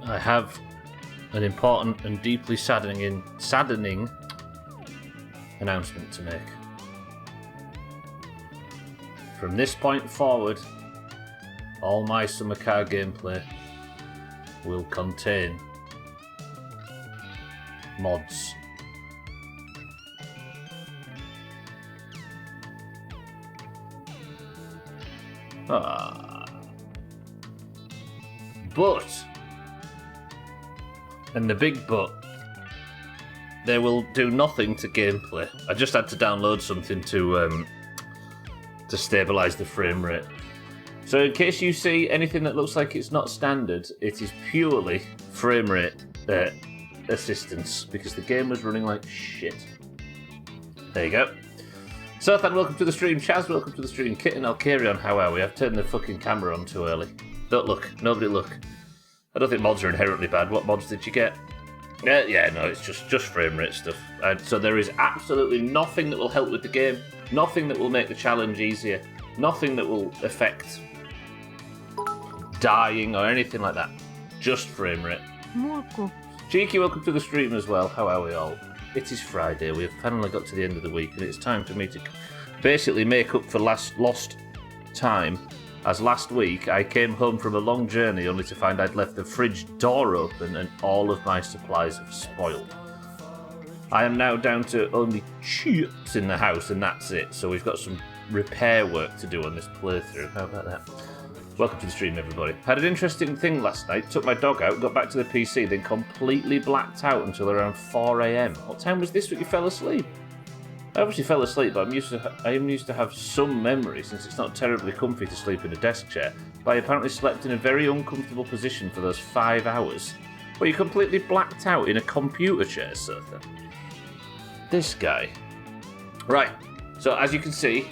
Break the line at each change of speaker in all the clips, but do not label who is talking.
I have an important and deeply saddening announcement to make. From this point forward, all my summer car gameplay will contain mods. But, and the big but, they will do nothing to gameplay. I just had to download something to stabilise the frame rate. So in case you see anything that looks like it's not standard, it is purely frame rate assistance, because the game was running like shit. There you go. So then, welcome to the stream. Chaz, welcome to the stream. Kitten, I'll carry on. How are we? I've turned the fucking camera on too early. Don't look. Nobody look. I don't think mods are inherently bad. What mods did you get? Yeah, no, it's just frame rate stuff. So there is absolutely nothing that will help with the game. Nothing that will make the challenge easier. Nothing that will affect dying or anything like that. Just frame rate. Cheeky, welcome to the stream as well. How are we all? It is Friday. We have finally got to the end of the week, and it's time for me to basically make up for lost time. As last week, I came home from a long journey only to find I'd left the fridge door open and all of my supplies have spoiled. I am now down to only chips in the house, and that's it. So we've got some repair work to do on this playthrough. How about that? Welcome to the stream, everybody. Had an interesting thing last night. Took my dog out, got back to the PC, then completely blacked out until around 4 a.m. What time was this when you fell asleep? I obviously fell asleep, but I am used to have some memory, since it's not terribly comfy to sleep in a desk chair. But I apparently slept in a very uncomfortable position for those 5 hours. Well, you completely blacked out in a computer chair, sir. This guy. Right. So as you can see,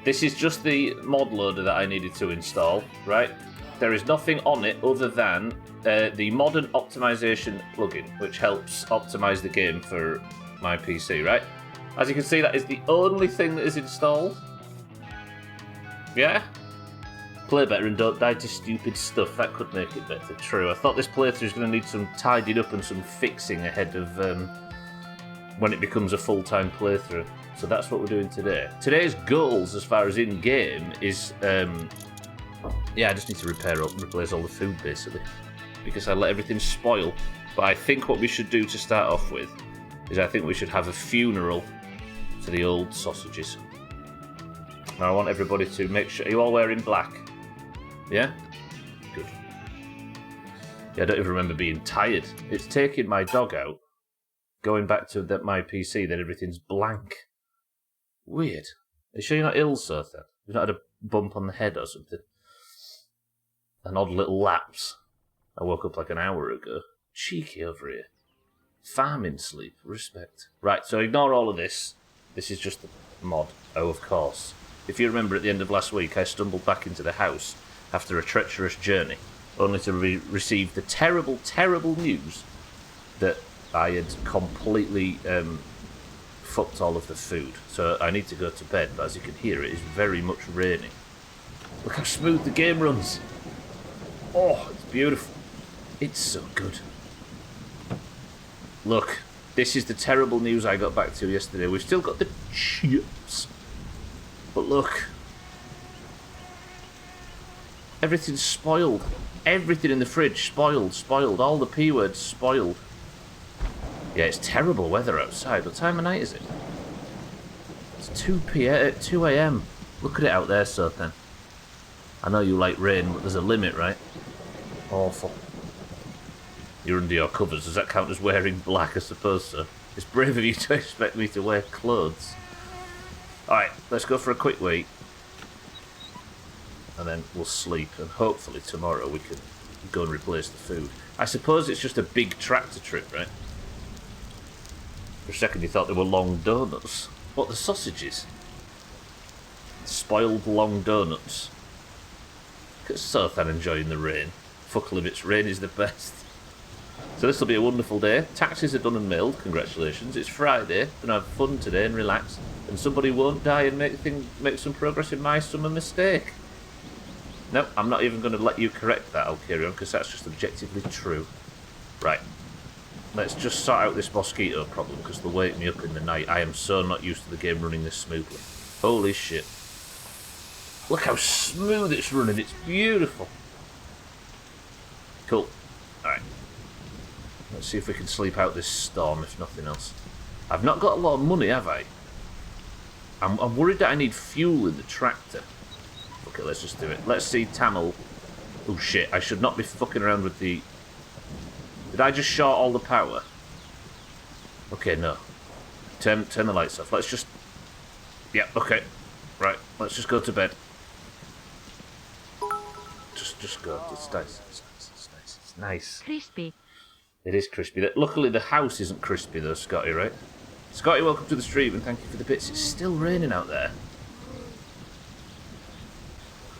this is just the mod loader that I needed to install, right? There is nothing on it other than the modern optimization plugin, which helps optimize the game for my PC, right? As you can see, that is the only thing that is installed. Yeah? Play better and don't die to stupid stuff. That could make it better. True. I thought this playthrough was going to need some tidying up and some fixing ahead of when it becomes a full-time playthrough. So that's what we're doing today. Today's goals, as far as in-game, is... yeah, I just need to replace all the food, basically. Because I let everything spoil. But I think what we should do to start off with is I think we should have a funeral for the old sausages. Now I want everybody to make sure... Are you all wearing black? Yeah? Good. Yeah, I don't even remember being tired. It's taking my dog out, going back to my PC, then everything's blank. Weird. Are you sure you're not ill, sir? Then? You've not had a bump on the head or something? An odd little lapse. I woke up like an hour ago. Cheeky over here. Farming sleep. Respect. Right, so ignore all of this. This is just the mod. Oh, of course. If you remember at the end of last week, I stumbled back into the house after a treacherous journey, only to receive the terrible, terrible news that I had completely fucked all of the food. So I need to go to bed, but as you can hear, it is very much raining. Look how smooth the game runs. Oh, it's beautiful. It's so good. Look, this is the terrible news I got back to yesterday. We've still got the chips. But look. Everything's spoiled. Everything in the fridge spoiled. All the P words spoiled. Yeah, it's terrible weather outside. What time of night is it? It's 2 a.m. Look at it out there, so then. I know you like rain, but there's a limit, right? Awful. You're under your covers. Does that count as wearing black, I suppose, sir? It's brave of you to expect me to wear clothes. Alright, let's go for a quick wait. And then we'll sleep, and hopefully tomorrow we can go and replace the food. I suppose it's just a big tractor trip, right? For a second you thought they were long donuts. What, the sausages? Spoiled long donuts. Look at Sothan enjoying the rain. Fuck limits, rain is the best. So this will be a wonderful day. Taxes are done and mailed, congratulations. It's Friday, gonna have fun today and relax. And somebody won't die and make some progress in my summer mistake. No, I'm not even going to let you correct that, Alkirion, because that's just objectively true. Right. Let's just sort out this mosquito problem, because they'll wake me up in the night. I am so not used to the game running this smoothly. Holy shit. Look how smooth it's running. It's beautiful. Cool. Alright. Let's see if we can sleep out this storm, if nothing else. I've not got a lot of money, have I? I'm worried that I need fuel in the tractor. Okay, let's just do it. Let's see Tamil. Oh shit, I should not be fucking around with the... Did I just short all the power? Okay, no. Turn the lights off. Let's just... Yeah, okay. Right, let's just go to bed. Just go. It's nice. It's nice. It's nice. It's nice.
Crispy.
It is crispy. Luckily, the house isn't crispy though, Scotty, right? Scotty, welcome to the stream and thank you for the bits. It's still raining out there.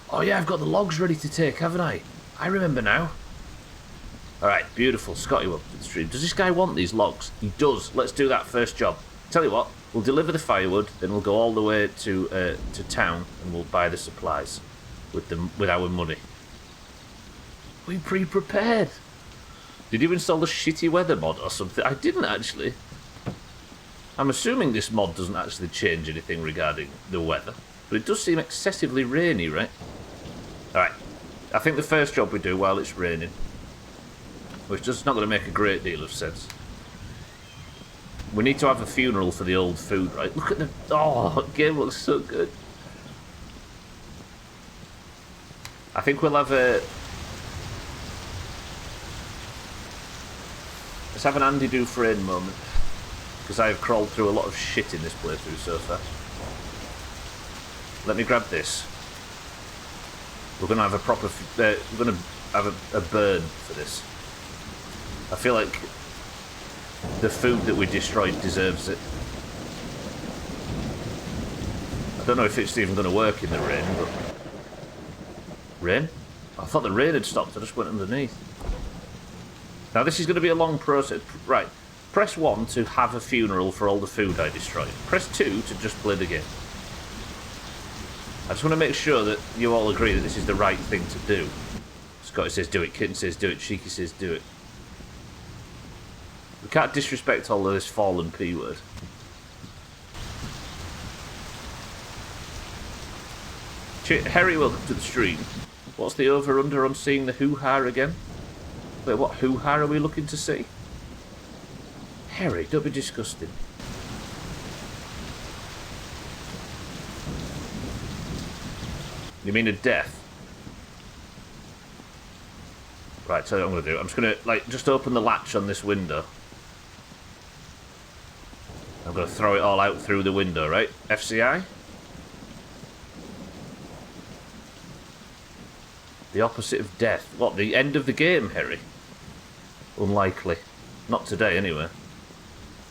Oh yeah, I've got the logs ready to take, haven't I? I remember now. Alright, beautiful. Scotty, welcome to the stream. Does this guy want these logs? He does. Let's do that first job. Tell you what, we'll deliver the firewood, then we'll go all the way to town and we'll buy the supplies with our money. We pre-prepared. Did you install the shitty weather mod or something? I didn't actually. I'm assuming this mod doesn't actually change anything regarding the weather, but it does seem excessively rainy, right? Alright, I think the first job we do while it's raining, which is not going to make a great deal of sense. We need to have a funeral for the old food, right? Look at the... Oh, the game looks so good. I think we'll have a... Let's have an Andy Dufresne moment. Because I have crawled through a lot of shit in this playthrough so far. Let me grab this. We're going to have a proper... we're going to have a burn for this. I feel like the food that we destroyed deserves it. I don't know if it's even going to work in the rain, but... Rain? I thought the rain had stopped. I just went underneath. Now this is going to be a long process. Right. Press 1 to have a funeral for all the food I destroyed. Press 2 to just play the game. I just want to make sure that you all agree that this is the right thing to do. Scotty says do it, Kitten says do it, Cheeky says do it. We can't disrespect all of this fallen P word. Harry, welcome to the stream. What's the over-under on seeing the hoo-ha again? Wait, what hoo-ha are we looking to see? Harry, don't be disgusting. You mean a death? Right, tell you what I'm going to do. I'm just going to, just open the latch on this window. I'm going to throw it all out through the window, right? FCI? The opposite of death. What, the end of the game, Harry? Unlikely. Not today, anyway.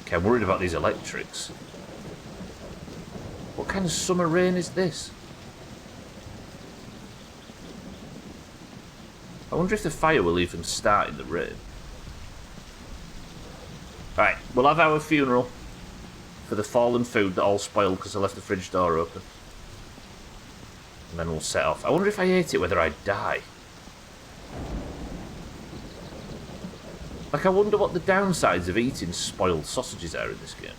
Okay, I'm worried about these electrics. What kind of summer rain is this? I wonder if the fire will even start in the rain. Right, we'll have our funeral for the fallen food that all spoiled because I left the fridge door open. And then we'll set off. I wonder if I ate it, whether I'd die. Like, I wonder what the downsides of eating spoiled sausages are in this game.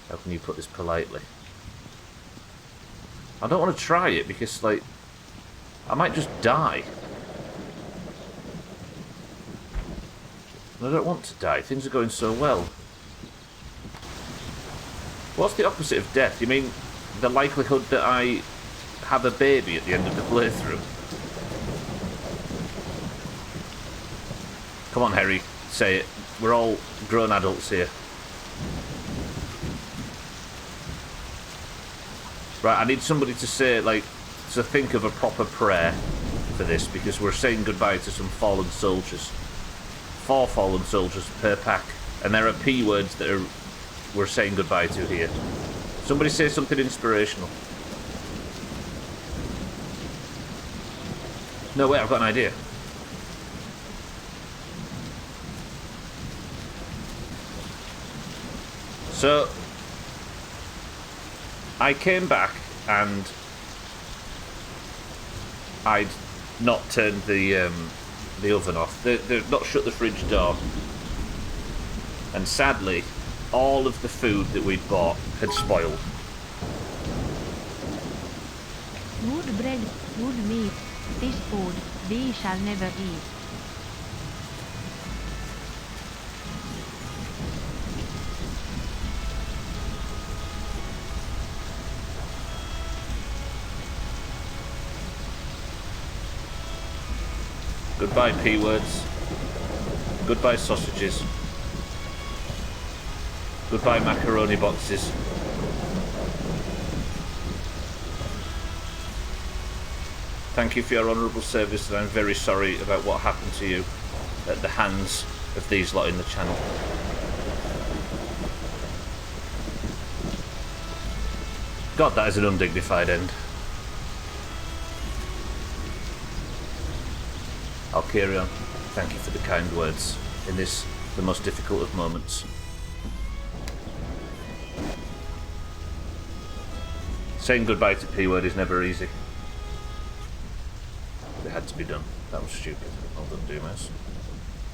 How can you put this politely? I don't want to try it because, like, I might just die. And I don't want to die. Things are going so well. What's the opposite of death? You mean the likelihood that I have a baby at the end of the playthrough? Come on, Harry, say it. We're all grown adults here. Right, I need somebody to say, like, to think of a proper prayer for this, because we're saying goodbye to some fallen soldiers. 4 fallen soldiers per pack. And there are P words that we're saying goodbye to here. Somebody say something inspirational. No, wait, I've got an idea. So, I came back and I'd not turned the oven off. They'd not shut the fridge door. And sadly, all of the food that we'd bought had spoiled.
Good bread, good meat. This food thee shall never eat.
Goodbye P-words. Goodbye sausages. Goodbye macaroni boxes. Thank you for your honourable service, and I'm very sorry about what happened to you at the hands of these lot in the channel. God, that is an undignified end. I'll carry on. Thank you for the kind words in this, the most difficult of moments. Saying goodbye to P-word is never easy. It had to be done. That was stupid. Well done, Doomhaus.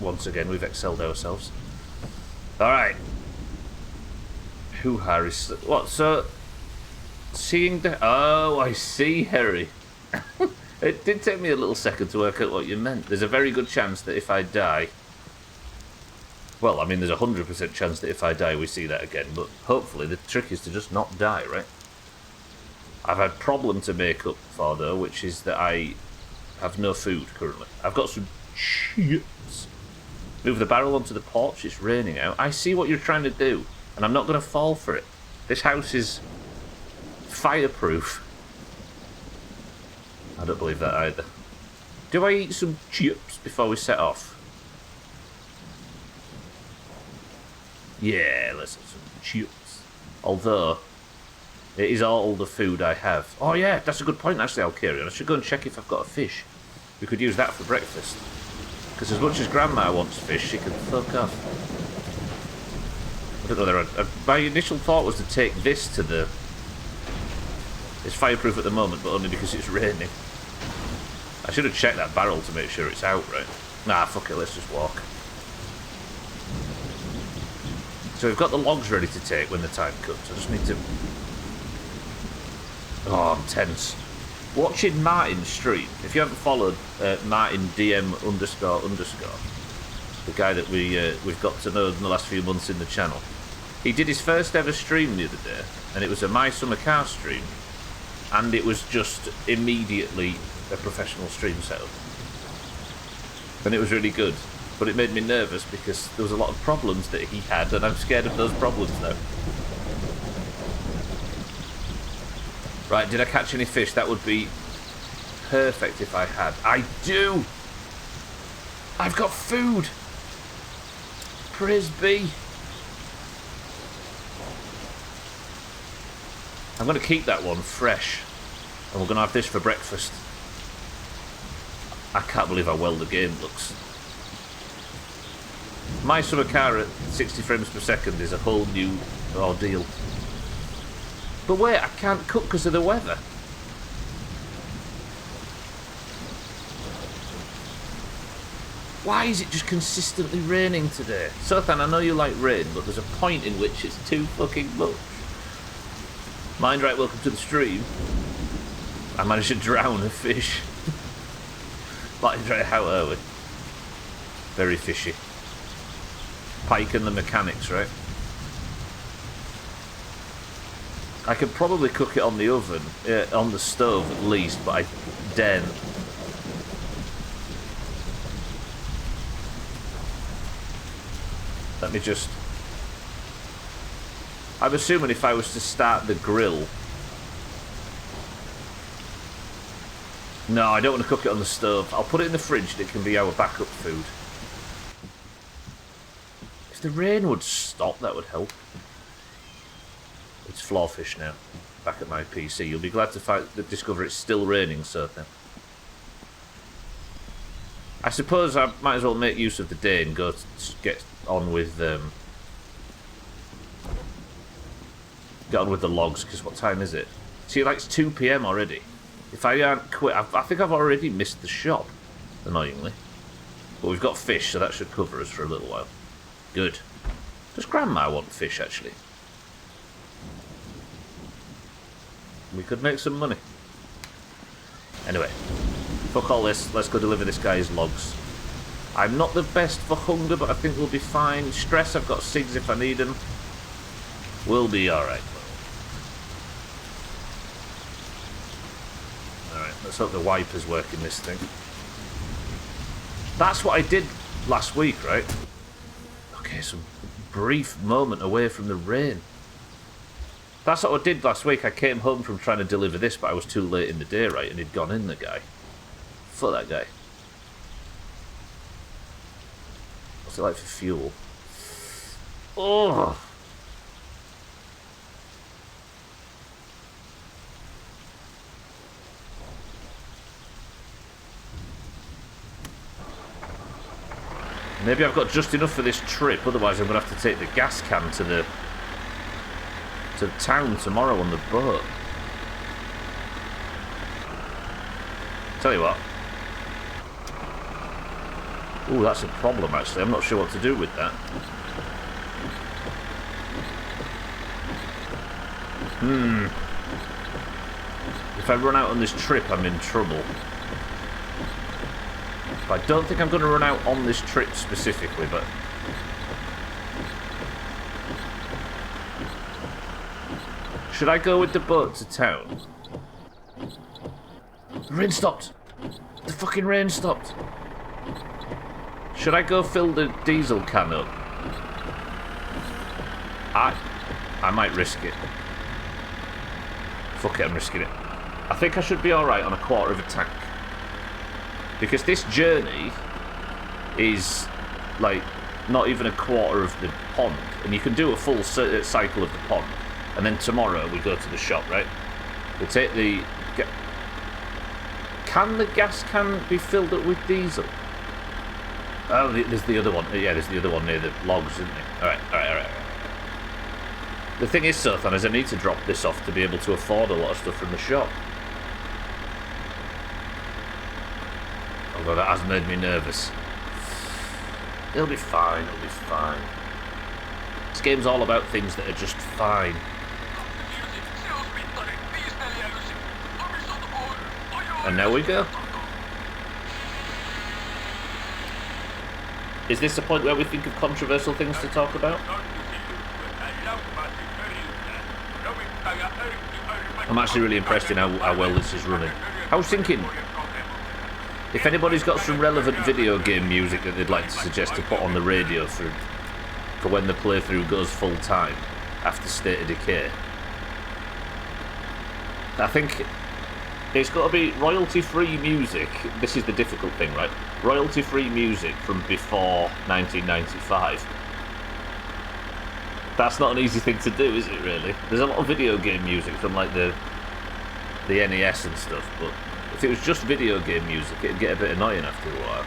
Once again, we've excelled ourselves. Alright. Hoo-ha is... What, so... Seeing the... Oh, I see, Harry. It did take me a little second to work out what you meant. There's a very good chance that if I die... Well, I mean, there's a 100% chance that if I die, we see that again. But hopefully the trick is to just not die, right? I've had a problem to make up for, though, which is that I have no food currently. I've got some chips. Move the barrel onto the porch. It's raining out. I see what you're trying to do, and I'm not going to fall for it. This house is fireproof. I don't believe that either. Do I eat some chips before we set off? Yeah, let's have some chips. Although, it is all the food I have. Oh yeah, that's a good point actually, I'll carry on. I should go and check if I've got a fish. We could use that for breakfast. Because as much as Grandma wants fish, she can fuck off. I don't know, my initial thought was to take this to the... It's fireproof at the moment, but only because it's raining. I should have checked that barrel to make sure it's out, right? Nah, fuck it, let's just walk. So we've got the logs ready to take when the time comes. I just need to... Oh, I'm tense. Watching Martin's stream, if you haven't followed Martin DM __, the guy that we've got to know in the last few months in the channel, he did his first ever stream the other day, and it was a My Summer Car stream, and it was just immediately a professional stream setup. And it was really good, but it made me nervous because there was a lot of problems that he had, and I'm scared of those problems now. Right, did I catch any fish? That would be perfect if I had. I do! I've got food! Praise be! I'm going to keep that one fresh. And we're going to have this for breakfast. I can't believe how well the game looks. My Summer Car at 60 frames per second is a whole new ordeal. But wait, I can't cook because of the weather. Why is it just consistently raining today? Sothan, I know you like rain, but there's a point in which it's too fucking much. Mindright, welcome to the stream. I managed to drown a fish. Mindright, how are we? Very fishy. Pike and the mechanics, right? I could probably cook it on the oven, on the stove at least, but I daren't. Let me just... I'm assuming if I was to start the grill... No, I don't want to cook it on the stove. I'll put it in the fridge and it can be our backup food. If the rain would stop, that would help. It's Floorfish now, back at my PC. You'll be glad to discover it's still raining, certainly. I suppose I might as well make use of the day and go get on with the logs, because what time is it? See, like, it's 2 PM already. If I aren't quick... I think I've already missed the shop, annoyingly. But we've got fish, so that should cover us for a little while. Good. Does Grandma want fish, actually? We could make some money. Anyway, fuck all this. Let's go deliver this guy his logs. I'm not the best for hunger, but I think we'll be fine. Stress, I've got SIGs if I need them. We'll be alright. Alright, let's hope the wiper's working this thing. That's what I did last week, right? Okay, some brief moment away from the rain. That's what I did last week. I came home from trying to deliver this, but I was too late in the day, right? And he'd gone in, the guy. Fuck that guy. What's it like for fuel? Oh! Maybe I've got just enough for this trip, otherwise I'm going to have to take the gas can to town tomorrow on the boat. Tell you what. Ooh, that's a problem actually. I'm not sure what to do with that. If I run out on this trip, I'm in trouble. I don't think I'm going to run out on this trip specifically, but... Should I go with the boat to town? The rain stopped! The fucking rain stopped! Should I go fill the diesel can up? I might risk it. Fuck it, I'm risking it. I think I should be alright on a quarter of a tank. Because this journey is, like, not even a quarter of the pond. And you can do a full cycle of the pond. And then tomorrow we go to the shop, right? We'll take the... Can the gas can be filled up with diesel? Oh, there's the other one. Yeah, there's the other one near the logs, isn't there? Alright. The thing is, Sothan, is I need to drop this off to be able to afford a lot of stuff from the shop. Although that has made me nervous. It'll be fine, it'll be fine. This game's all about things that are just fine. And now we go. Is this the point where we think of controversial things to talk about? I'm actually really impressed in how well this is running. I was thinking, if anybody's got some relevant video game music that they'd like to suggest to put on the radio for when the playthrough goes full time after State of Decay, I think it's got to be royalty-free music. This is the difficult thing, right? Royalty-free music from before 1995. That's not an easy thing to do, is it, really? There's a lot of video game music from, like, the NES and stuff, but if it was just video game music, it'd get a bit annoying after a while.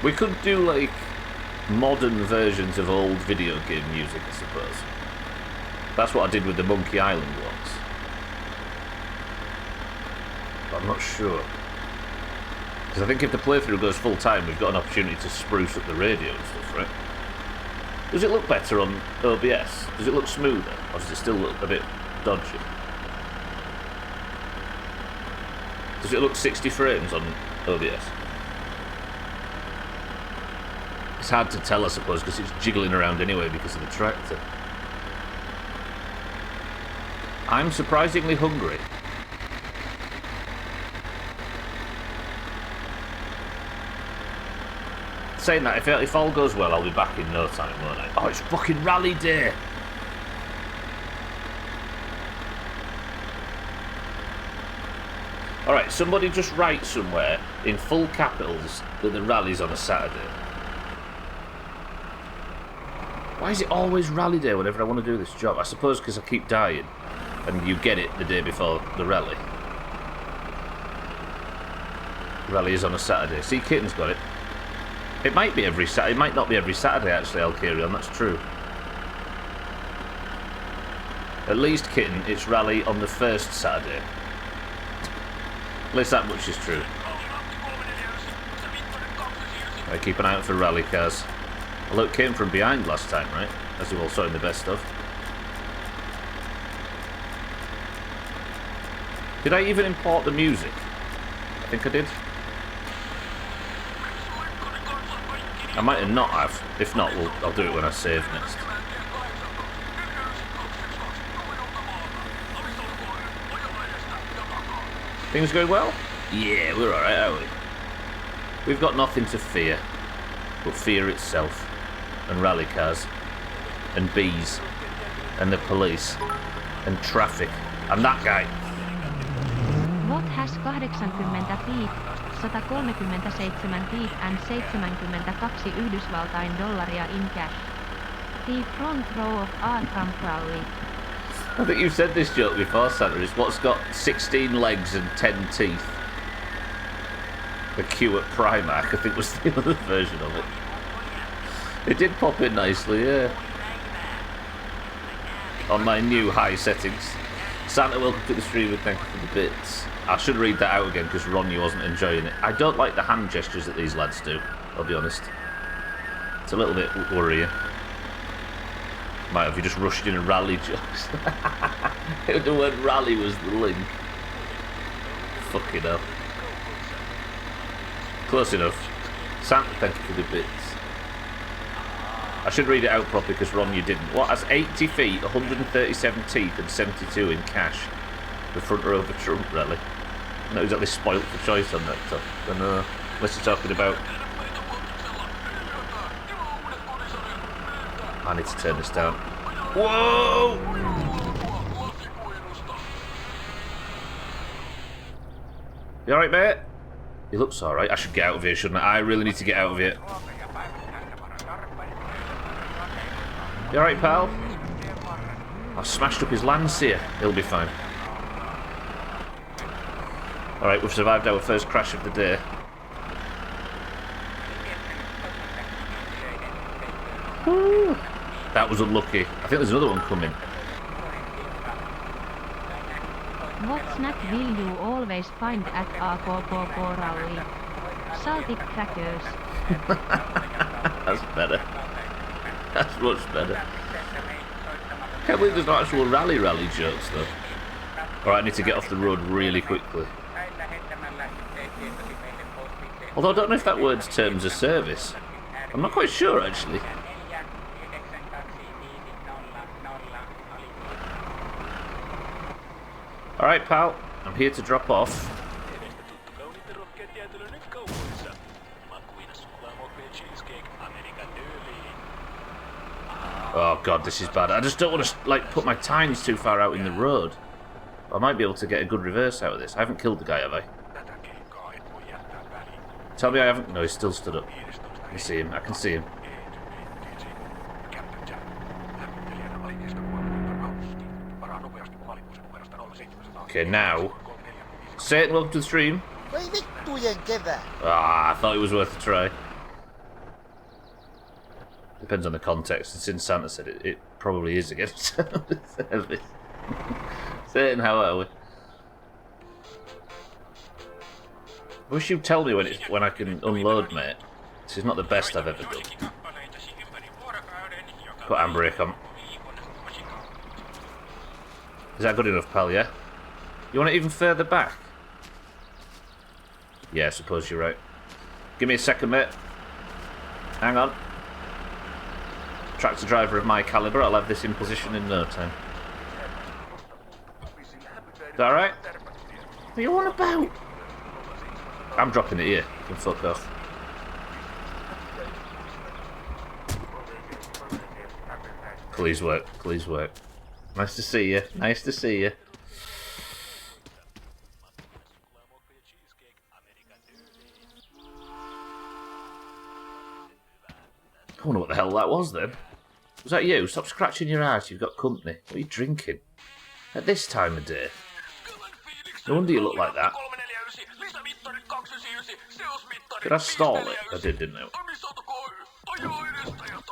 We could do, like, modern versions of old video game music, I suppose. That's what I did with the Monkey Island ones. But I'm not sure. Because I think if the playthrough goes full time, we've got an opportunity to spruce up the radio and stuff, right? Does it look better on OBS? Does it look smoother? Or does it still look a bit dodgy? Does it look 60 frames on OBS? It's hard to tell, I suppose, because it's jiggling around anyway because of the tractor. I'm surprisingly hungry. Saying that, if all goes well, I'll be back in no time, won't I? Oh, it's fucking rally day! Alright, somebody just write somewhere in full capitals that the rally's on a Saturday. Why is it always rally day whenever I want to do this job? I suppose because I keep dying and you get it the day before the rally. Rally is on a Saturday. See, Kitten's got it. It might be every Saturday. It might not be every Saturday, actually, I'll carry on. That's true. At least, Kitten, it's rally on the first Saturday. At least that much is true. I keep an eye out for rally cars. Although it came from behind last time, right? As you all saw in the best of. Did I even import the music? I think I did. I might have not have. If not, I'll do it when I save next. Things going well? Yeah, we're alright, aren't we? We've got nothing to fear. But fear itself. And rally cars. And bees. And the police. And traffic. And that guy.
What has 80 feet, 137 feet and 72 Yhdysvaltain dollaria in cash? The front row of Arkham Crowley.
I think you've said this joke before, Santa. It's what's got 16 legs and 10 teeth. The queue at Primark, I think, was the other version of it. It did pop in nicely, yeah. On my new high settings. Santa, welcome to the stream and thank you for the bits. I should read that out again because Ronnie wasn't enjoying it. I don't like the hand gestures that these lads do, I'll be honest. It's a little bit worrying. Might have you just rushed in a rally jokes. The word rally was the link. Fucking hell. Close enough. Santa, thank you for the bits. I should read it out properly because Ron, you didn't. What has 80 feet, 137 teeth and 72 in cash? The front row of a Trump rally. Not exactly spoilt for choice on that top. I know. Unless you're talking about... I need to turn this down. Whoa! You alright, mate? He looks alright. I should get out of here, shouldn't I? I really need to get out of here. You alright, pal? I've smashed up his Landseer. He'll be fine. Alright, we've survived our first crash of the day. Woo. That was unlucky. I think there's another one coming.
What snack will you always find at a Go rally? Salted crackers.
That's better. That's much better. Can't believe there's no actual rally jokes though. Alright, I need to get off the road really quickly. Although I don't know if that word's terms of service. I'm not quite sure actually. Alright, pal. I'm here to drop off. Oh god, this is bad. I just don't want to like put my tines too far out in the road. I might be able to get a good reverse out of this. I haven't killed the guy, have I? Tell me I haven't... No, he's still stood up. I can see him. I can see him. Okay, now... Satan, welcome to the stream. Ah, I thought it was worth a try. Depends on the context. Since Santa said it, it probably is against service. Satan, how are we? I wish you'd tell me when I can unload, mate. This is not the best I've ever done. Put handbrake on. Is that good enough, pal, yeah? You want it even further back? Yeah, I suppose you're right. Give me a second, mate. Hang on. Tractor driver of my calibre, I'll have this in position in no time. Is that alright? What are you on about? I'm dropping it here. You can fuck off. Please work. Please work. Nice to see you. Nice to see you. I wonder what the hell that was then. Was that you? Stop scratching your eyes. You've got company. What are you drinking? At this time of day? No wonder you look like that. Did I stall it? I did, didn't I?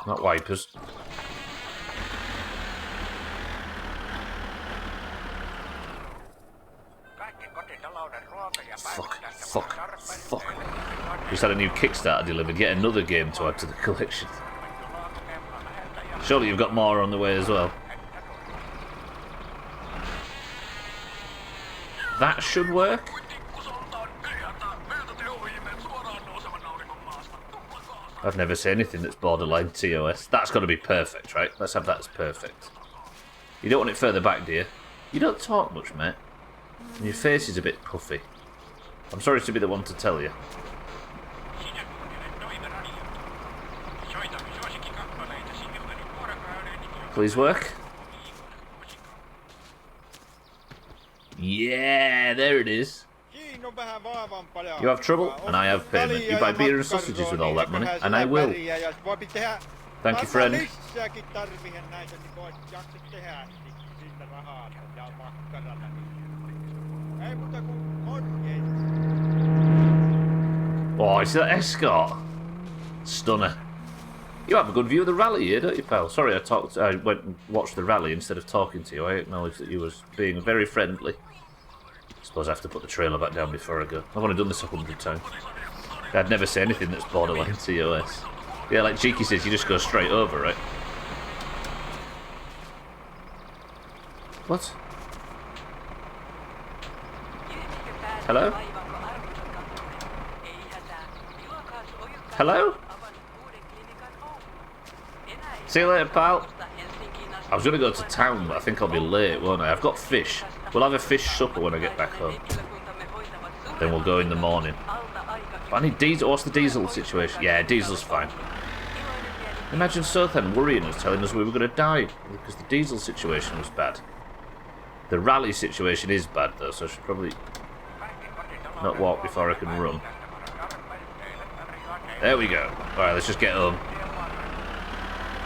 Not wipers. Fuck. Fuck. Just had a new Kickstarter delivered. Yet another game to add to the collection. Surely you've got more on the way as well. That should work. I've never seen anything that's borderline TOS. That's got to be perfect, right? Let's have that as perfect. You don't want it further back, do you? You don't talk much, mate. And your face is a bit puffy. I'm sorry to be the one to tell you. Please work. Yeah, there it is. You have trouble, and I have payment. You buy beer and sausages with all that money, and I will. Thank you, friend. Oh, I see that escort. Stunner. You have a good view of the rally here, don't you, pal? Sorry, I went and watched the rally instead of talking to you. I acknowledge that you was being very friendly. Suppose I have to put the trailer back down before I go. I've only done this 100 times. I'd never say anything that's borderline TOS. Yeah, like Cheeky says, you just go straight over, right? What? Hello? Hello? See you later, pal. I was going to go to town, but I think I'll be late, won't I? I've got fish. We'll have a fish supper when I get back home. Then we'll go in the morning. But I need diesel. What's the diesel situation? Yeah, diesel's fine. Imagine Southampton worrying us, telling us we were going to die because the diesel situation was bad. The rally situation is bad, though, so I should probably not walk before I can run. There we go. Alright, let's just get home.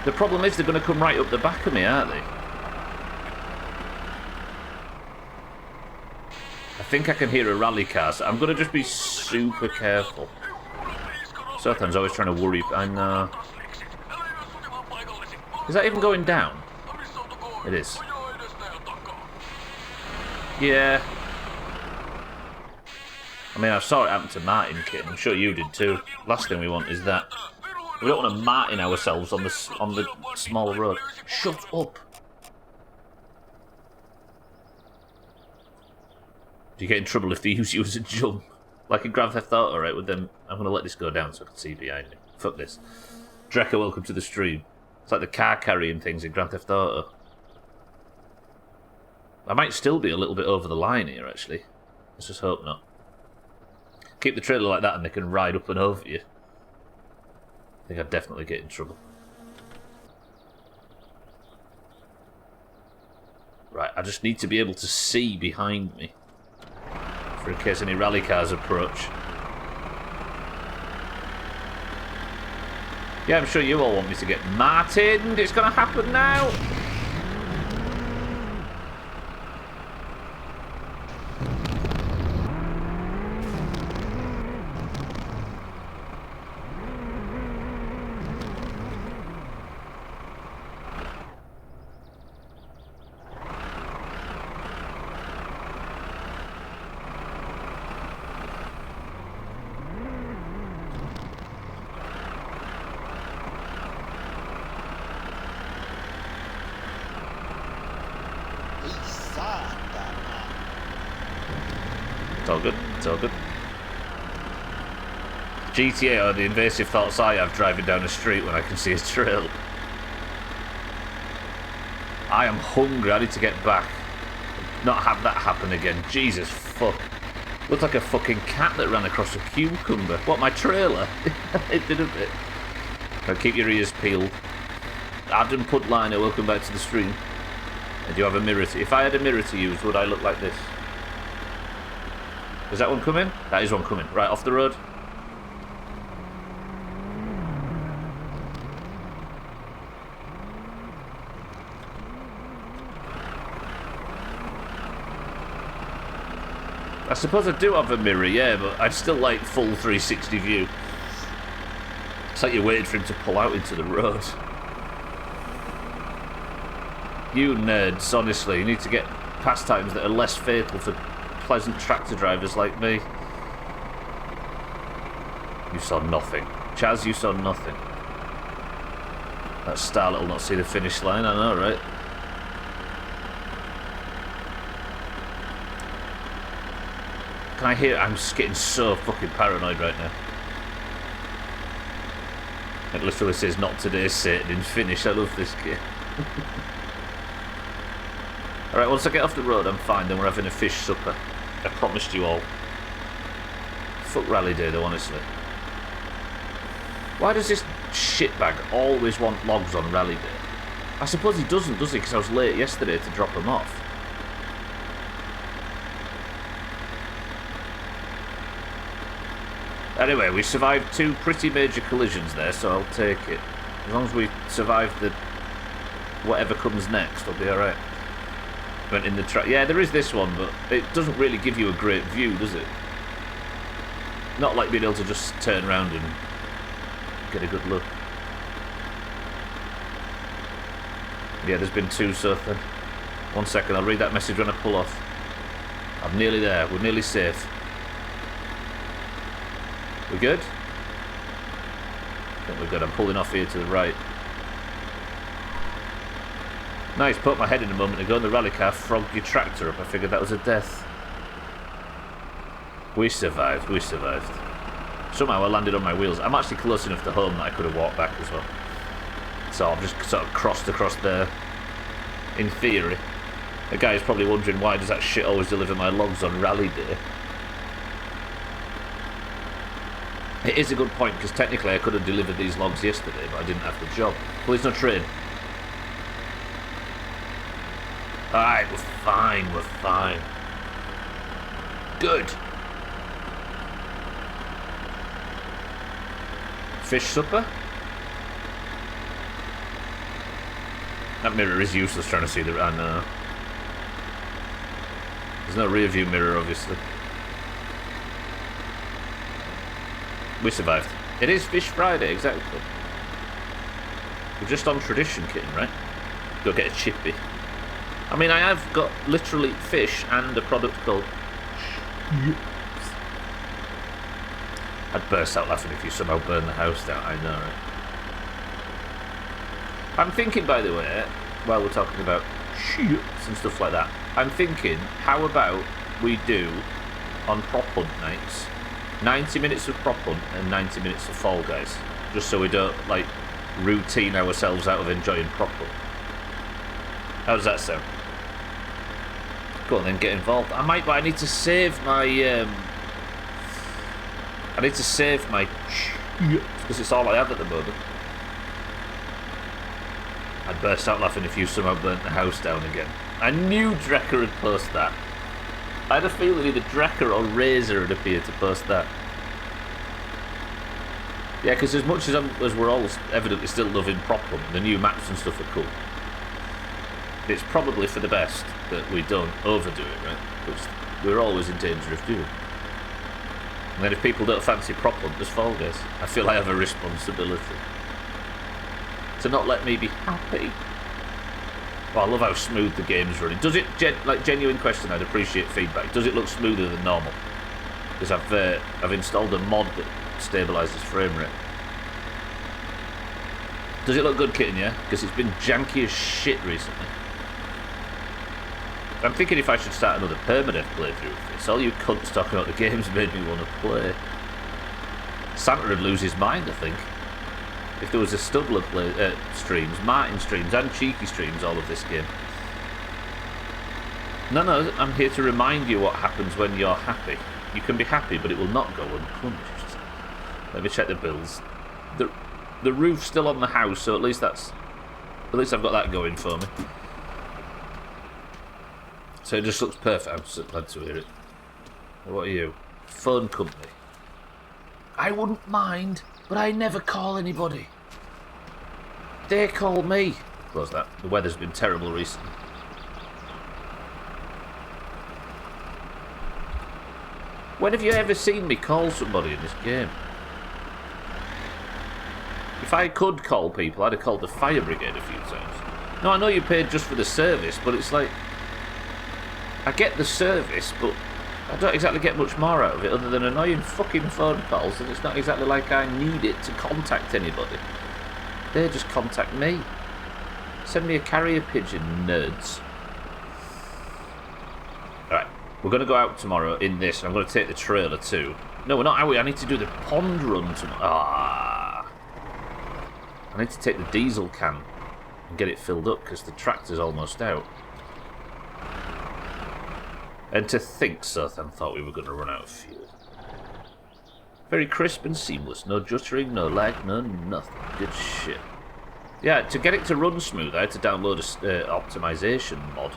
The problem is they're going to come right up the back of me, aren't they? I think I can hear a rally car, so I'm going to just be super careful. Southampton's always trying to worry. I know. Is that even going down? It is. Yeah. I mean, I saw it happen to Martin, kid. I'm sure you did too. Last thing we want is that. We don't want to Martin ourselves on the small road. Shut up. Do you get in trouble if they use you as a jump? Like in Grand Theft Auto, right? With them, I'm going to let this go down so I can see behind me. Fuck this. Drecker, welcome to the stream. It's like the car carrying things in Grand Theft Auto. I might still be a little bit over the line here, actually. Let's just hope not. Keep the trailer like that and they can ride up and over you. I think I'd definitely get in trouble. Right, I just need to be able to see behind me. For in case any rally cars approach. Yeah, I'm sure you all want me to get Martin. It's going to happen now. It's all good. It's all good. GTA are the invasive thoughts I have driving down a street when I can see a trail. I am hungry. I need to get back. Not have that happen again. Jesus fuck. Looked like a fucking cat that ran across a cucumber. What, my trailer? It did a bit. Now keep your ears peeled. Adam Putliner, welcome back to the stream. And do you have a mirror if I had a mirror to use, would I look like this? Is that one coming? That is one coming. Right, off the road. I suppose I do have a mirror, yeah, but I'd still like full 360 view. It's like you're waiting for him to pull out into the road. You nerds, honestly, you need to get pastimes that are less fatal for pleasant tractor drivers like me. You saw nothing. Chaz, you saw nothing. That starlet will not see the finish line, I know, right? Can I hear? I'm just getting so fucking paranoid right now. It literally says, not today, Satan, in finish. I love this game. Alright, once I get off the road, I'm fine. Then we're having a fish supper. I promised you all. Fuck rally day, though, honestly. Why does this shitbag always want logs on rally day? I suppose he doesn't, does he? Because I was late yesterday to drop them off. Anyway, we survived 2 pretty major collisions there, so I'll take it. As long as we survive the whatever comes next, I'll be alright. Went in the track. Yeah, there is this one, but it doesn't really give you a great view, does it? Not like being able to just turn around and get a good look. Yeah, there's been 2 so then. 1 second, I'll read that message when I pull off. I'm nearly there. We're nearly safe. We good? I think we're good. I'm pulling off here to the right. Nice, put my head in a moment ago and the rally car frogged your tractor up. I figured that was a death. We survived, we survived. Somehow I landed on my wheels. I'm actually close enough to home that I could have walked back as well. So I've just sort of crossed across there. In theory. The guy's probably wondering, why does that shit always deliver my logs on rally day? It is a good point, because technically I could have delivered these logs yesterday, but I didn't have the job. Police no train. Alright, we're fine, we're fine. Good. Fish supper? That mirror is useless trying to see the... I know. There's no rear view mirror, obviously. We survived. It is Fish Friday, exactly. We're just on tradition, kitten, right? Go get a chippy. I mean, I have got literally fish and a product called... I'd burst out laughing if you somehow burn the house down. I know, right? I'm thinking, by the way, while we're talking about shits and stuff like that, I'm thinking, how about we do, on prop hunt nights, 90 minutes of prop hunt and 90 minutes of Fall Guys, just so we don't, like, routine ourselves out of enjoying prop hunt. How does that sound? Go on then, get involved. I might, but I need to save my, because it's all I have at the moment. I'd burst out laughing if you somehow burnt the house down again. I knew Drecker would post that. I had a feeling either Drecker or Razor would appear to post that. Yeah, because as much as we're all evidently still loving prop hunt, the new maps and stuff are cool. It's probably for the best that we don't overdo it, right? Because we're always in danger of doing. And then if people don't fancy prop hunt, there's Fall Guys. I feel I have a responsibility to not let me be happy. Well, I love how smooth the game's running. Does it, like, genuine question, I'd appreciate feedback. Does it look smoother than normal? Because I've installed a mod that stabilises frame rate. Does it look good, kitten, yeah? Because it's been janky as shit recently. I'm thinking if I should start another permadeath playthrough of this. All you cunts talking about the games made me want to play. Santa would lose his mind, I think. If there was a Stubbler streams, Martin streams, and Cheeky streams all of this game. No, I'm here to remind you what happens when you're happy. You can be happy, but it will not go unpunished. Let me check the bills. The roof's still on the house, so at least I've got that going for me. So it just looks perfect. I'm so glad to hear it. What are you? Phone company. I wouldn't mind, but I never call anybody. They call me. Close that. The weather's been terrible recently. When have you ever seen me call somebody in this game? If I could call people, I'd have called the fire brigade a few times. No, I know you paid just for the service, but it's like... I get the service, but I don't exactly get much more out of it other than annoying fucking phone calls, and it's not exactly like I need it to contact anybody. They just contact me. Send me a carrier pigeon, nerds. Alright, we're going to go out tomorrow in this, and I'm going to take the trailer too. No, we're not, are we? I need to do the pond run tomorrow. I need to take the diesel can and get it filled up, because the tractor's almost out. And to think Southam thought we were going to run out of fuel. Very crisp and seamless. No juttering, no lag, no nothing. Good shit. Yeah, to get it to run smooth, I had to download a optimization mod.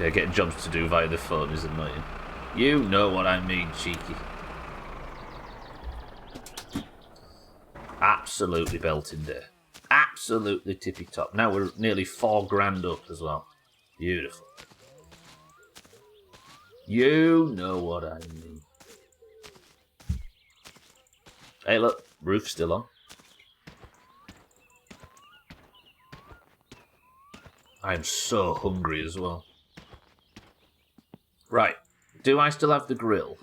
Yeah, getting jobs to do via the phone is annoying. You know what I mean, cheeky. Absolutely belting day. Absolutely tippy top. Now we're nearly $4,000 up as well. Beautiful. You know what I mean. Hey, look, roof's still on. I'm so hungry as well. Right, do I still have the grill?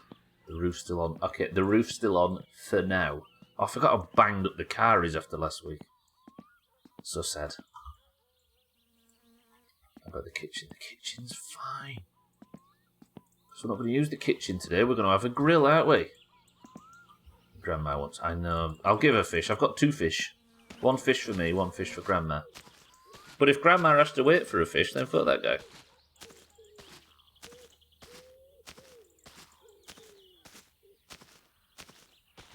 The roof's still on. Okay, the roof's still on for now. Oh, I forgot how banged up the car is after last week. So sad. How about the kitchen? The kitchen's fine. So we're not going to use the kitchen today. We're going to have a grill, aren't we? Grandma wants... I know. I'll give her fish. I've got 2 fish. 1 fish for me, 1 fish for Grandma. But if Grandma has to wait for a fish, then fuck that guy.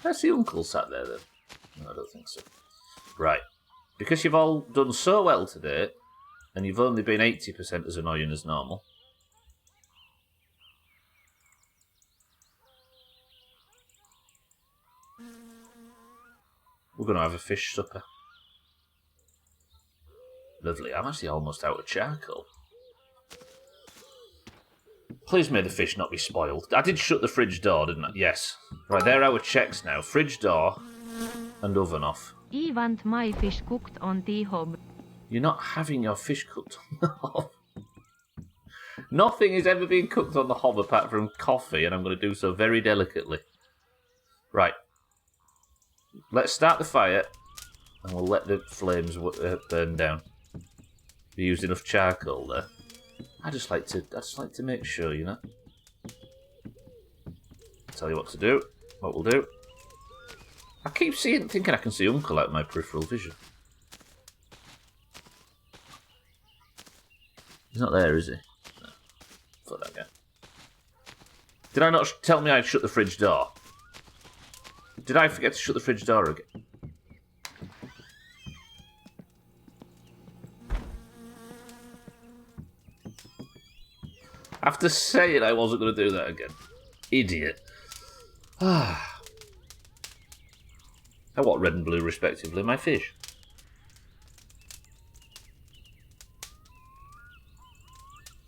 That's the uncle sat there, then. No, I don't think so. Right. Because you've all done so well today, and you've only been 80% as annoying as normal. We're going to have a fish supper. Lovely. I'm actually almost out of charcoal. Please may the fish not be spoiled. I did shut the fridge door, didn't I? Yes. Right, there are our checks now. Fridge door and oven off.
I want my fish cooked on the hob.
You're not having your fish cooked on the hob. Nothing is ever being cooked on the hob apart from coffee, and I'm going to do so very delicately. Right. Let's start the fire, and we'll let the flames burn down. We used enough charcoal there. I just like to make sure, you know. Tell you what to do. What we'll do. I keep thinking I can see Uncle out of my peripheral vision. He's not there, is he? No. Fuck that guy. Did I not tell me I'd shut the fridge door? Did I forget to shut the fridge door again? After saying I wasn't going to do that again. Idiot. Ah. I want red and blue, respectively, my fish.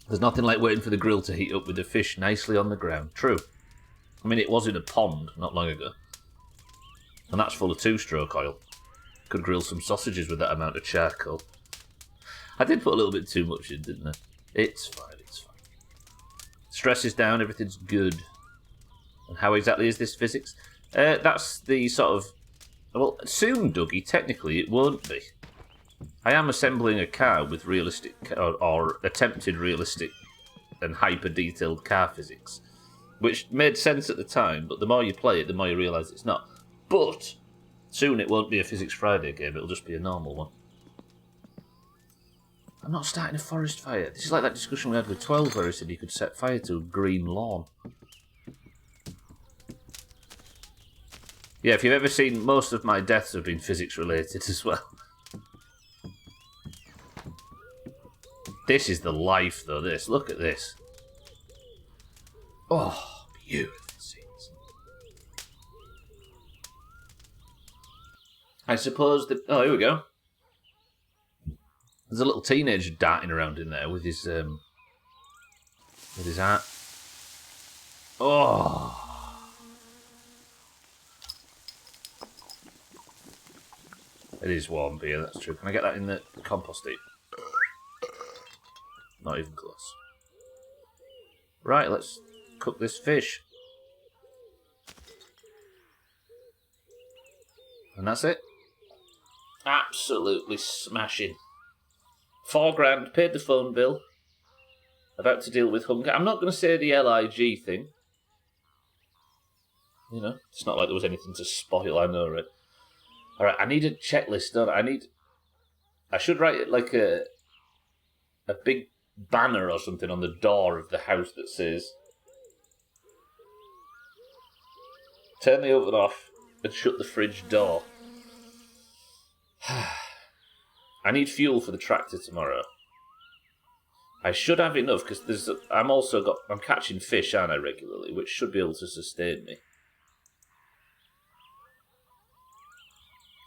There's nothing like waiting for the grill to heat up with the fish nicely on the ground. True. I mean, it was in a pond not long ago. And that's full of 2-stroke oil. Could grill some sausages with that amount of charcoal. I did put a little bit too much in, didn't I? It's fine, it's fine. Stress is down, everything's good. And how exactly is this physics? That's the sort of... Well, soon, Dougie, technically it won't be. I am assembling a car with realistic, or attempted realistic and hyper-detailed car physics. Which made sense at the time, but the more you play it, the more you realise it's not. But soon it won't be a Physics Friday game, it'll just be a normal one. I'm not starting a forest fire. This is like that discussion we had with 12 where he said you could set fire to a green lawn. Yeah, if you've ever seen, most of my deaths have been physics related as well. This is the life though, this. Look at this. Oh, beautiful scenes. I suppose that... Oh, here we go. There's a little teenager darting around in there with his hat. Oh. It is warm beer, that's true. Can I get that in the compost heap? Not even close. Right, let's cook this fish. And that's it. Absolutely smashing. £4,000, paid the phone bill. About to deal with hunger. I'm not going to say the LIG thing. You know, it's not like there was anything to spoil, I know, right? Alright, I need a checklist, don't I? I should write it like a big banner or something on the door of the house that says, turn the oven off and shut the fridge door. I need fuel for the tractor tomorrow. I should have enough because I'm catching fish, aren't I, regularly, which should be able to sustain me.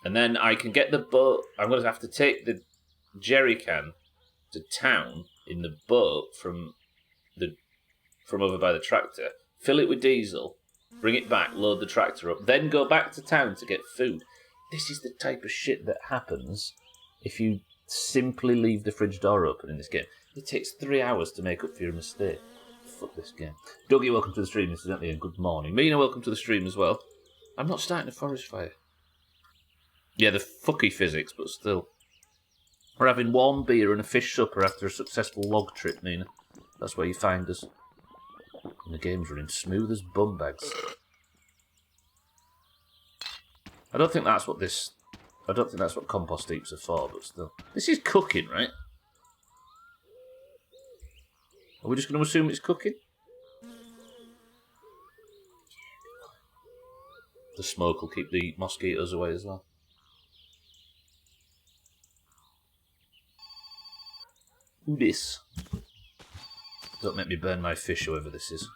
And then I can get the boat. I'm going to have to take the jerry can to town in the boat from over by the tractor, fill it with diesel, bring it back, load the tractor up, then go back to town to get food. This is the type of shit that happens if you simply leave the fridge door open in this game. It takes 3 hours to make up for your mistake. Fuck this game. Dougie, welcome to the stream, incidentally, and good morning. Mina, welcome to the stream as well. I'm not starting a forest fire. Yeah, the fucky physics, but still. We're having warm beer and a fish supper after a successful log trip, Mina. That's where you find us. And the game's running smooth as bum bags. I don't think that's what compost heaps are for, but still. This is cooking, right? Are we just going to assume it's cooking? The smoke will keep the mosquitoes away as well. Who this? Don't make me burn my fish, whoever this is.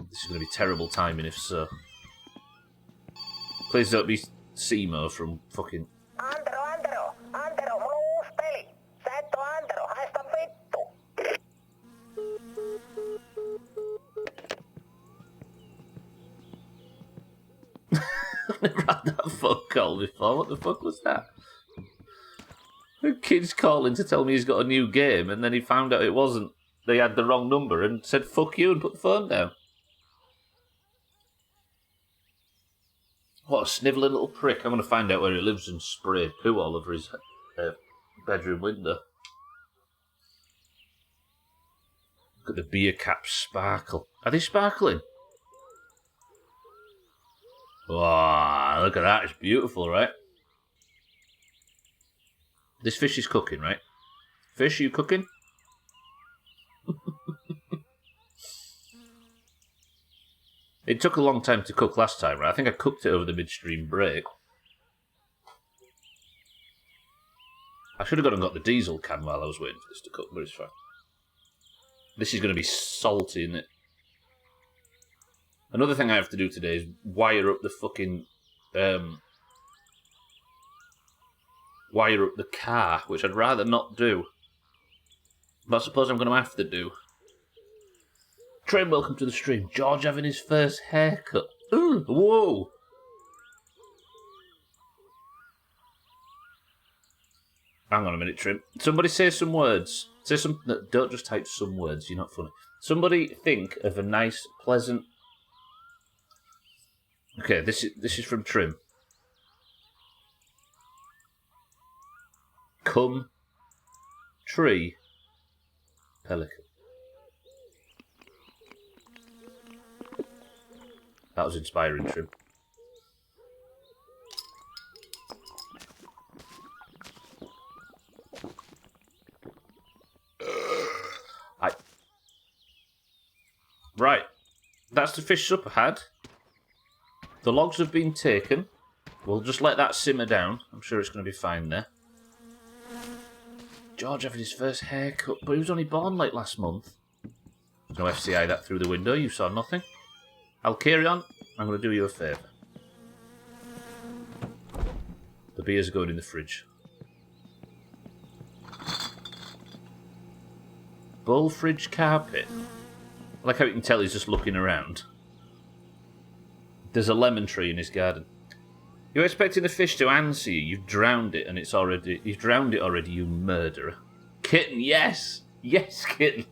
This is going to be terrible timing if so. Please don't be Simo from fucking...
Antero, muusteli. Sä et oo Antero, haista vittu.
I've never had that phone call before. What the fuck was that? The kid's calling to tell me he's got a new game, and then he found out it wasn't. They had the wrong number and said fuck you and put the phone down. What a snivelling little prick. I'm going to find out where he lives and spray poo all over his bedroom window. Look at the beer caps sparkle. Are they sparkling? Wow, look at that. It's beautiful, right? This fish is cooking, right? Fish, you cooking? It took a long time to cook last time, right? I think I cooked it over the midstream break. I should have gone and got the diesel can while I was waiting for this to cook, but it's fine. This is going to be salty, isn't it? Another thing I have to do today is wire up the fucking... wire up the car, which I'd rather not do. But I suppose I'm going to have to do. Trim, welcome to the stream. George having his first haircut. Ooh, whoa! Hang on a minute, Trim. Somebody say some words. Say some... No, don't just type some words, you're not funny. Somebody think of a nice, pleasant... Okay, this is from Trim. Come, tree, pelican. That was inspiring, Trim. Right. That's the fish supper had. The logs have been taken. We'll just let that simmer down. I'm sure it's going to be fine there. George having his first haircut, but he was only born late last month. There's no FCI that through the window, you saw nothing. I'll carry on. I'm going to do you a favour. The beer's going in the fridge. Bull fridge carpet. I like how you can tell he's just looking around. There's a lemon tree in his garden. You're expecting the fish to answer you. You've drowned it, and you've drowned it already, you murderer. Kitten, yes! Yes, kitten!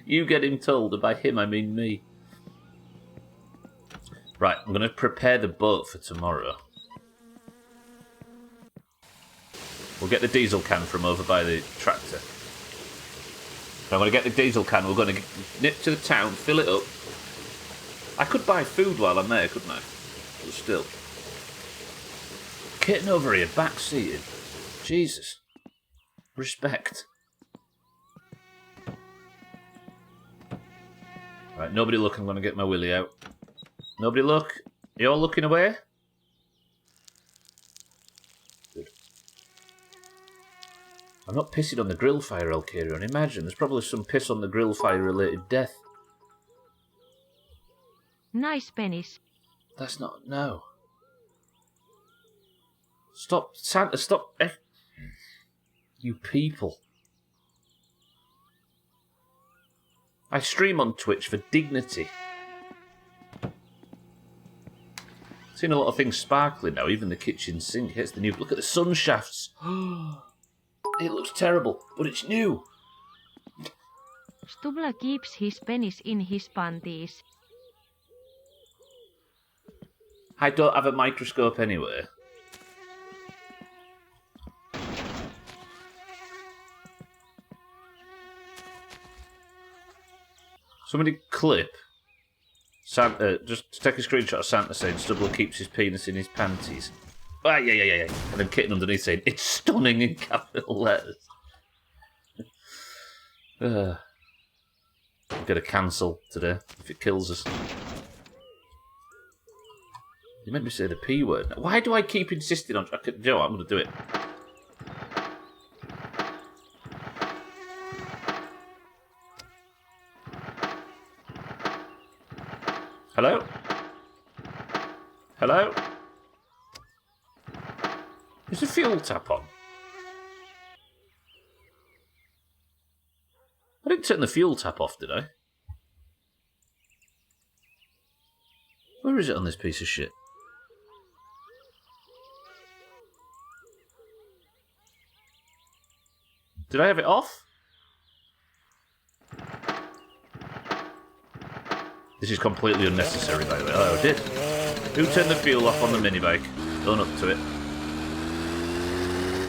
You get him told, and by him I mean me. Right, I'm going to prepare the boat for tomorrow. We'll get the diesel can from over by the tractor. I'm going to get the diesel can. We're going to nip to the town, fill it up. I could buy food while I'm there, couldn't I? But still. Getting over here, back-seated. Jesus. Respect. Right, nobody look. I'm going to get my willy out. Nobody look. You all looking away? Good. I'm not pissing on the grill fire, Elkarion. Imagine, there's probably some piss on the grill fire related death.
Nice penis.
That's not... No. Stop, Santa, stop. You people. I stream on Twitch for dignity. Seen a lot of things sparkling now, even the kitchen sink. It's the new... Look at the sun shafts. It looks terrible, but it's new.
Stubbler keeps his penis in his panties.
I don't have a microscope anyway. Somebody clip Santa, just take a screenshot of Santa saying Stubbler keeps his penis in his panties. Ah, yeah. And then Kitten underneath saying, it's stunning in capital letters. We're going to cancel today if it kills us. You made me say the P word. Why do I keep insisting on... Joe, I'm going to do it. Hello? Hello? Is the fuel tap on? I didn't turn the fuel tap off, did I? Where is it on this piece of shit? Did I have it off? This is completely unnecessary, by the way. Oh, I did. Who turned the fuel off on the minibike? Own up to it.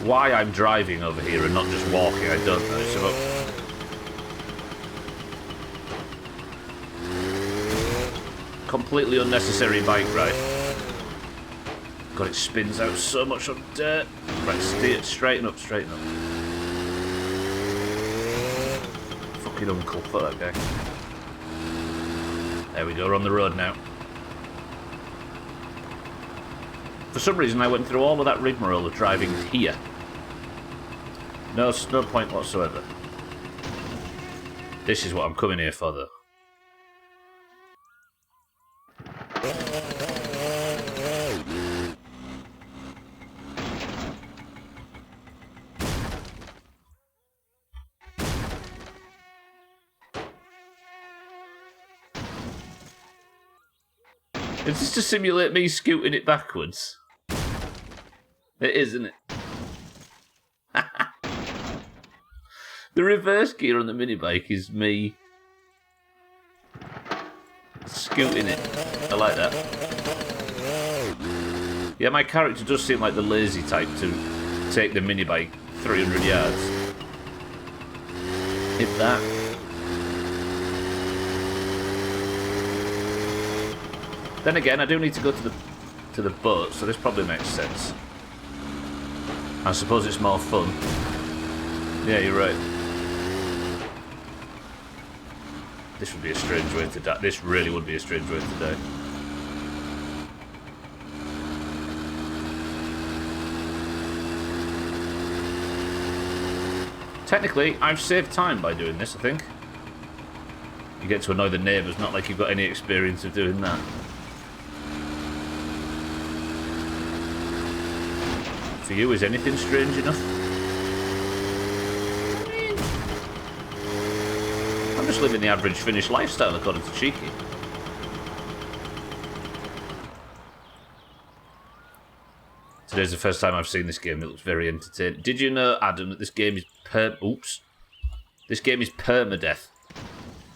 Why I'm driving over here and not just walking, I don't know. It's about... completely unnecessary bike ride. God, it spins out so much on dirt. Right, steer, straighten up. Fucking uncle, fuck that guy. There we go, we're on the road now. For some reason I went through all of that rigmarole of driving here. No point whatsoever. This is what I'm coming here for, though. Is this to simulate me scooting it backwards? It is, isn't it? The reverse gear on the minibike is me scooting it. I like that. Yeah, my character does seem like the lazy type to take the minibike 300 yards. If that. Then again, I do need to go to the boat, so this probably makes sense. I suppose it's more fun. Yeah, you're right. This would be a strange way to die. This really would be a strange way to die. Technically, I've saved time by doing this, I think. You get to annoy the neighbours, not like you've got any experience of doing that. For you, is anything strange enough? I'm just living the average Finnish lifestyle, according to Cheeky. Today's the first time I've seen this game. It looks very entertaining. Did you know, Adam, that this game is This game is permadeath.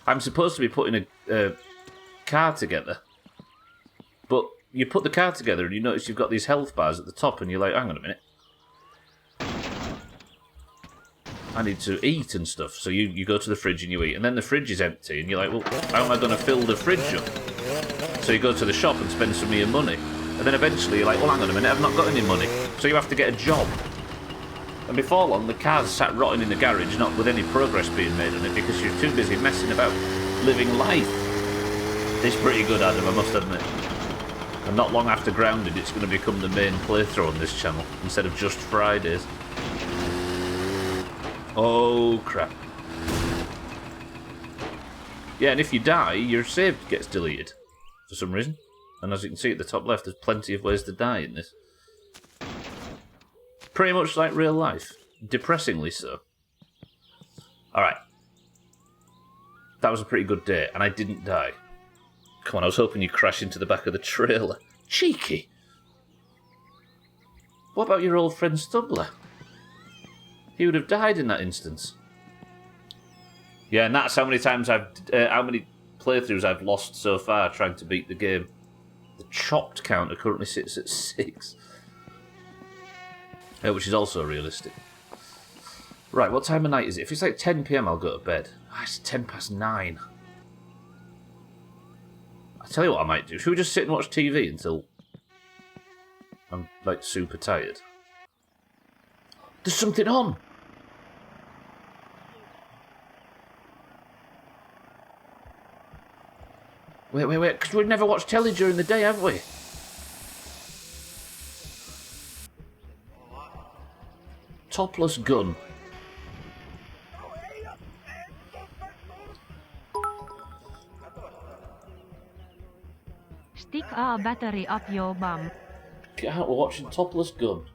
I'm supposed to be putting a car together, but you put the car together and you notice you've got these health bars at the top, and you're like, hang on a minute. I need to eat and stuff. So you go to the fridge and you eat, and then the fridge is empty, and you're like, well, how am I going to fill the fridge up? So you go to the shop and spend some of your money, and then eventually you're like, well, hang on a minute, I've not got any money. So you have to get a job. And before long, the car's sat rotting in the garage, not with any progress being made on it, because you're too busy messing about living life. It's pretty good, Adam, I must admit. And not long after Grounded, it's going to become the main playthrough on this channel, instead of just Fridays. Oh, crap. Yeah, and if you die, your save gets deleted, for some reason. And as you can see at the top left, there's plenty of ways to die in this. Pretty much like real life. Depressingly so. Alright. That was a pretty good day, and I didn't die. Come on, I was hoping you'd crash into the back of the trailer. Cheeky! What about your old friend Stubbler? He would have died in that instance. Yeah, and that's how many times how many playthroughs I've lost so far trying to beat the game. The chopped counter currently sits at 6. Which is also realistic. Right, what time of night is it? If it's like 10 PM, I'll go to bed. It's 9:10. I tell you what I might do. Should we just sit and watch TV until I'm, like, super tired? There's something on! Wait, because we've never watched telly during the day, have we? Topless gun.
Stick a battery up your bum.
Get out, we're watching Topless Gun.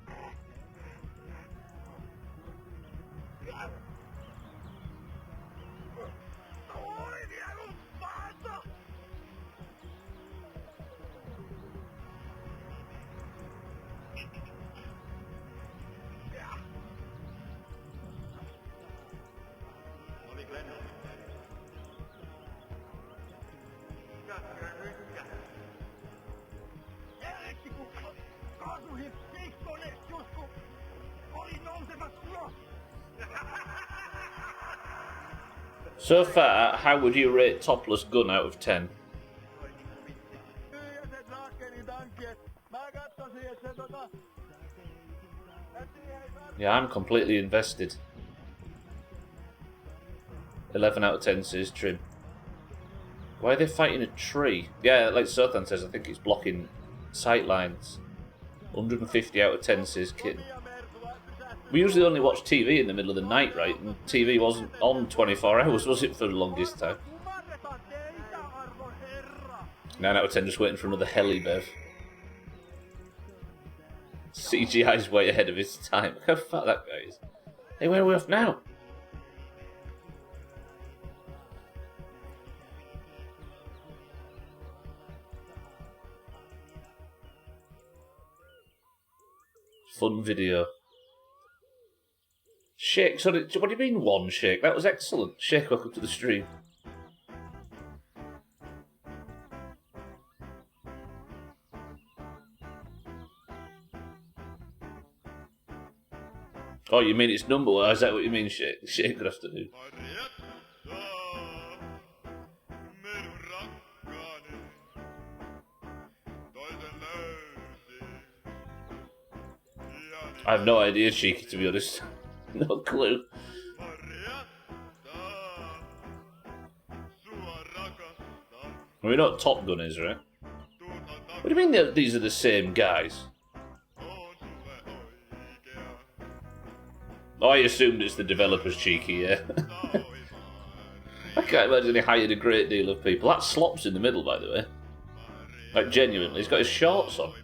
So far, how would you rate Topless Gun out of 10? Yeah, I'm completely invested. 11 out of 10 says Trim. Why are they fighting a tree? Yeah, like Sothan says, I think it's blocking sight lines. 150 out of 10 says Kitten. We usually only watch TV in the middle of the night, right? And TV wasn't on 24 hours, was it, for the longest time? 9 out of 10 just waiting for another heli, Bev. CGI's way ahead of its time. Look how fat that guy is. Hey, where are we off now? Fun video. Shake, sorry, what do you mean one Shake? That was excellent. Shake, welcome to the stream. Oh, you mean it's number one? Is that what you mean, Shake? Shake, good afternoon. I have no idea, Cheeky, to be honest. No clue. We know what Top Gun is, right? What do you mean these are the same guys? Oh, I assumed it's the developers, Cheeky, yeah. I can't imagine he hired a great deal of people. That Slop's in the middle, by the way. Like, genuinely, he's got his shorts on.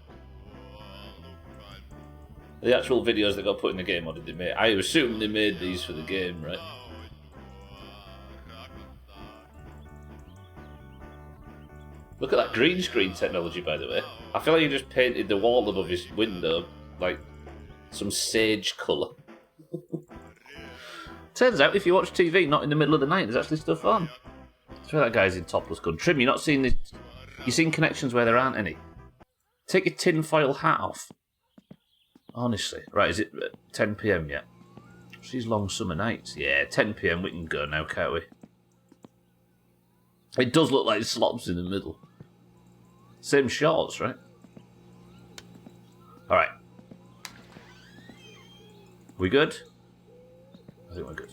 The actual videos that got put in the game, what did they make? I assume they made these for the game, right? Look at that green screen technology, by the way. I feel like you just painted the wall above his window, like, some sage colour. Turns out, if you watch TV not in the middle of the night, there's actually stuff on. That's where that guy's in topless gun. Trim, you're not seeing the... You're seeing connections where there aren't any. Take your tinfoil hat off. Honestly. Right, is it 10 PM yet? These long summer nights. Yeah, 10 PM we can go now, can't we? It does look like slops in the middle. Same shorts, right? Alright. We good? I think we're good.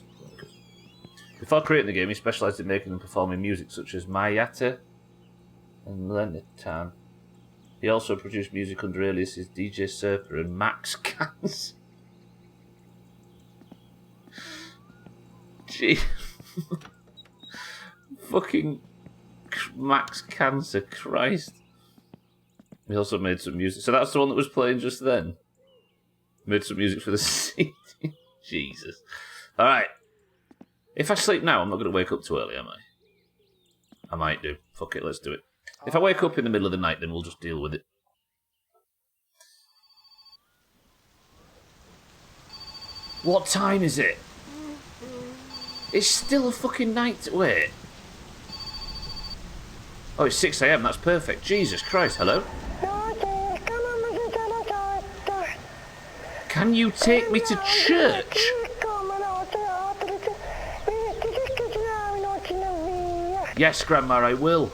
Before creating the game, he specialised in making and performing music such as Mayate and Lenatan. He also produced music under aliases DJ Surfer and Max Cans. Gee. Fucking Max Cancer, Christ. He also made some music. So that's the one that was playing just then. Made some music for the CD. Jesus. Alright. If I sleep now, I'm not going to wake up too early, am I? I might do. Fuck it, let's do it. If I wake up in the middle of the night, then we'll just deal with it. What time is it? It's still a fucking night. Wait. Oh, it's 6 AM, that's perfect. Jesus Christ, hello? Can you take me to church? Yes, Grandma, I will.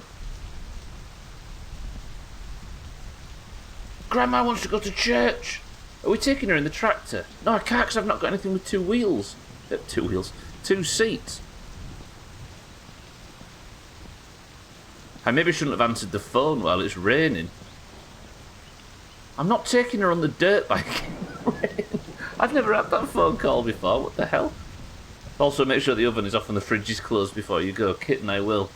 Grandma wants to go to church. Are we taking her in the tractor? No, I can't because I've not got anything with 2 wheels. 2 wheels. 2 seats. I maybe shouldn't have answered the phone while it's raining. I'm not taking her on the dirt bike. I've never had that phone call before. What the hell? Also, make sure the oven is off and the fridge is closed before you go. Kitten, I will.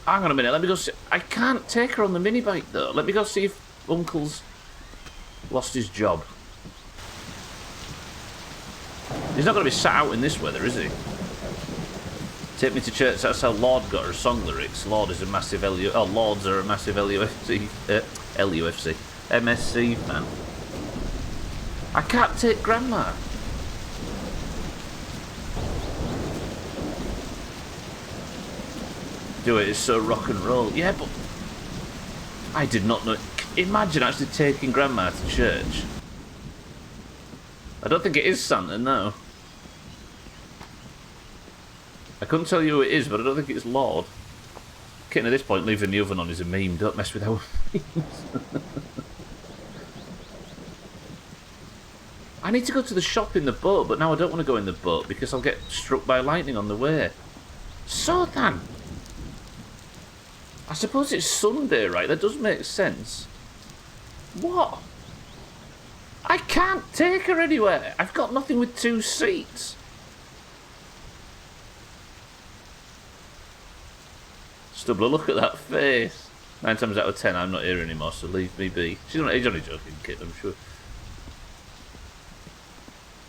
Hang on a minute. Let me go see. I can't take her on the mini bike though. Let me go see if Uncle's lost his job. He's not going to be sat out in this weather, is he? Take me to church. That's how Lord got her song lyrics. Lord is a massive Lords are a massive LUFC, LUFC, MSC fan. I can't take Grandma. Do it, it's so rock and roll. Yeah, but I did not know. Imagine actually taking Grandma to church. I don't think it is Santa, no. I couldn't tell you who it is, but I don't think it's Lord. Kitten, at this point, leaving the oven on is a meme. Don't mess with our memes. I need to go to the shop in the boat, but now I don't want to go in the boat because I'll get struck by lightning on the way. So then, I suppose it's Sunday, right? That does make sense. What? I can't take her anywhere. I've got nothing with 2 seats. Stubbler, look at that face. 9 times out of 10, I'm not here anymore, so leave me be. She's only joking, kid, I'm sure.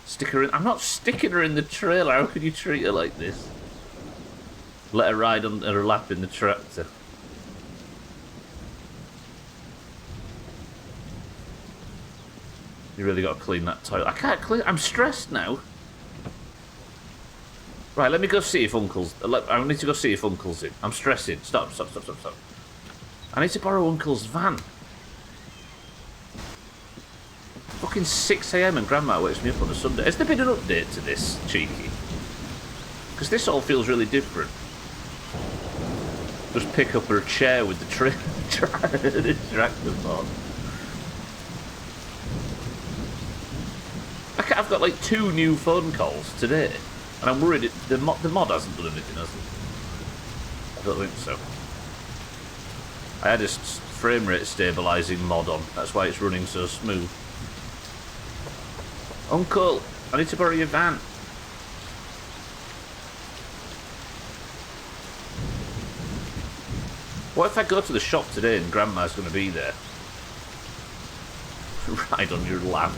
Stick her in. I'm not sticking her in the trailer. How could you treat her like this? Let her ride on her lap in the tractor. You really got to clean that toilet. I can't clean. I'm stressed now. Right, let me go see if Uncle's... I need to go see if Uncle's in. I'm stressing. Stop. I need to borrow Uncle's van. Fucking 6 AM and Grandma wakes me up on a Sunday. Has there been an update to this, cheeky? Because this all feels really different. Just pick up her chair with the tractor mod. I've got like 2 new phone calls today. And I'm worried the mod hasn't done anything, has it? I don't think so. I had a frame rate stabilising mod on. That's why it's running so smooth. Uncle, I need to borrow your van. What if I go to the shop today and Grandma's going to be there? Ride on your lap.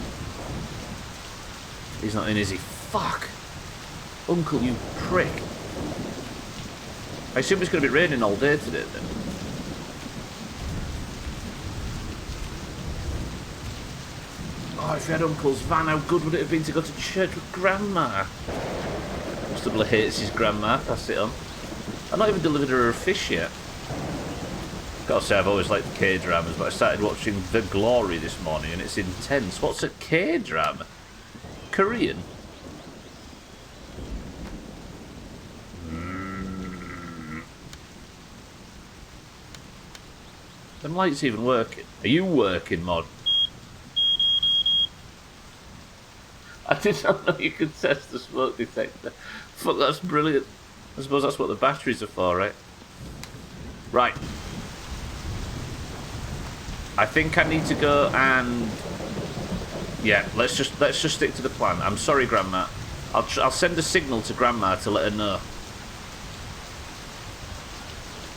He's not in, is he? Fuck. Uncle, you prick. I assume it's going to be raining all day today then. Oh, if you had Uncle's van, how good would it have been to go to church with Grandma? Stubbler hates his grandma, pass it on. I've not even delivered her a fish yet. Gotta say, I've always liked K-dramas, but I started watching The Glory this morning, and it's intense. What's a K-drama? Korean? Them lights even working. Are you working, Mod? I did not know you could test the smoke detector. Fuck, that's brilliant. I suppose that's what the batteries are for, right? Right. I think I need to go and... Yeah, let's just stick to the plan. I'm sorry, Grandma. I'll send a signal to Grandma to let her know.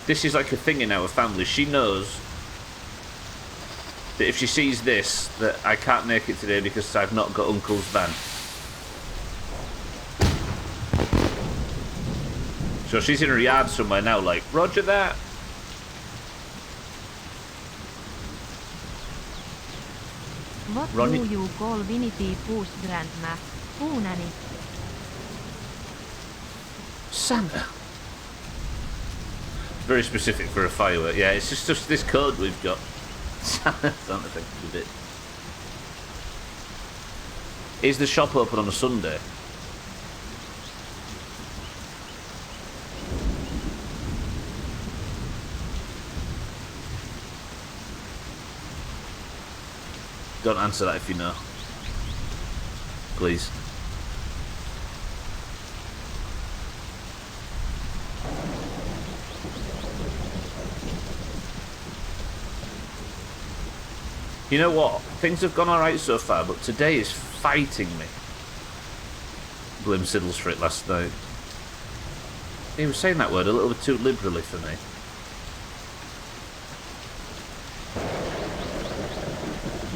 This is like a thing in our family. She knows that if she sees this, that I can't make it today because I've not got Uncle's van. So she's in her yard somewhere now, like, roger that.
What
Ronnie?
do you call Winnie Pooh's grandma? Poonani.
Santa. Very specific for a firework. Yeah, it's just this code we've got. Santa thing a bit. Is the shop open on a Sunday? Don't answer that if you know. Please. You know what? Things have gone alright so far, but today is fighting me. Blame Siddles for it last night. He was saying that word a little bit too liberally for me.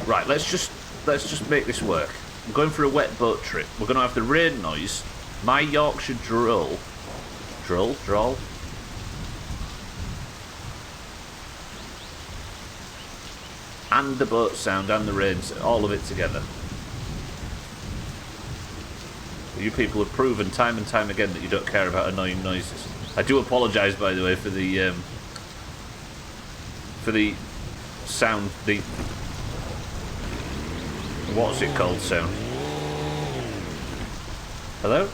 Right, let's just make this work. I'm going for a wet boat trip. We're going to have the rain noise, my Yorkshire drawl, and the boat sound and the rain, all of it together. You people have proven time and time again that you don't care about annoying noises. I do apologise, by the way, for the sound, the what's it called sound? Hello?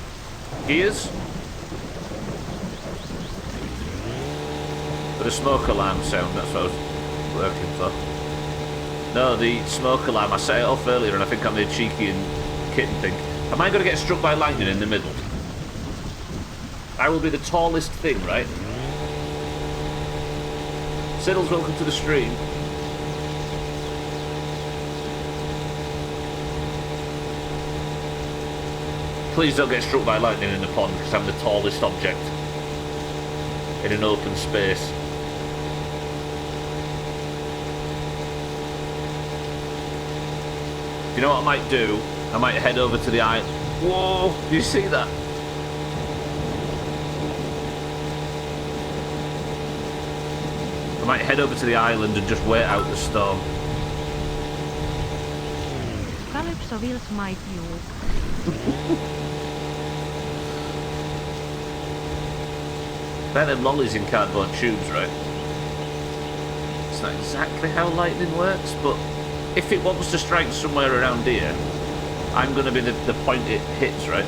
Ears? For the smoke alarm sound, that's what I was working for. No, the smoke alarm, I set it off earlier and I think I made cheeky and kitten think. Am I going to get struck by lightning in the middle? I will be the tallest thing, right? Siddles, welcome to the stream. Please don't get struck by lightning in the pond because I'm the tallest object in an open space. You know what I might do? I might head over to the island. Whoa! Do you see that? I might head over to the island and just wait out the storm.
Calypso will smite you.
Better than lollies in cardboard tubes, right? It's not exactly how lightning works, but if it wants to strike somewhere around here, I'm going to be the point it hits, right?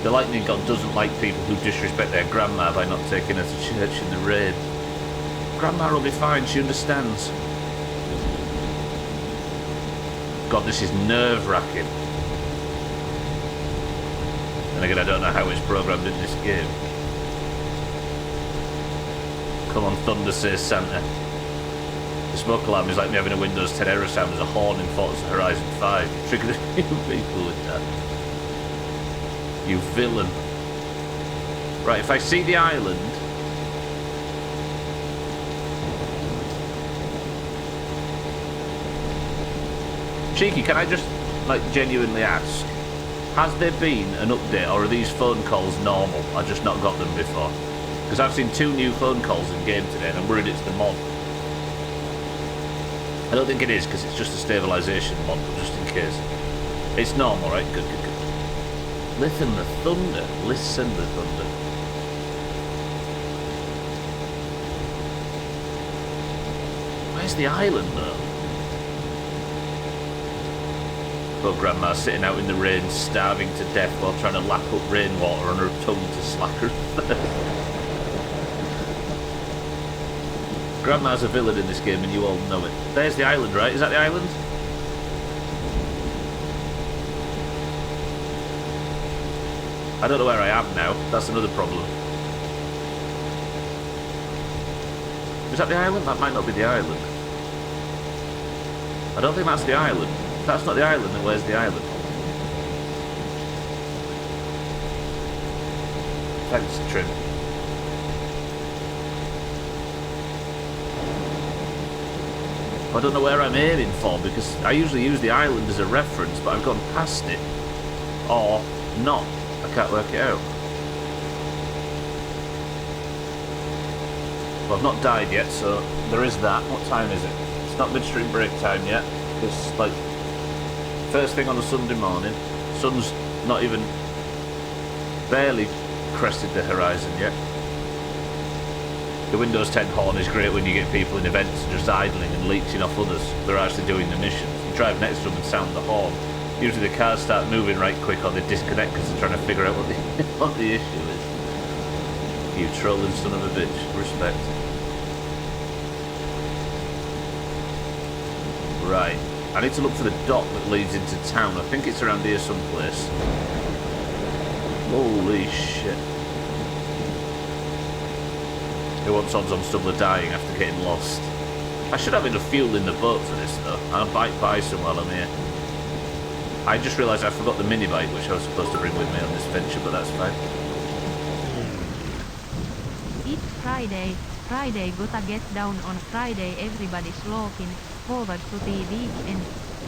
The lightning god doesn't like people who disrespect their grandma by not taking her to church in the rain. Grandma will be fine, she understands. God, this is nerve-wracking. And again, I don't know how it's programmed in this game. Come on, Thunder, says Santa. The smoke alarm is like me having a Windows 10 error sound as a horn in Forza Horizon 5. Trigger the new people with that. You villain. Right, if I see the island... Cheeky, can I just, like, genuinely ask? Has there been an update, or are these phone calls normal? I've just not got them before. Because I've seen 2 new phone calls in game today, and I'm worried it's the mod. I don't think it is, because it's just a stabilisation mod, but just in case. It's normal, right? Good, good, good. Listen the thunder. Listen the thunder. Where's the island, though? But Grandma's sitting out in the rain, starving to death while trying to lap up rainwater on her tongue to slack her thirst. Grandma's a villain in this game, and you all know it. There's the island, right? Is that the island? I don't know where I am now. That's another problem. Is that the island? That might not be the island. I don't think that's the island. If that's not the island, then where's the island? Thanks, Trim. I don't know where I'm aiming for, because I usually use the island as a reference, but I've gone past it. Or not. I can't work it out. Well, I've not died yet, so there is that. What time is it? It's not midstream break time yet. It's like first thing on a Sunday morning. Sun's not even barely crested the horizon yet. The Windows 10 horn is great when you get people in events just idling and leeching off others. They're actually doing the mission. You drive next to them and sound the horn. Usually the cars start moving right quick or they disconnect because they're trying to figure out what the issue is. You trolling son of a bitch. Respect. Right. I need to look for the dock that leads into town. I think it's around here someplace. Holy shit. Who wants odds on Stubbler dying after getting lost? I should have enough fuel in the boat for this though. I'll bike by some while I'm here. I just realised I forgot the mini bike which I was supposed to bring with me on this venture, but that's fine.
It's Friday. Friday gotta get down on Friday. Everybody's looking forward to the weekend.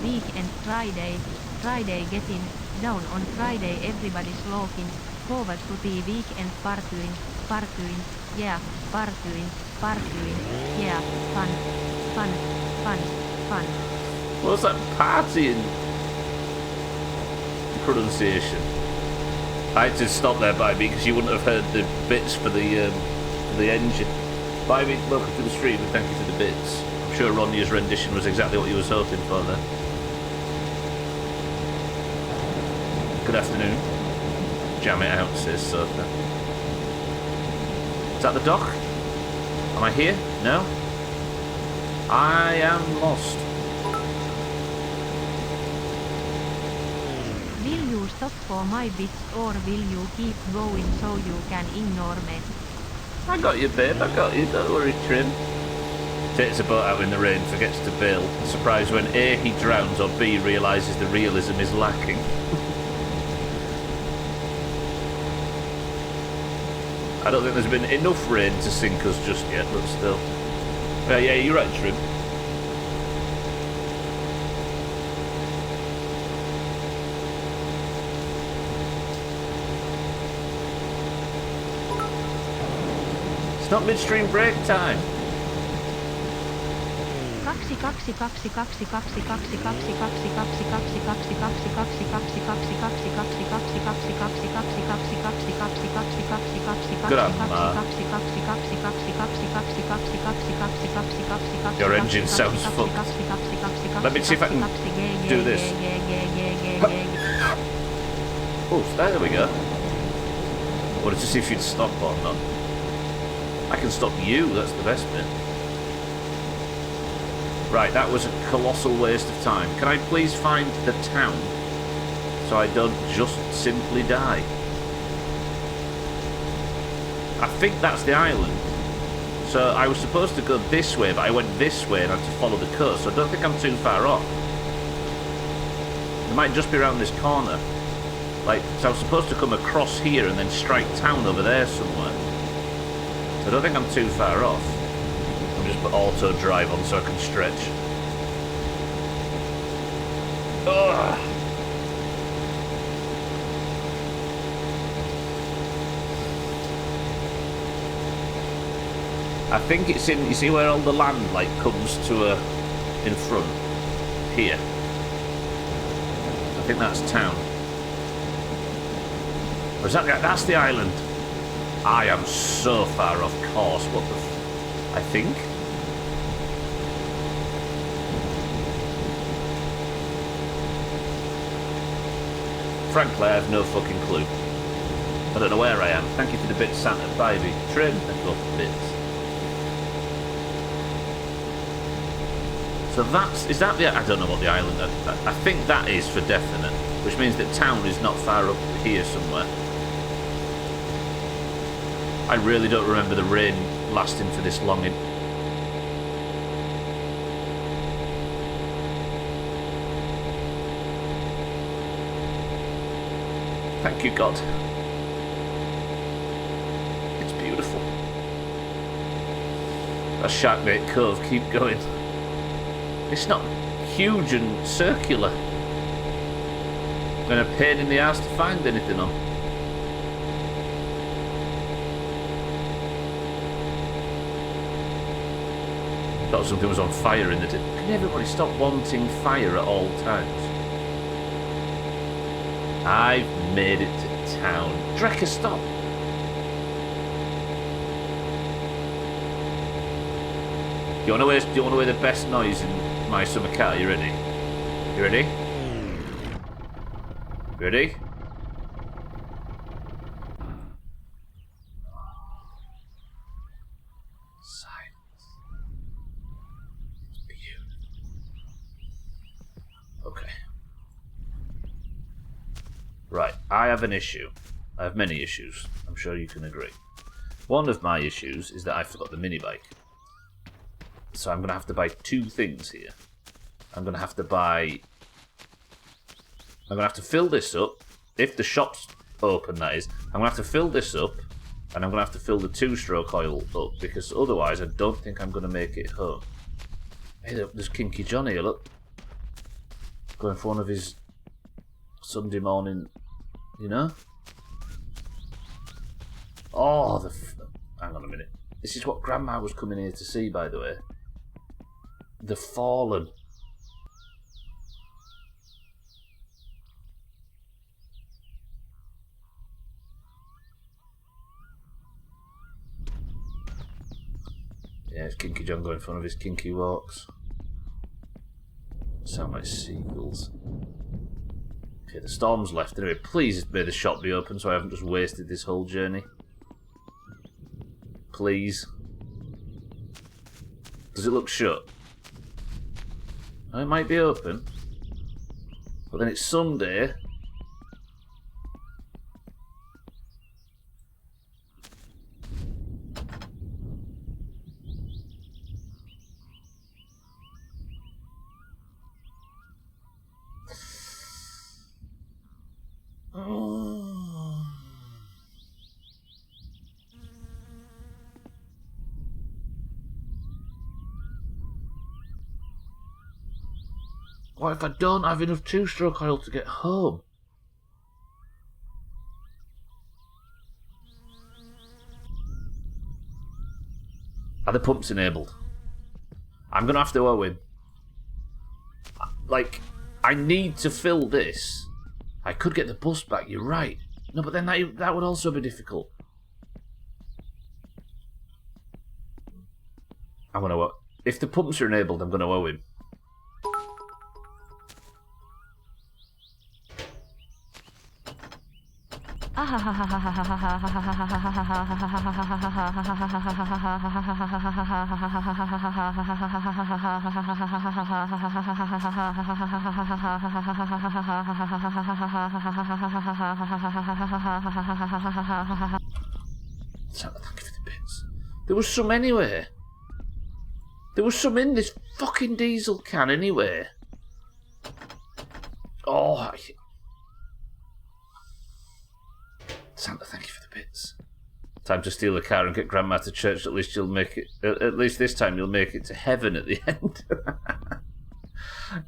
Weekend Friday. Friday getting down on Friday. Everybody's looking forward to the weekend. Partying. Partying. Yeah. Partying. Partying. Yeah. Fun. Fun. Fun. Fun.
What's that partying pronunciation? I had to stop there, by me, because you wouldn't have heard the bits for the engine. By me, welcome to the stream and thank you for the bits. I'm sure Ronia's rendition was exactly what you was hoping for there. Good afternoon. Jam it out, says Sofa. Is that the dock? Am I here? No? I am lost.
Will you stop for my bits or will you keep going so you can ignore me?
I got you, babe. I got you. Don't worry, Trim. Takes a boat out in the rain, forgets to bail. Surprised when A, he drowns, or B, realises the realism is lacking. I don't think there's been enough rain to sink us just yet, but still. Yeah, you're right, Trim. It's not midstream break time. Your engine sounds fucked. Let me see if I can do this. Oh, there we go. I wanted to see if you'd stop or not. I can stop you, that's the best bit. Right, that was a colossal waste of time. Can I please find the town so I don't just simply die? I think that's the island. So I was supposed to go this way, but I went this way and had to follow the coast, so I don't think I'm too far off. It might just be around this corner. Like, so I was supposed to come across here and then strike town over there somewhere. So I don't think I'm too far off. I'll just put auto drive on so I can stretch. Ugh. I think it's in, you see where all the land like comes to in front? Here. I think that's town. Or is that that's the island? I am so far off course, what the I think? Frankly, I have no fucking clue. I don't know where I am. Thank you for the bits, Santa. Baby. Trim. Thank you for the bits. So is that the... I don't know what the island... I think that is for definite, which means that town is not far up here somewhere. I really don't remember the rain lasting for this long. Thank you, God. It's beautiful. That Sharkbait Cove, keep going. It's not huge and circular. And a pain in the ass to find anything on. Thought something was on fire in the... Can everybody stop wanting fire at all times? I've made it to town. Drecker, stop! Do you want to hear the best noise in my summer cat? Are you ready? You ready? Ready? Silence. It's beautiful. Okay. Right, I have an issue. I have many issues. I'm sure you can agree. One of my issues is that I forgot the mini bike. So I'm going to have to buy two things here. I'm going to have to fill this up. If the shop's open, that is. I'm going to have to fill this up. And I'm going to have to fill the two-stroke oil up. Because otherwise, I don't think I'm going to make it home. Hey, look, there's Kinky John here, look. Going for one of his Sunday morning, you know? Oh, hang on a minute. This is what Grandma was coming here to see, by the way. The Fallen. Yeah, it's Kinky John going for one of his kinky walks. Sound like seagulls. Okay, the storm's left. Anyway, please may the shop be open so I haven't just wasted this whole journey. Please. Does it look shut? Oh, it might be open. But then it's Sunday. What if I don't have enough two-stroke oil to get home? Are the pumps enabled? I'm going to have to owe him. Like, I need to fill this. I could get the bus back, you're right. No, but then that would also be difficult. I'm going to owe... If the pumps are enabled, I'm going to owe him. Santa, thank you for the bits. There was some anyway. There was some in this fucking diesel can anyway. Oh, Santa, thank you for the bits. Time to steal a car and get Grandma to church. At least you'll make it. At least this time you'll make it to heaven at the end.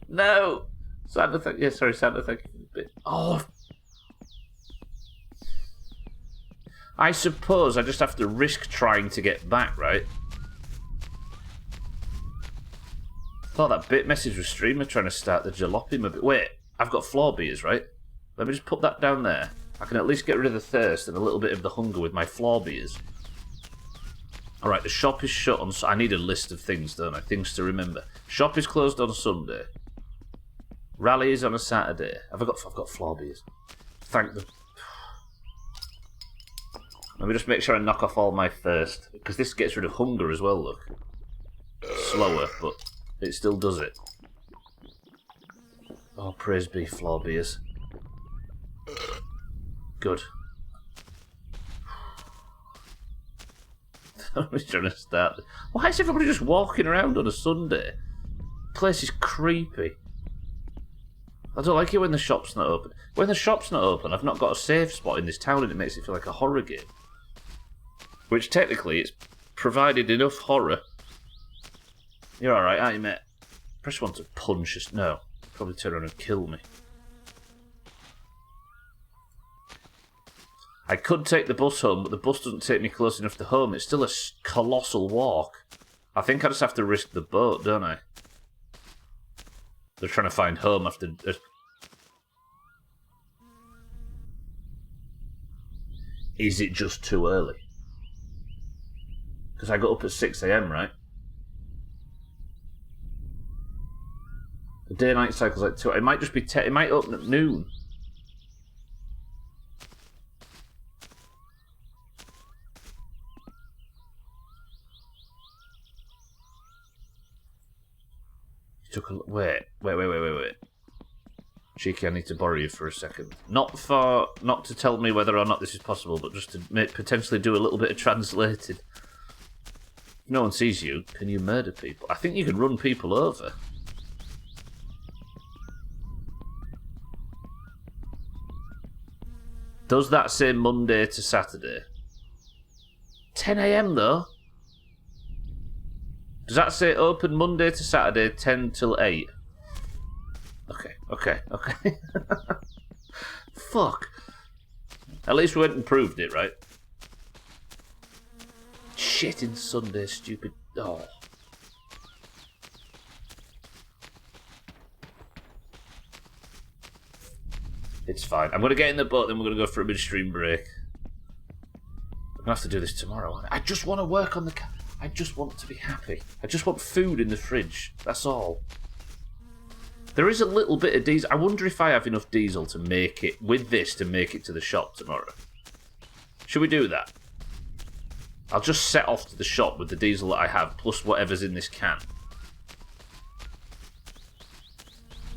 No, Santa, Santa, thank you for the bits. Oh, I suppose I just have to risk trying to get back, right? I thought that bit message was streamer trying to start the jalopy a bit. Wait, I've got floor beers, right? Let me just put that down there. I can at least get rid of the thirst and a little bit of the hunger with my floor beers. Alright, the shop is shut on... I need a list of things, don't I? Things to remember. Shop is closed on Sunday. Rally is on a Saturday. I've got floor beers. Thank them. Let me just make sure I knock off all my thirst, because this gets rid of hunger as well, look. Slower, but it still does it. Oh, praise be floor beers. Good. I'm just trying to start. Why is everybody just walking around on a Sunday? The place is creepy. I don't like it when the shop's not open. When the shop's not open, I've not got a safe spot in this town and it makes it feel like a horror game. Which technically, it's provided enough horror. You're alright, aren't you, mate? Press one to punch us. No. Probably turn around and kill me. I could take the bus home, but the bus doesn't take me close enough to home. It's still a colossal walk. I think I just have to risk the boat, don't I? They're trying to find home after... Is it just too early? Because I got up at 6 AM, right? The day-night cycle's like 2. It might just be... it might open at noon. Wait. Cheeky, I need to borrow you for a second. Not to tell me whether or not this is possible, but just to potentially do a little bit of translating. If no one sees you, can you murder people? I think you can run people over. Does that say Monday to Saturday? 10 AM though? Does that say open Monday to Saturday, 10 till 8? Okay. Fuck. At least we went and proved it, right? Shit in Sunday, stupid. Oh. It's fine. I'm going to get in the boat, then we're going to go for a midstream break. I'm going to have to do this tomorrow, aren't I? I just want to work on the... I just want to be happy. I just want food in the fridge. That's all. There is a little bit of diesel. I wonder if I have enough diesel to make it, with this, to make it to the shop tomorrow. Should we do that? I'll just set off to the shop with the diesel that I have, plus whatever's in this can.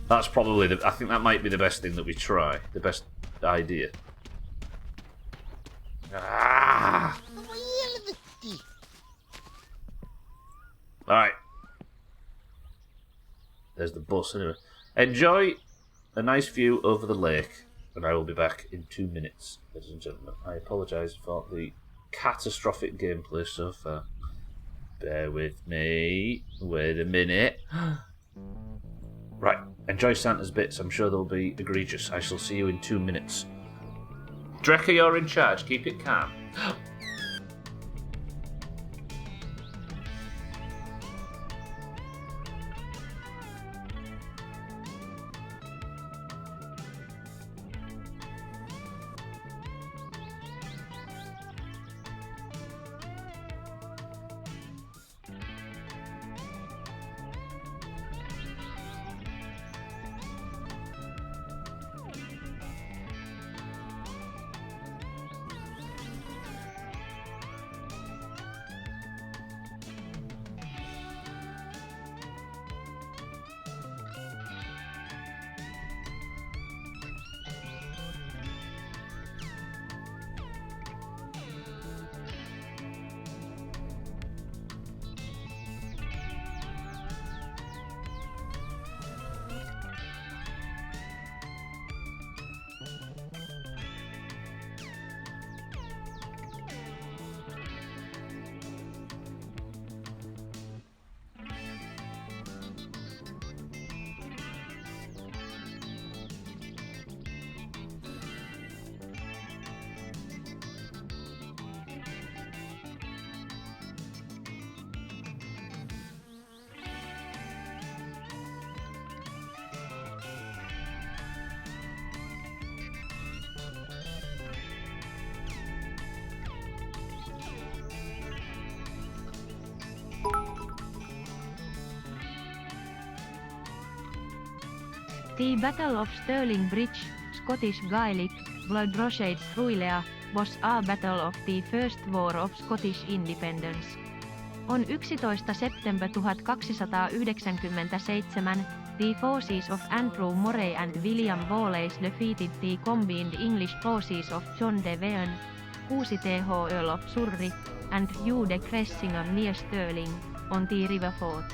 That's probably I think that might be the best thing that we try. The best idea. Ah! Alright. There's the bus anyway. Enjoy a nice view over the lake, and I will be back in 2 minutes, ladies and gentlemen. I apologise for the catastrophic gameplay so far. Bear with me. Wait a minute. Right, enjoy Santa's bits. I'm sure they'll be egregious. I shall see you in 2 minutes. Drecker, you're in charge. Keep it calm.
The Battle of Stirling Bridge, Scottish Gaelic, Blood Rochades Ruilea, was a battle of the First War of Scottish Independence. On 11. September 1297, the forces of Andrew Moray and William Wallace defeated the combined English forces of John de Veon, 6th Earl of Surrey, and Hugh de Cressingham near Stirling, on the River Forth.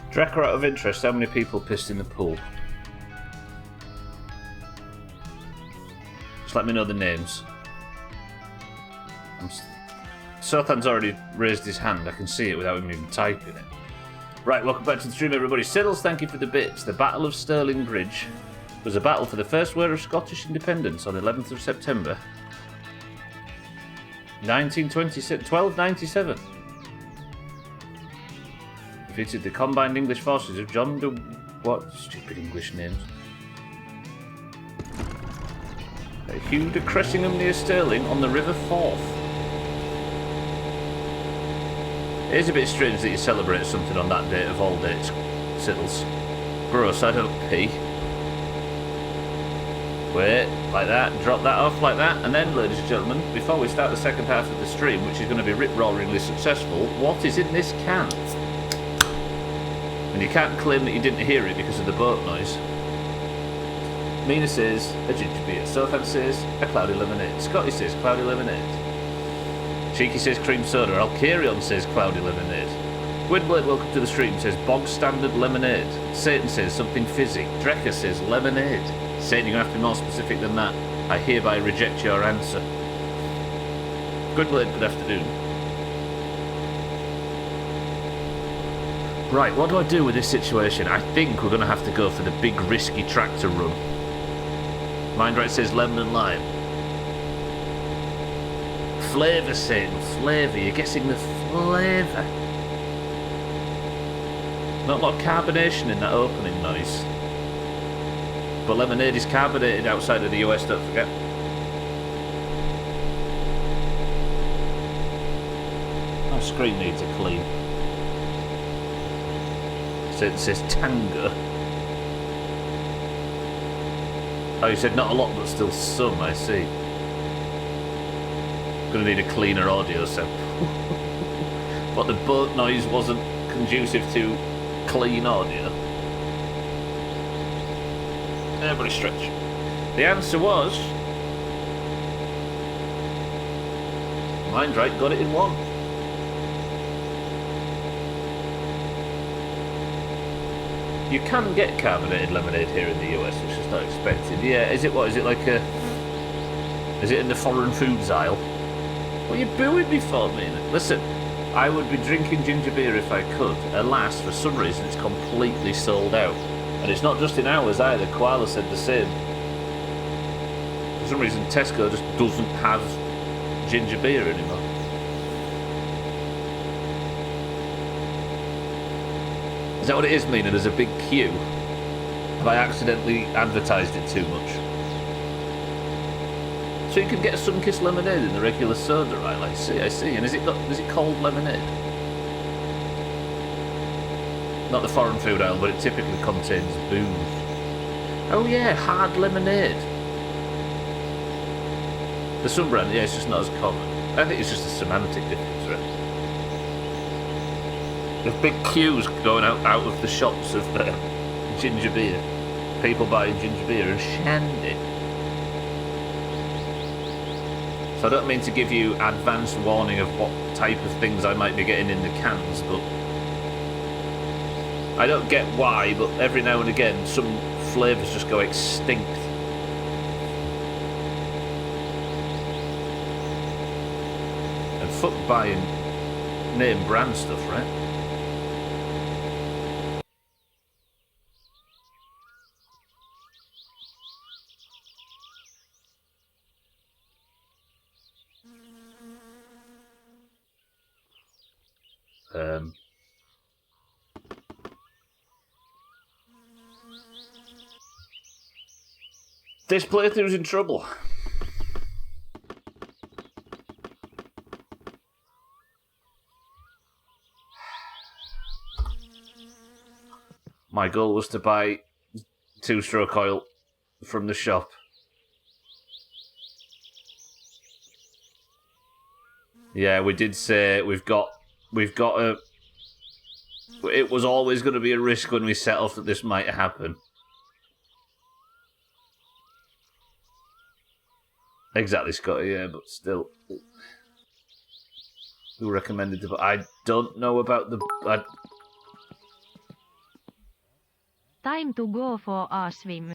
Drecker, out of interest, how many people pissed in the pool? Just let me know the names. Sothan's already raised his hand. I can see it without him even typing it. Right, welcome back to the stream, everybody. Siddles, thank you for the bits. The Battle of Stirling Bridge was a battle for the First War of Scottish Independence on 11th of September 1297. Defeated the combined English forces of John de... What stupid English names? Hugh de Cressingham near Stirling on the River Forth. It is a bit strange that you celebrate something on that date of all dates, Siddles. Gross, I don't pee. Wait, like that, drop that off like that, and then, ladies and gentlemen, before we start the second half of the stream, which is going to be rip-roaringly successful, what is in this can? And you can't claim that you didn't hear it because of the boat noise. Mina says a ginger beer. Sothan says a cloudy lemonade. Scotty says cloudy lemonade. Cheeky says cream soda. Alcarion says cloudy lemonade. Gwynblade, welcome to the stream, says bog standard lemonade. Satan says something fizzy. Drecker says lemonade. Satan, you have to be more specific than that. I hereby reject your answer. Gwynblade, good afternoon. Right, what do I do with this situation? I think we're going to have to go for the big risky tractor run. Mindright says lemon and lime. Flavour, Satan, flavour. You're guessing the flavour. Not a lot of carbonation in that opening noise. But lemonade is carbonated outside of the US, don't forget. My screen needs a clean. So it says Tango. Oh, you said not a lot, but still some, I see. Gonna need a cleaner audio set. But the boat noise wasn't conducive to clean audio. Everybody stretch. The answer was... Mindright got it in one. You can get carbonated lemonade here in the US, it's just not expensive. Yeah, is it what? Is it like a... Is it in the foreign foods aisle? What are you booing me for, man? Listen, I would be drinking ginger beer if I could. Alas, for some reason it's completely sold out. And it's not just in ours either, Koala said the same. For some reason Tesco just doesn't have ginger beer anymore. Is that what it is, Mina? There's a big queue. Have I accidentally advertised it too much? So you can get a sun-kissed lemonade in the regular soda, right? I see. And is it cold lemonade? Not the foreign food aisle, but it typically contains booze. Oh yeah, hard lemonade. The Sun brand, yeah, it's just not as common. I think it's just a semantic difference, right? There's big queues going out of the shops of ginger beer. People buying ginger beer and shandy. So I don't mean to give you advanced warning of what type of things I might be getting in the cans, but I don't get why, but every now and again some flavours just go extinct. And fuck buying name brand stuff, right? This playthrough's in trouble. My goal was to buy 2-stroke oil from the shop. Yeah, we did say we've got a... It was always going to be a risk when we set off that this might happen. Exactly, Scotty, yeah, but still. Who recommended it? But I don't know about the...
Time to go for a swim.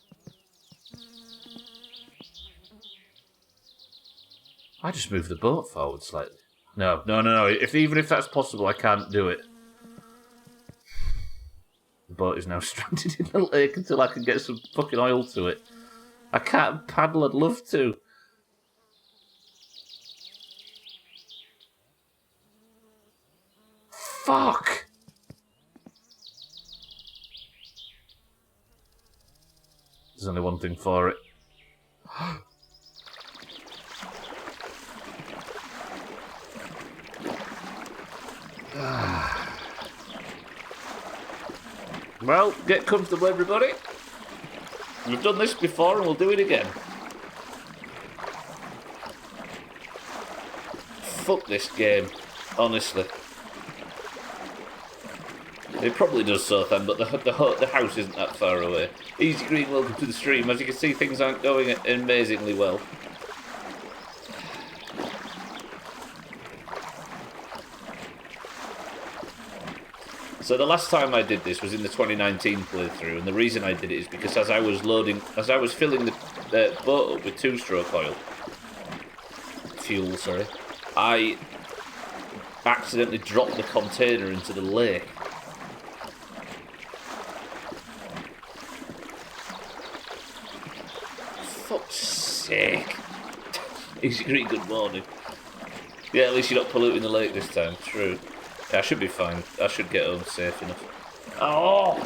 I just moved the boat forward slightly. No. Even if that's possible, I can't do it. The boat is now stranded in the lake until I can get some fucking oil to it. I can't paddle, I'd love to. Fuck! There's only one thing for it. Well, get comfortable, everybody. We've done this before and we'll do it again. Fuck this game, honestly. It probably does so then, but the house isn't that far away. Easy Green, welcome to the stream. As you can see, things aren't going amazingly well. So the last time I did this was in the 2019 playthrough, and the reason I did it is because as I was filling the boat up with 2-stroke fuel, I accidentally dropped the container into the lake. Fuck's sake. Easy Green, good morning. Yeah, at least you're not polluting the lake this time, true. Yeah, I should be fine. I should get home safe enough. Oh!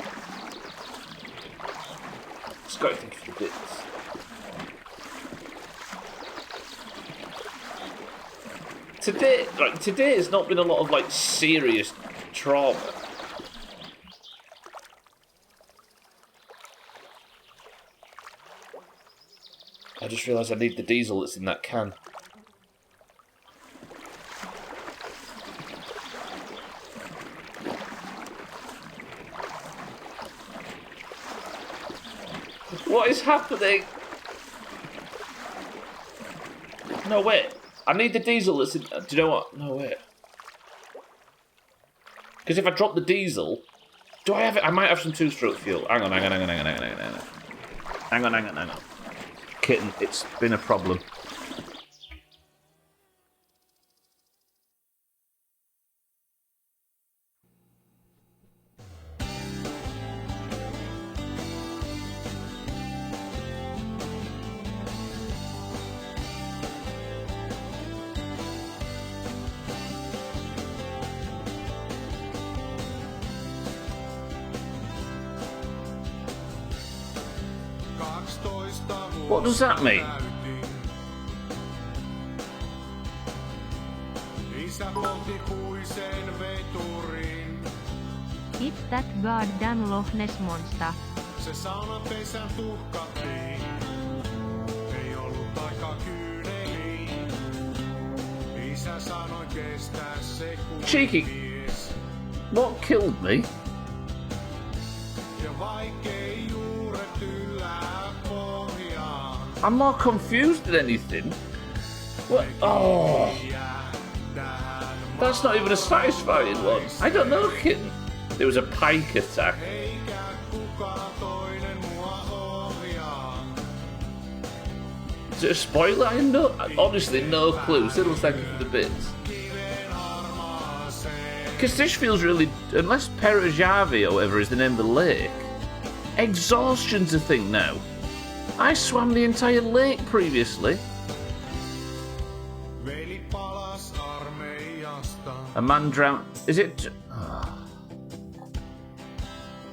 Scotty, thank you for the bits. Today has not been a lot of, serious trauma. I just realised I need the diesel that's in that can. What is happening? No, wait. I need the diesel that's in... Do you know what? No, wait. Because if I drop the diesel... Do I have it? I might have some 2-stroke fuel. Hang on. Hang on. Kitten, it's been a problem. What does that mean?
It's that goddamn Loch Ness monster.
Se saunapesällä tuhkattiin, ei ollut aika kyyneliin. Isä sanoi kestää sekuntia.
Cheeky. What killed me?
Ja vaikkei juuret yllää pohjaan.
I'm more confused than anything. What? Oh. That's not even a satisfying one. I don't know, kitten. There was a pike attack. Is it a spoiler? I know. Honestly, no clue. Still thank you for the bits. Because this feels really... Unless Perajave or whatever is the name of the lake, exhaustion's a thing now. I swam the entire lake previously.
Veli palas armeijasta.
A man drowned. Is it?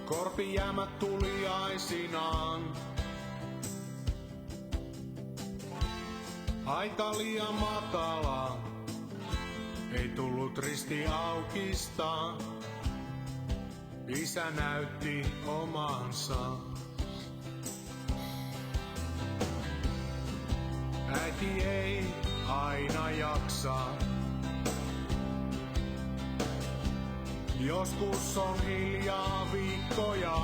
Korpijäämät tuliaisinaan. Aika liian matala. Ei tullut risti aukista. Isä näytti omansa. Äiti ei aina jaksa. Joskus on hiljaa viikkoja.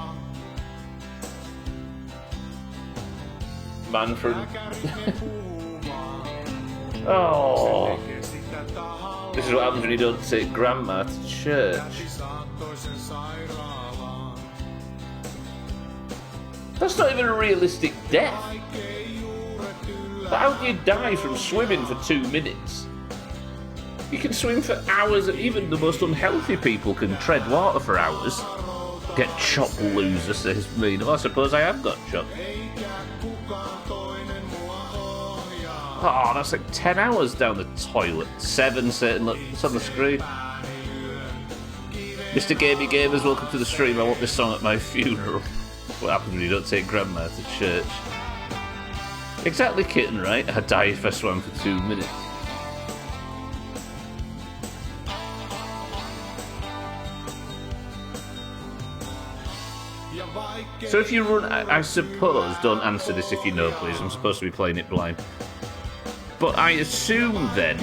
Man from.
Lääkäri puhumaan.
Oh.
Se tekee sitä tahallaan.
This is what happens when you don't take grandma to church.
Äiti saattoi sen sairaalaan.
That's not even a realistic death.
Kaikkein juuret yllä.
But how do you die from swimming for 2 minutes? You can swim for hours. Even the most unhealthy people can tread water for hours. Get chopped, loser, says me. Well, I suppose I have got chopped.
Eikä kukaan toinen mua ohjaa.
Oh, that's like 10 hours down the toilet. 7 certain. Look, it's on the screen. Mr. Gamey Gamers, welcome to the stream. I want this song at my funeral. What happens when you don't take grandma to church? Exactly, kitten, right? I die if I swam for 2 minutes. So if you run, I suppose, don't answer this if you know, please. I'm supposed to be playing it blind. But I assume then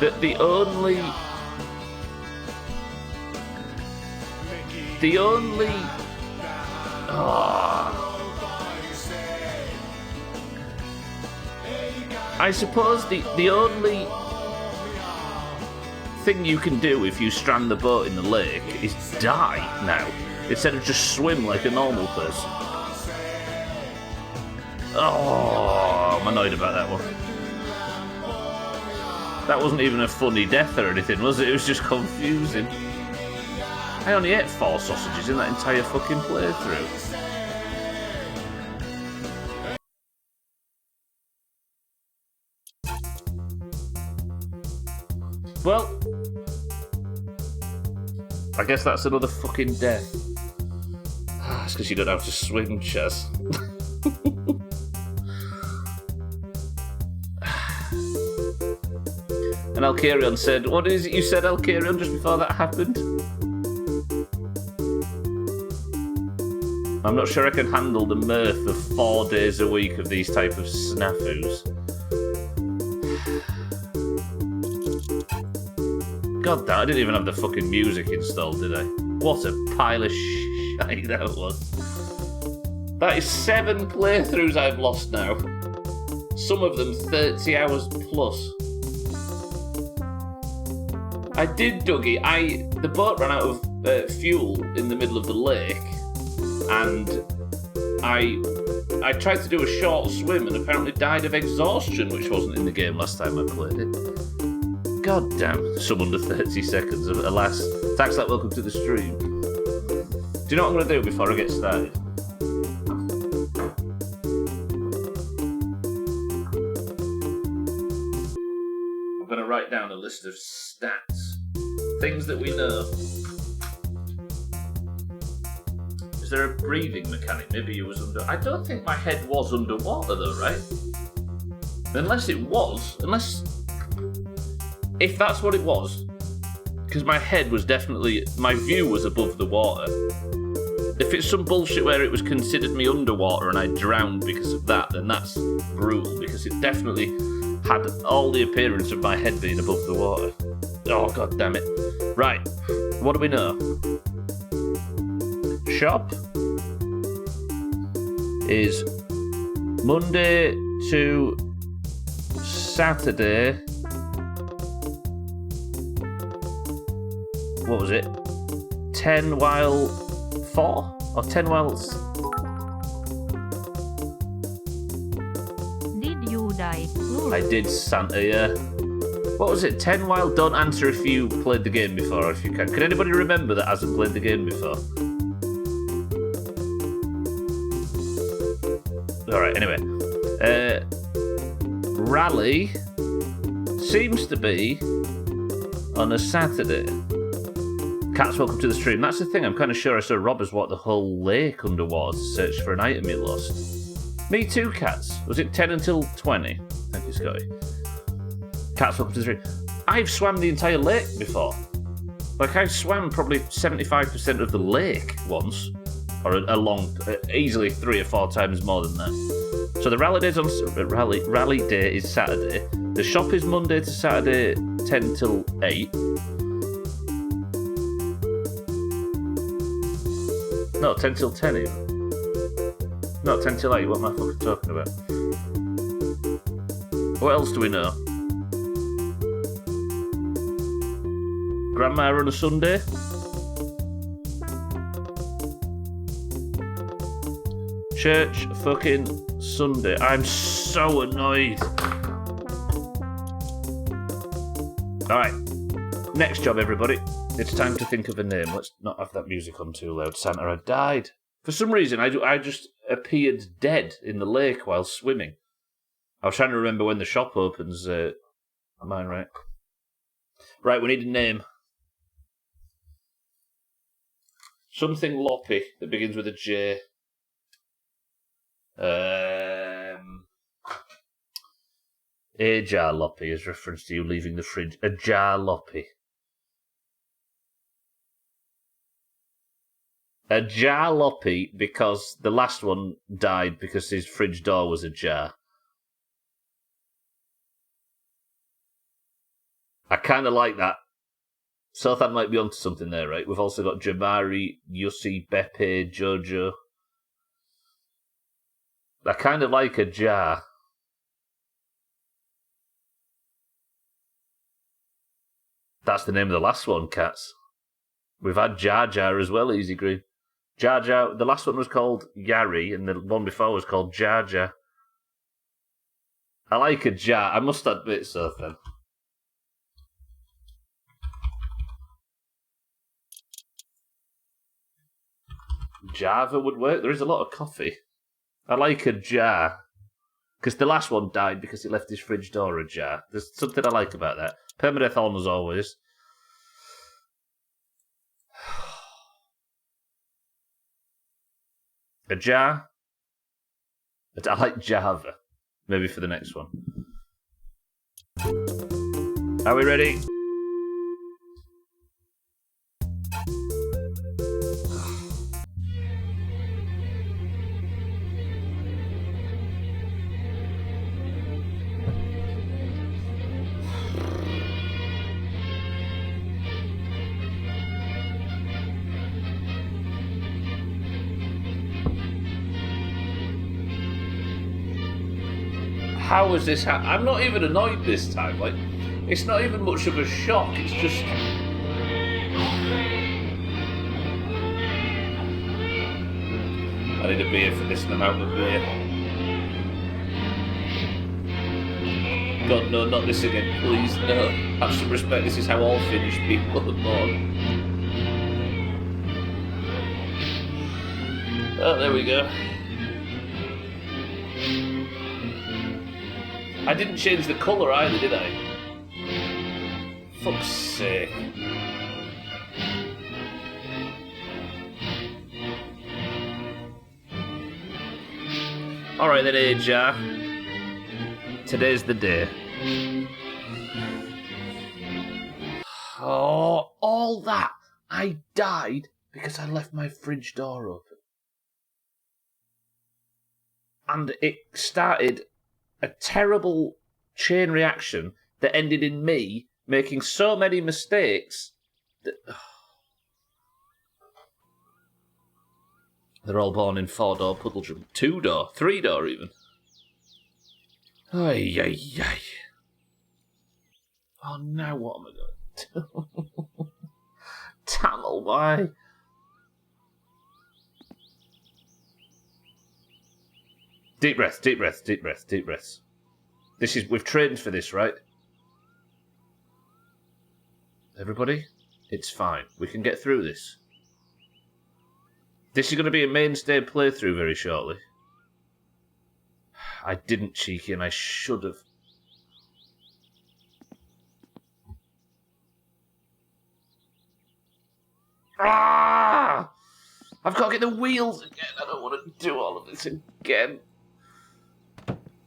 that the only I suppose the only thing you can do if you strand the boat in the lake is die now, instead of just swim like a normal person. Oh, I'm annoyed about that one. That wasn't even a funny death or anything, was it? It was just confusing. I only ate 4 sausages in that entire fucking playthrough. Well, I guess that's another fucking death. It's because you don't have to swim, Chaz. And Alkarion said, what is it you said, Alkarion, just before that happened? I'm not sure I can handle the mirth of 4 days a week of these type of snafus. God damn, I didn't even have the fucking music installed, did I? What a pile of shite that was. That is 7 playthroughs I've lost now. Some of them 30 hours plus. I did, Dougie. The boat ran out of fuel in the middle of the lake, and I tried to do a short swim and apparently died of exhaustion, which wasn't in the game last time I played it. God damn, some under 30 seconds, alas. Thanks, that welcome to the stream. Do you know what I'm going to do before I get started? I'm going to write down a list of stats. Things that we know. Is there a breathing mechanic? Maybe it was under... I don't think my head was underwater though, right? Unless it was. If that's what it was, because my head was definitely, my view was above the water. If it's some bullshit where it was considered me underwater and I drowned because of that, then that's brutal, because it definitely had all the appearance of my head being above the water. Oh, god damn it. Right, what do we know? Shop is Monday to Saturday. What was it? 10 while 4? Or 10 while...
Did you die?
I did, Santa, yeah. What was it? 10 while... Don't answer if you played the game before, or if you can. Can anybody remember that hasn't played the game before? Alright, anyway. Rally seems to be on a Saturday. Cats, welcome to the stream. That's the thing, I'm kind of sure I saw Robbers walk the whole lake underwater to search for an item he lost. Me too, Cats. Was it 10 until 20? Thank you, Scotty. Cats, welcome to the stream. I've swam the entire lake before. Like, I've swam probably 75% of the lake once. Or easily 3 or 4 times more than that. So the rally day is Saturday. The shop is Monday to Saturday, 10 till 8. No, 10 till 10 even. No, 10 till 8. What am I fucking talking about? What else do we know? Grandma on a Sunday? Church fucking Sunday. I'm so annoyed. Alright. Next job, everybody. It's time to think of a name. Let's not have that music on too loud. Santa, I died. For some reason, I just appeared dead in the lake while swimming. I was trying to remember when the shop opens. Am I right? Right, we need a name. Something loppy that begins with a J. A jalopy is reference to you leaving the fridge. A jalopy. A jalopy because the last one died because his fridge door was ajar. I kind of like that. Sothan might be onto something there, right? We've also got Jamari, Yussi, Beppe, Jojo. I kind of like a jar. That's the name of the last one, Cats. We've had Jar Jar as well, Easy Green. Jar Jar, the last one was called Yari, and the one before was called Jar Jar. I like a jar, I must admit so, then. Java would work. There is a lot of coffee. I like a jar. Because the last one died because he left his fridge door ajar. There's something I like about that. Permadeath on as always. A jar. I like Java. Maybe for the next one. Are we ready? How was this I'm not even annoyed this time. Like, it's not even much of a shock. It's just... I need a beer for this amount of beer. God, no, not this again. Please, no. Have some respect. This is how all Finnish people are born. Oh, there we go. I didn't change the colour either, did I? Fuck's sake. Alright then, Ajar. Today's the day. Oh, all that. I died because I left my fridge door open. And it started a terrible chain reaction that ended in me making so many mistakes that... They're all born in 4-door Puddledrum. 2-door, 3-door even. Ay, ay, ay. Oh, now what am I going to do? Tamil, why? Deep breaths, deep breaths, deep breaths, deep breaths. We've trained for this, right? Everybody, it's fine. We can get through this. This is going to be a mainstay playthrough very shortly. I didn't, cheeky, and I should have. I've got to get the wheels again. I don't want to do all of this again.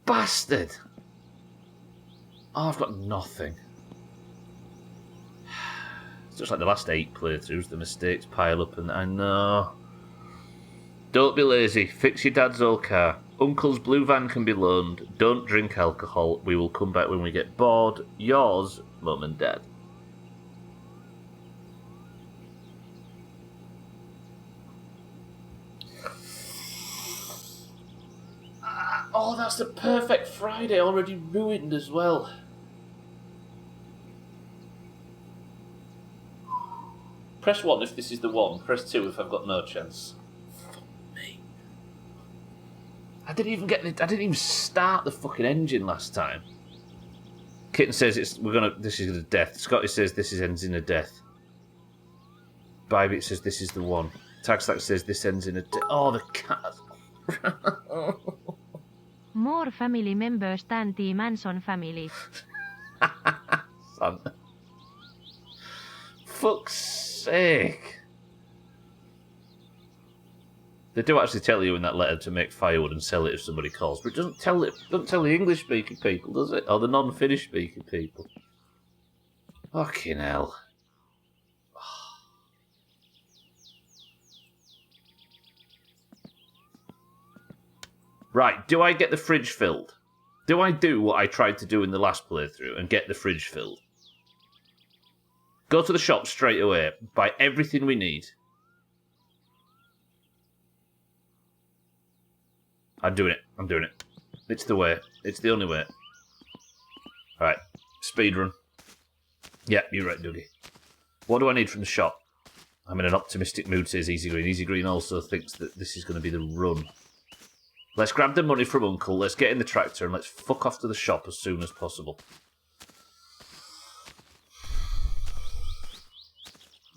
Bastard. Oh, I've got nothing. It's just like the last 8 playthroughs, the mistakes pile up, and I know. Don't be lazy. Fix your dad's old car. Uncle's blue van can be loaned. Don't drink alcohol. We will come back when we get bored. Yours, Mum and Dad. Oh, that's the perfect Friday, already ruined as well. Press 1 if this is the one. Press 2 if I've got no chance. Fuck me. I didn't even start the fucking engine last time. Kitten says this is a death. Scotty says this ends in a death. Bybit says this is the one. Tagstack says this ends in a death. Oh, the cat.
More family members than the Manson family.
Son. Fuck's sake. They do actually tell you in that letter to make firewood and sell it if somebody calls, but it doesn't tell the English speaking people, does it? Or the non-Finnish speaking people. Fucking hell. Right, do I get the fridge filled? Do I do what I tried to do in the last playthrough and get the fridge filled? Go to the shop straight away, buy everything we need. I'm doing it. It's the way. It's the only way. Alright, speedrun. Yeah, you're right, Dougie. What do I need from the shop? I'm in an optimistic mood, says Easy Green. Easy Green also thinks that this is going to be the run. Let's grab the money from Uncle, let's get in the tractor, and let's fuck off to the shop as soon as possible.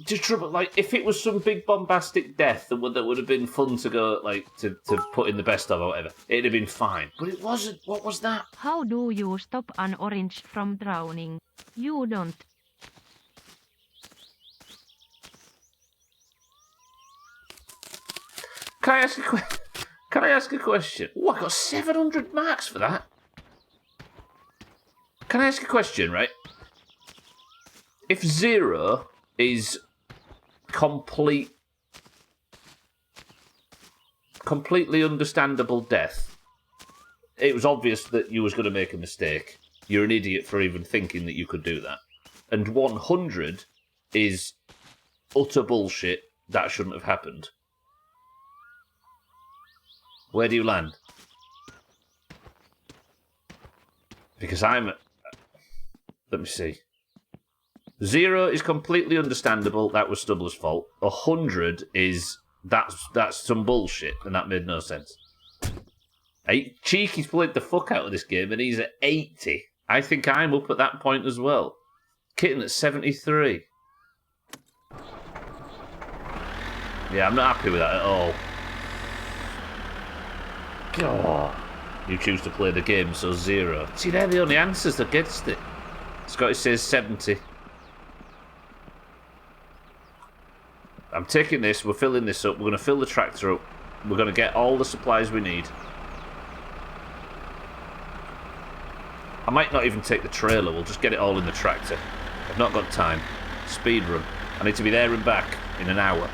Just trouble, like, if it was some big bombastic death that would have been fun to go, like, to put in the best of or whatever, it'd have been fine. But it wasn't. What was that?
How do you stop an orange from drowning? You don't.
Can I ask a question? Oh, I got 700 marks for that. Can I ask a question, right? If 0 is completely understandable death, it was obvious that you was going to make a mistake. You're an idiot for even thinking that you could do that. And 100 is utter bullshit. That shouldn't have happened. Where do you land? Because I'm... Let me see. 0 is completely understandable. That was Stubbler's fault. 100 is... That's some bullshit, and that made no sense. Cheeky's played the fuck out of this game, and he's at 80. I think I'm up at that point as well. Kitten at 73. Yeah, I'm not happy with that at all. God. You choose to play the game, so 0. See, they're the only answers against it. Scotty says 70. I'm taking this, we're filling this up, we're going to fill the tractor up, we're going to get all the supplies we need. I might not even take the trailer, we'll just get it all in the tractor. I've not got time. Speed run. I need to be there and back in an hour.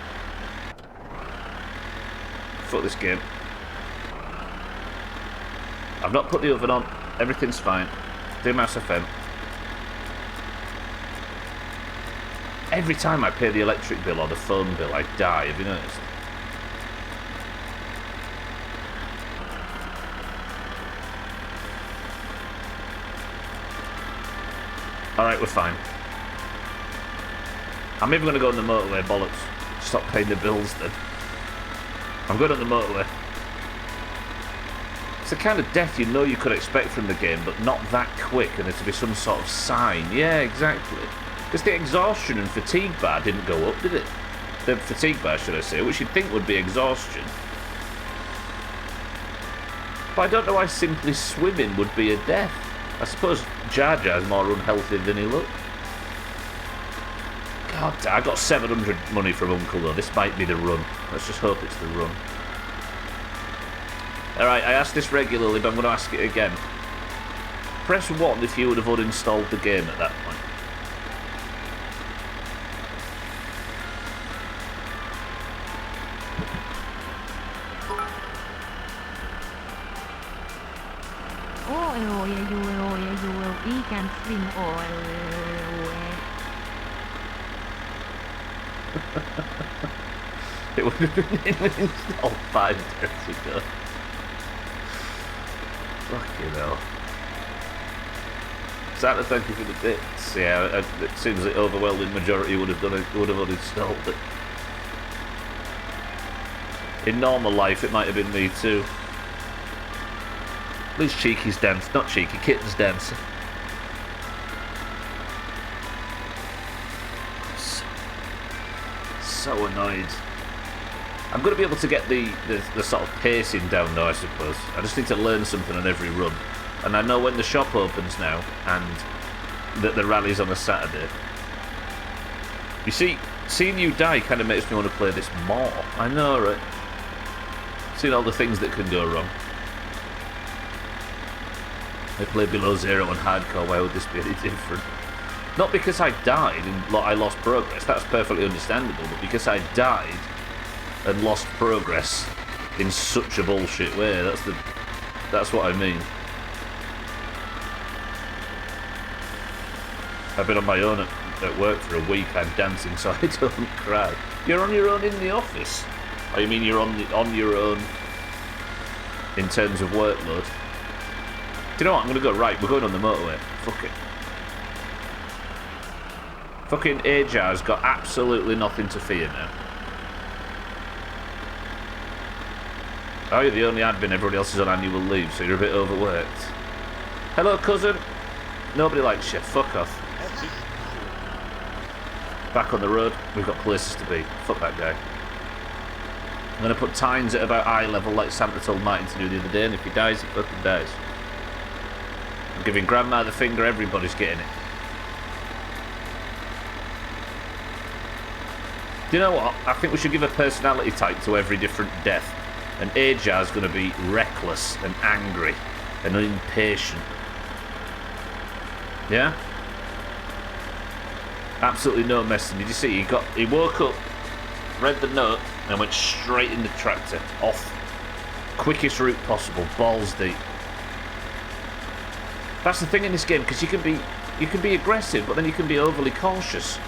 Fuck this game. I've not put the oven on. Everything's fine. Doomhaus FM. Every time I pay the electric bill or the phone bill, I die. Have you noticed? Alright, we're fine. I'm even going to go on the motorway, bollocks. Stop paying the bills then. I'm going on the motorway. It's the kind of death you know you could expect from the game, but not that quick, and there to be some sort of sign. Yeah, exactly. Because the exhaustion and fatigue bar didn't go up, did it? The fatigue bar, should I say, which you'd think would be exhaustion. But I don't know why simply swimming would be a death. I suppose Jar Jar's more unhealthy than he looked. God, God, I got 700 money from Uncle though. This might be the run. Let's just hope it's the run. Alright, I ask this regularly, but I'm going to ask it again. Press 1 if you would have uninstalled the game at that point.
We can swim
It would have been installed 5 days ago. Fucking hell. Santa, thank you for the bits. Yeah, it seems the overwhelming majority would have uninstalled it. In normal life, it might have been me too. At least Cheeky's dance, not Cheeky, Kitten's dancing. So annoyed. I'm going to be able to get the sort of pacing down though, I suppose. I just need to learn something on every run. And I know when the shop opens now, and that the rally's on a Saturday. You see, seeing you die kind of makes me want to play this more. I know, right? Seeing all the things that can go wrong. I play Below Zero on hardcore, why would this be any different? Not because I died and I lost progress, that's perfectly understandable, but because I died and lost progress in such a bullshit way, that's what I mean. I've been on my own at work for a week, I'm dancing so I don't cry. You're on your own in the office? Oh, you mean you're on your own in terms of workload? Do you know what, I'm going to go right, we're going on the motorway. Fuck it. Fucking Ajar's got absolutely nothing to fear now. Oh, you're the only admin, everybody else is on annual leave, so you're a bit overworked. Hello, cousin. Nobody likes you, fuck off. Back on the road, we've got places to be. Fuck that guy. I'm going to put tines at about eye level like Santa told Martin to do the other day, and if he dies, he fucking dies. I'm giving Grandma the finger, everybody's getting it. Do you know what? I think we should give a personality type to every different death. And Ajar's going to be reckless and angry and impatient. Yeah? Absolutely no messing. Did you see? He woke up, read the note, and went straight in the tractor. Off. Quickest route possible. Balls deep. That's the thing in this game, because you can be aggressive, but then you can be overly cautious.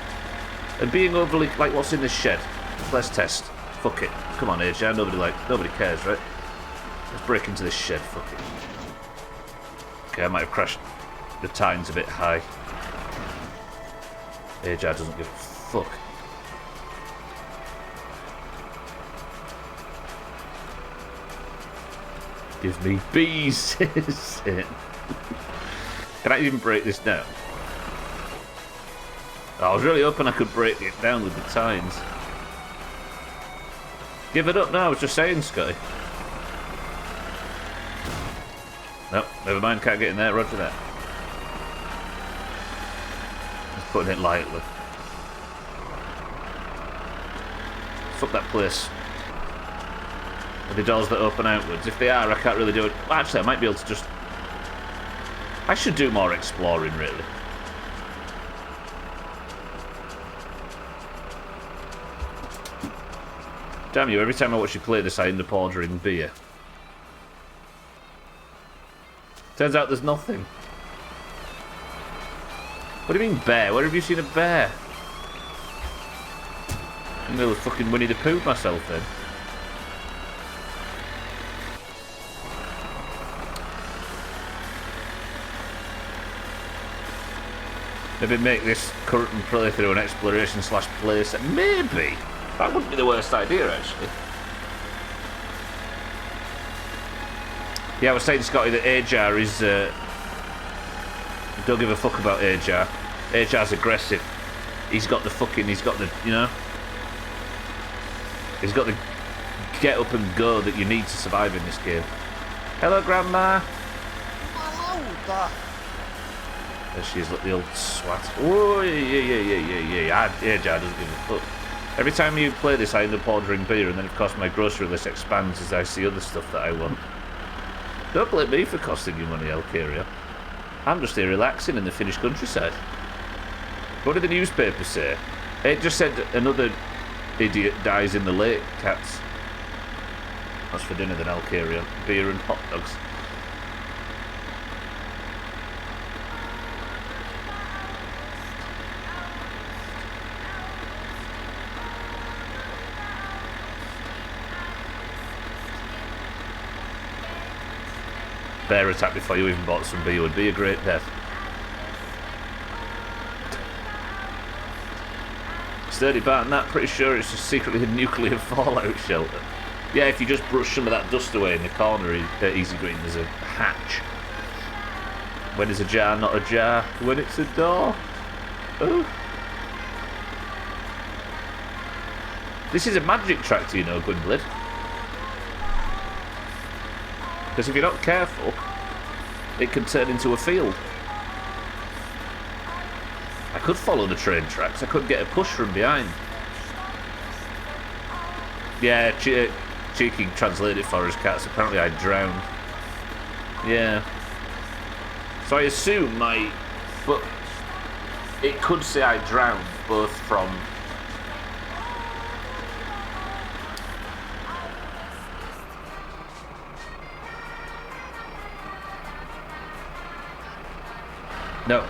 And being overly, like what's in this shed? Let's test. Fuck it. Come on, Ajar. Nobody cares, right? Let's break into this shed. Fuck it. Okay, I might have crashed the tines a bit high. Ajar doesn't give a fuck. Give me bees. Can I even break this down? I was really hoping I could break it down with the tines. Give it up now, I was just saying, Scotty. Nope, never mind, can't get in there, roger that. Just putting it lightly. Fuck that place. Are the doors that open outwards? If they are, I can't really do it. Well, actually, I might be able to just... I should do more exploring, really. Damn you, every time I watch you play this, I end up ordering beer. Turns out there's nothing. What do you mean, bear? Where have you seen a bear? I'm gonna fucking Winnie the Pooh myself then. Maybe make this current playthrough an exploration / playset. Maybe! That wouldn't be the worst idea, actually. Yeah, I was saying, Scotty, that Ajar is... don't give a fuck about Ajar. Ajar's aggressive. He's got the, you know... He's got the get up and go that you need to survive in this game. Hello, Grandma. There she is, look, the old swat. Oh, yeah. Jar doesn't give a fuck. Every time you play this, I end up ordering beer, and then, of course, my grocery list expands as I see other stuff that I want. Don't blame me for costing you money, Alcaria. I'm just here relaxing in the Finnish countryside. What did the newspaper say? It just said another idiot dies in the lake, cats. That's for dinner then, Alcaria. Beer and hot dogs. Bear attack before you even bought some beer would be a great death. Sturdy Barton, that pretty sure it's just secretly a nuclear fallout shelter. Yeah, if you just brush some of that dust away in the corner at Easy Green, there's a hatch. When is a jar not a jar? When it's a door. Oh. This is a magic tractor, you know, Gwynblade. Because if you're not careful, it can turn into a field. I could follow the train tracks. I could get a push from behind. Yeah, Cheeky translated it for us, cats. Apparently I drowned. Yeah. So I assume but it could say I drowned both from... No,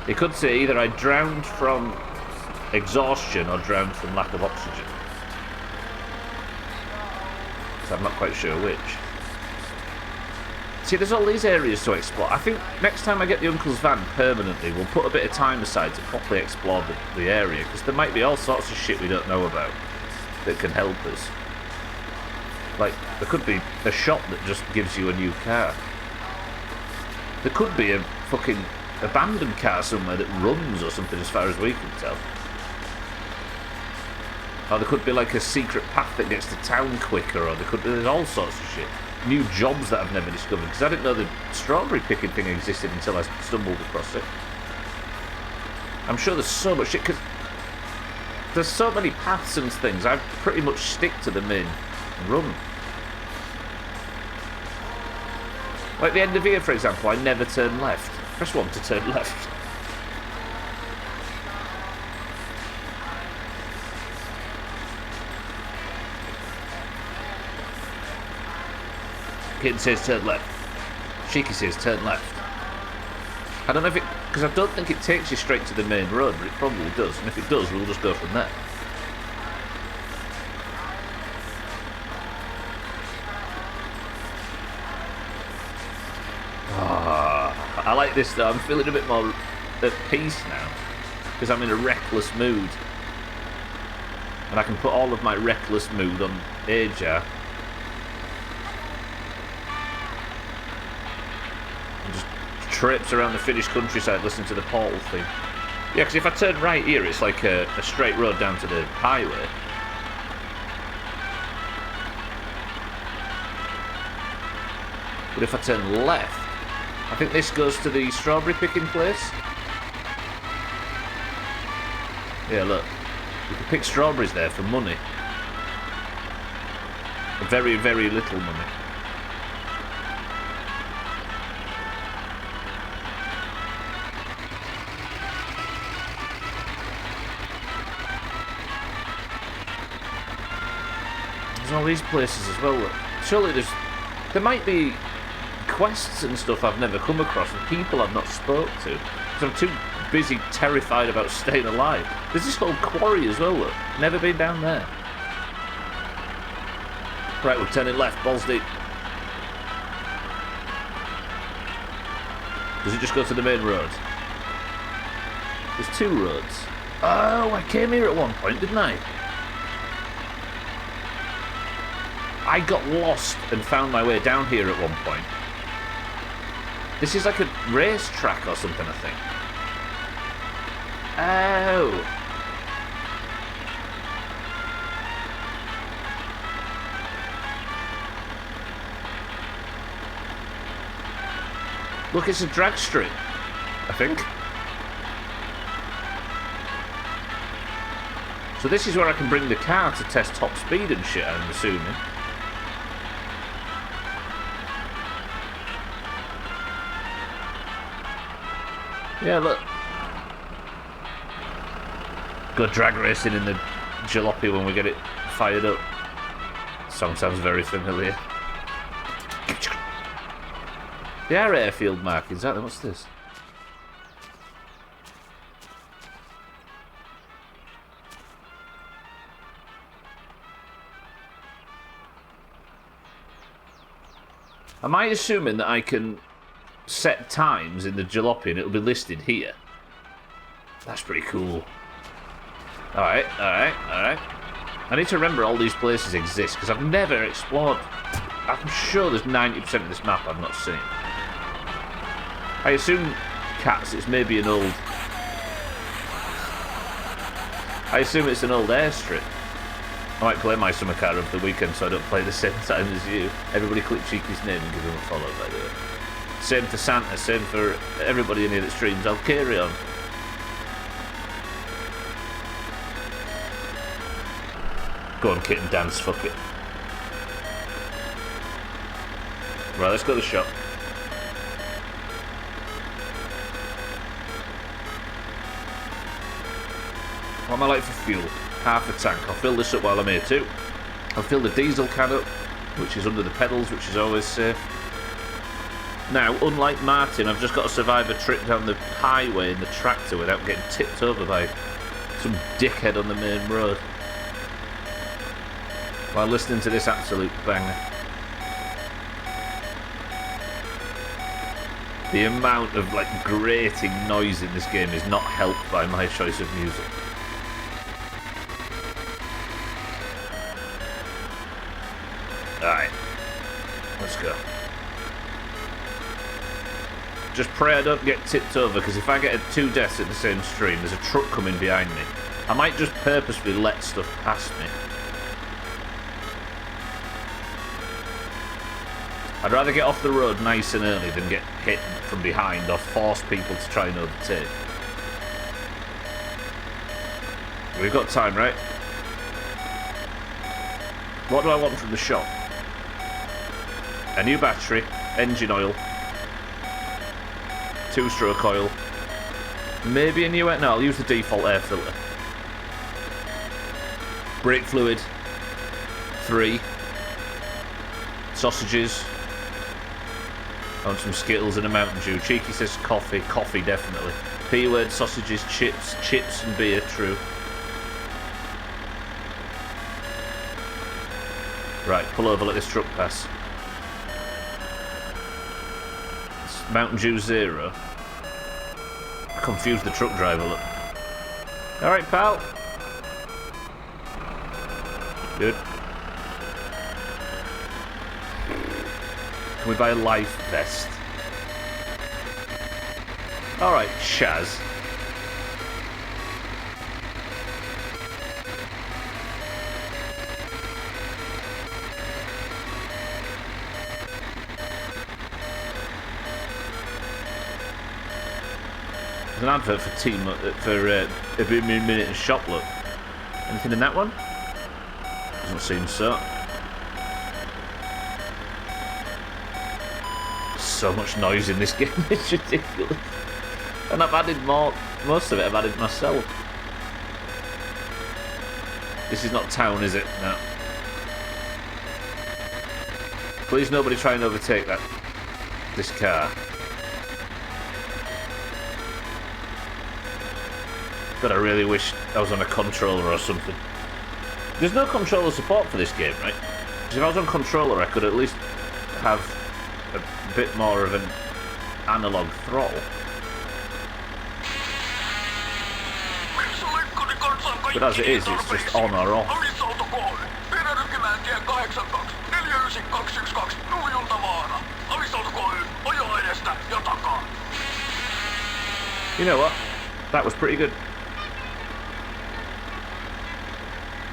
it could say either I drowned from exhaustion or drowned from lack of oxygen. So I'm not quite sure which. See, there's all these areas to explore. I think next time I get the uncle's van permanently, we'll put a bit of time aside to properly explore the area, because there might be all sorts of shit we don't know about that can help us. Like, there could be a shop that just gives you a new car. There could be a fucking abandoned car somewhere that runs or something, as far as we can tell. Or there could be like a secret path that gets to town quicker, or there's all sorts of shit. New jobs that I've never discovered, because I didn't know the strawberry picking thing existed until I stumbled across it. I'm sure there's so much shit, because there's so many paths and things. I pretty much stick to the main run. Like the end of here, for example, I never turn left. Press 1 to turn left. Kitten says turn left. Cheeky says turn left. I don't know if it... because I don't think it takes you straight to the main road, but it probably does. And if it does, we'll just go from there. I like this though, I'm feeling a bit more at peace now, because I'm in a reckless mood. And I can put all of my reckless mood on Ajar. And just trips around the Finnish countryside listening to the portal theme. Yeah, because if I turn right here, it's like a straight road down to the highway. But if I turn left, I think this goes to the strawberry picking place. Yeah, look. You can pick strawberries there for money. Very, very little money. There's all these places as well. Look. Surely there might be quests and stuff I've never come across and people I've not spoke to, because I'm too busy terrified about staying alive. There's this whole quarry as well, look. Never been down there. Right, we're turning left, balls deep. Does it just go to the main road? There's two roads. Oh, I came here at one point, didn't I? I got lost and found my way down here at one point. This is like a race track or something, I think. Oh. Look, it's a drag strip, I think. So this is where I can bring the car to test top speed and shit, I'm assuming. Yeah, look. Go drag racing in the jalopy when we get it fired up. Song sounds very familiar. They are airfield markings, aren't they? What's this? Am I assuming that I can set times in the jalopy and it'll be listed here? That's pretty cool. Alright. I need to remember all these places exist because I've never explored. I'm sure there's 90% of this map I've not seen. I assume cats, it's maybe an old... I assume it's an old airstrip. I might play my summer car over the weekend so I don't play the same time as you. Everybody click Cheeky's name and give him a follow, by the way. Same for Santa, same for everybody in here that streams. I'll carry on. Go on, kitten, dance, fuck it. Right, let's go to the shop. What am I like for fuel? Half a tank. I'll fill this up while I'm here too. I'll fill the diesel can up, which is under the pedals, which is always safe. Now, unlike Martin, I've just got to survive a trip down the highway in the tractor without getting tipped over by some dickhead on the main road. While listening to this absolute banger. The amount of, like, grating noise in this game is not helped by my choice of music. Alright. Let's go. Just pray I don't get tipped over, because if I get 2 deaths at the same stream, there's a truck coming behind me. I might just purposefully let stuff past me. I'd rather get off the road nice and early than get hit from behind or force people to try and overtake. We've got time, right? What do I want from the shop? A new battery, engine oil, 2-stroke oil, maybe a new air... No, I'll use the default air filter. Brake fluid, 3. Sausages. I want some Skittles and a Mountain Dew. Cheeky says coffee. Coffee, definitely. P-word, sausages, chips and beer, true. Right, pull over, let this truck pass. It's Mountain Dew 0. I confused the truck driver, look. Alright, pal. Good. Can we buy a life vest? Alright, Chaz. There's an advert for a minute and shop look. Anything in that one? Doesn't seem so. So much noise in this game, it's ridiculous. And I've added most of it I've added myself. This is not town, is it? No. Please nobody try and overtake this car. God, I really wish I was on a controller or something. There's no controller support for this game, right? Because if I was on controller I could at least have a bit more of an analog throttle. But as it is, it's just on or off. You know what? That was pretty good.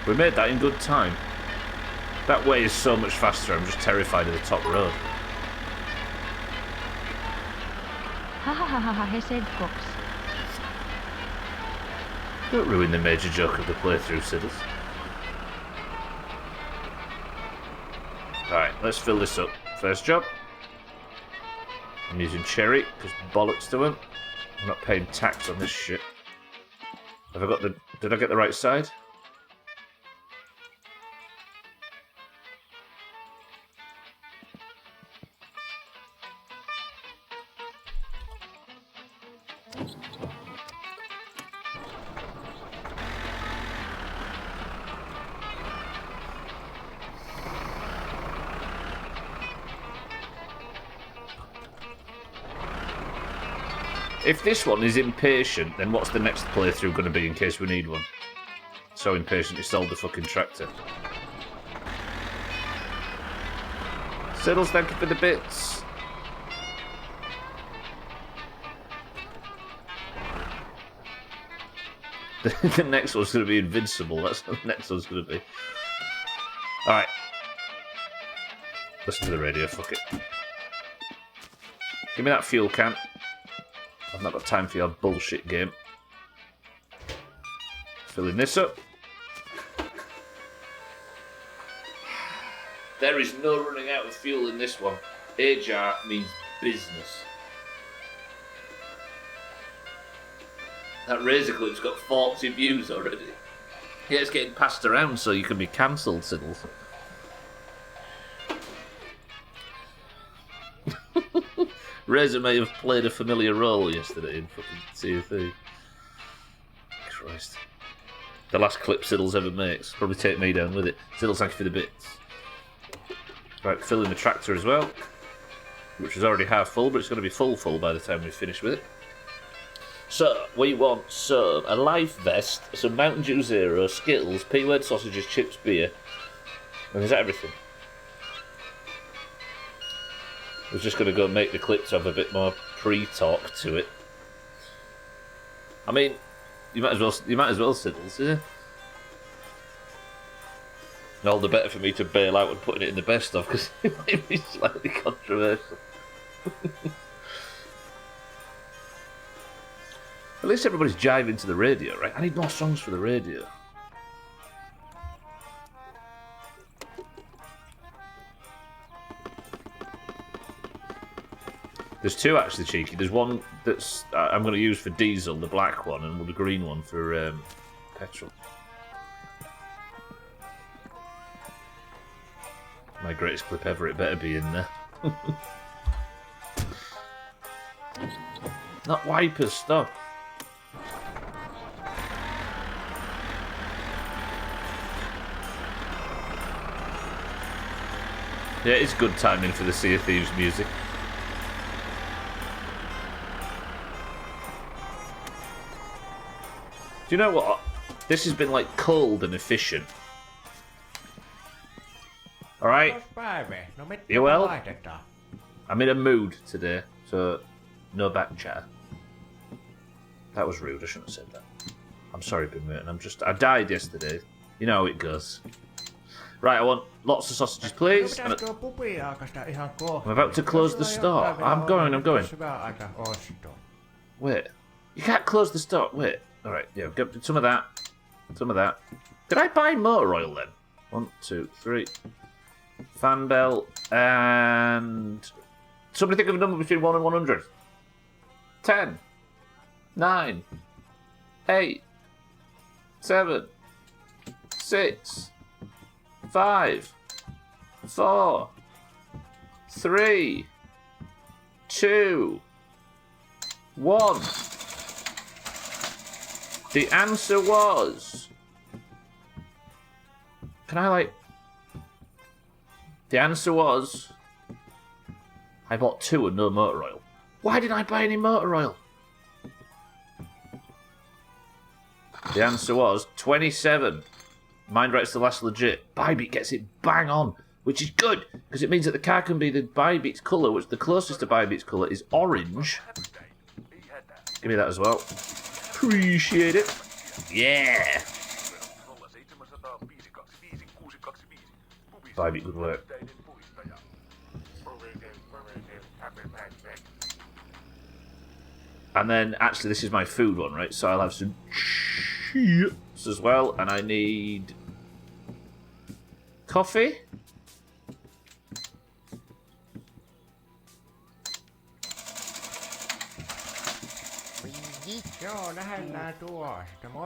We made that in good time. That way is so much faster, I'm just terrified of the top road.
Hahaha, he said Cox.
Don't ruin the major joke of the playthrough, Siddles. Alright, let's fill this up. First job. I'm using cherry, because bollocks to him. I'm not paying tax on this shit. Have I got the... Did I get the right side? If this one is impatient, then what's the next playthrough going to be in case we need one? So impatient he sold the fucking tractor. Siddles, thank you for the bits. The next one's going to be invincible. That's what the next one's going to be. Alright. Listen to the radio, fuck it. Give me that fuel can. I've not got time for your bullshit game. Filling this up. There is no running out of fuel in this one. Ajar means business. That razor clip's got 40 views already. Yeah, it's getting passed around so you can be cancelled, Siddles. Razor may have played a familiar role yesterday in fucking CFE. Christ. The last clip Siddles ever makes. Probably take me down with it. Siddles, thank you for the bits. Right, filling the tractor as well. Which is already half full, but it's going to be full by the time we finish with it. So, we want a life vest, some Mountain Dew Zero, Skittles, P-word sausages, chips, beer. And is that everything? I was just going to go make the clip to have a bit more pre-talk to it. I mean, you might as well Siddles, yeah? And all the better for me to bail out and putting it in the best of, because it might be slightly controversial. At least everybody's jiving to the radio, right? I need more songs for the radio. There's two actually, Cheeky. There's one that's I'm going to use for diesel, the black one, and the green one for petrol. My greatest clip ever, it better be in there. Not wipers, stop. Yeah, it's good timing for the Sea of Thieves music. Do you know what? This has been like cold and efficient. Alright? You well? I'm in a mood today, so no back chatter. That was rude, I shouldn't have said that. I'm sorry, Bimmerton. I died yesterday. You know how it goes. Right, I want lots of sausages, please. I'm about to close the store. I'm going. Wait. You can't close the store. Wait. Alright, yeah, get some of that. Some of that. Did I buy motor oil then? 1, 2, 3. Fan belt. And... Somebody think of a number between 1 and 100. 10. 9. 8. 7. 6. 5. 4. 3. 2. 1. The answer was... Can I, like... The answer was... I bought 2 and no motor oil. Why didn't I buy any motor oil? The answer was 27. Mind Right's the last legit. Buybeat gets it bang on, which is good, because it means that the car can be the Buybeat's colour, which the closest to Buybeat's colour is orange. Give me that as well. Appreciate it. Yeah. Buybeat, good work. And then, actually, this is my food one, right? So I'll have some sheets as well, and I need coffee.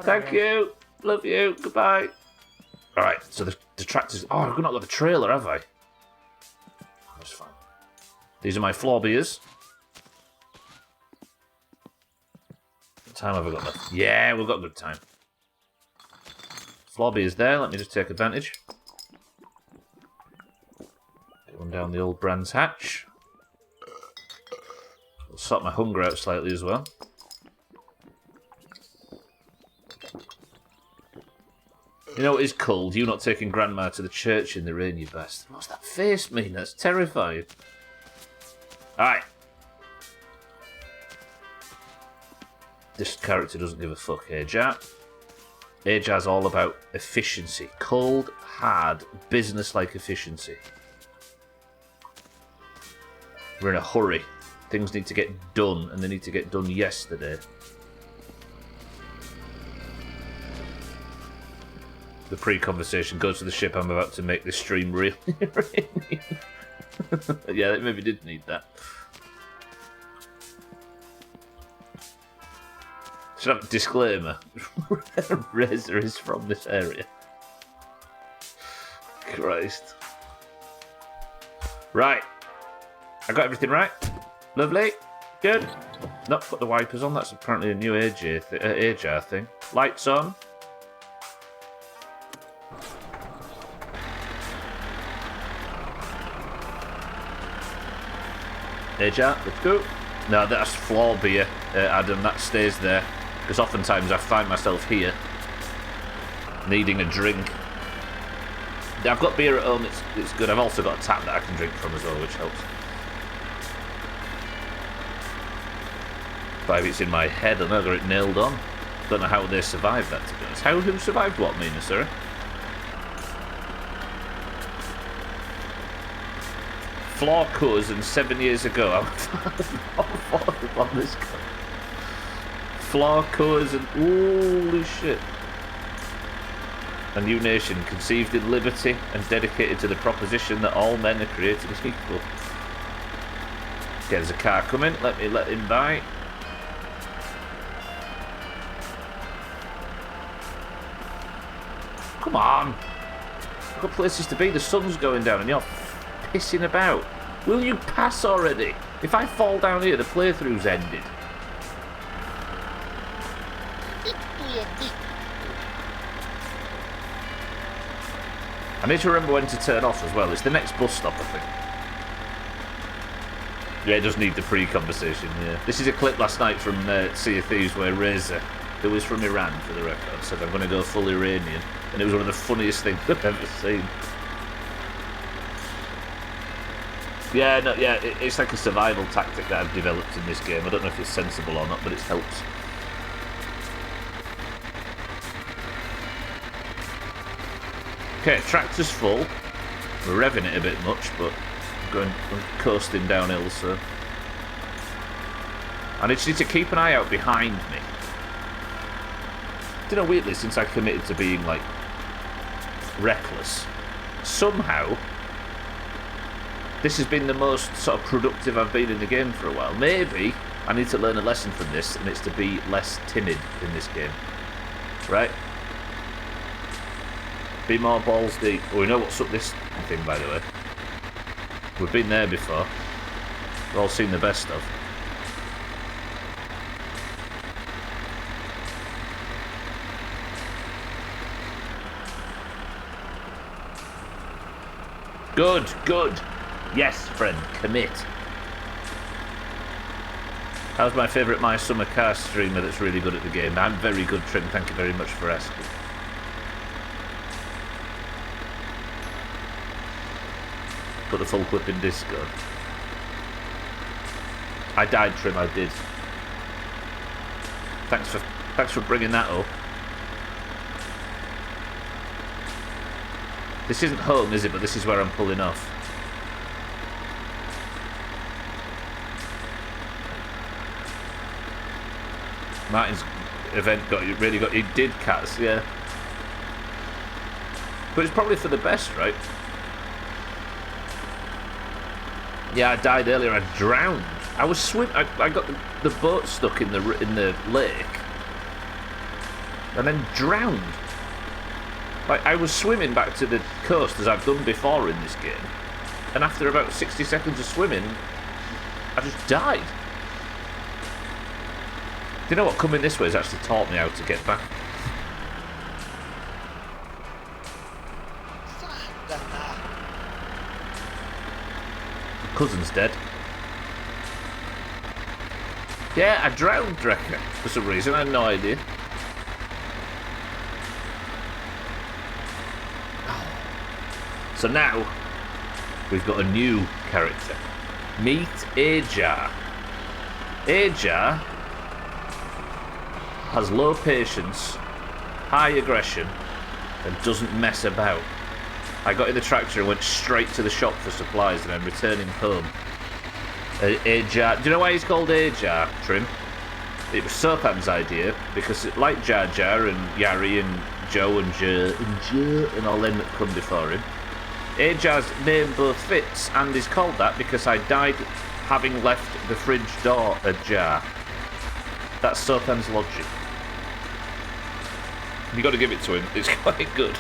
Thank you. Love you. Goodbye. Alright, so the tractors... Oh, I've not got the trailer, have I? That's fine. These are my floor beers. What time have I got left? Yeah, we've got good time. Floor beers there. Let me just take advantage. Get one down the old Brands hatch. I'll sort my hunger out slightly as well. You know, it is cold. You not taking Grandma to the church in the rain, you bastard. What's that face mean? That's terrifying. Alright. This character doesn't give a fuck, Ajar. Ajar's all about efficiency. Cold, hard, business-like efficiency. We're in a hurry. Things need to get done, and they need to get done yesterday. The pre-conversation goes to the ship. I'm about to make this stream real. Yeah, it maybe did need that. Should have a disclaimer. Razor is from this area. Christ. Right. I got everything right. Lovely. Good. Not put the wipers on. That's apparently a new Ajar thing. Lights on. Ajar, let's go. No, that's floor beer, Adam. That stays there. Because oftentimes I find myself here needing a drink. I've got beer at home, it's good. I've also got a tap that I can drink from as well, which helps. Maybe it's in my head, and I got it nailed on. Don't know how they survived that, to be honest. Who survived what, Mina, sorry? Floor cousin 7 years ago. I'm on this guy. Floor cousin, holy shit. A new nation conceived in liberty and dedicated to the proposition that all men are created equal. Okay, there's a car coming. Let him by. Come on. I've got places to be. The sun's going down and you're pissing about. Will you pass already? If I fall down here, the playthrough's ended. I need to remember when to turn off as well. It's the next bus stop, I think. Yeah, it does need the pre-conversation, yeah. This is a clip last night from Sea of Thieves where Razor, who was from Iran for the record, said, I'm going to go full Iranian. And it was one of the funniest things I've ever seen. Yeah, no, yeah, it's like a survival tactic that I've developed in this game. I don't know if it's sensible or not, but it helps. Okay, tractor's full. We're revving it a bit much, but I'm coasting downhill, so... I just need to keep an eye out behind me. You know, weirdly, since I committed to being, like, reckless, somehow, this has been the most sort of productive I've been in the game for a while. Maybe I need to learn a lesson from this, and it's to be less timid in this game. Right? Be more balls deep. Oh, we know what's up this thing, by the way. We've been there before. We've all seen the best of. Good, good. Yes, friend, commit. How's my favourite My Summer Car streamer that's really good at the game? I'm very good, Trim. Thank you very much for asking. Put the full clip in Discord. I died, Trim, I did. Thanks for bringing that up. This isn't home, is it? But this is where I'm pulling off. Martin's event it did Cats, yeah. But it's probably for the best, right? Yeah, I died earlier. I drowned. I was I got the boat stuck in the lake, and then drowned. Like I was swimming back to the coast as I've done before in this game, and after about 60 seconds of swimming, I just died. Do you know what? Coming this way has actually taught me how to get back. My cousin's dead. Yeah, I drowned, Drecker, for some reason. I had no idea. So now, we've got a new character. Meet Ajar. Ajar has low patience, high aggression, and doesn't mess about. I got in the tractor and went straight to the shop for supplies, and I'm returning home. Ajar. Do you know why he's called Ajar, Trim? It was Sopan's idea, because like Jar Jar and Yari and Joe and Joe and all them that come before him, Ajar's name both fits and is called that because I died having left the fridge door ajar. That's Sopan's logic. You got to give it to him. It's quite good.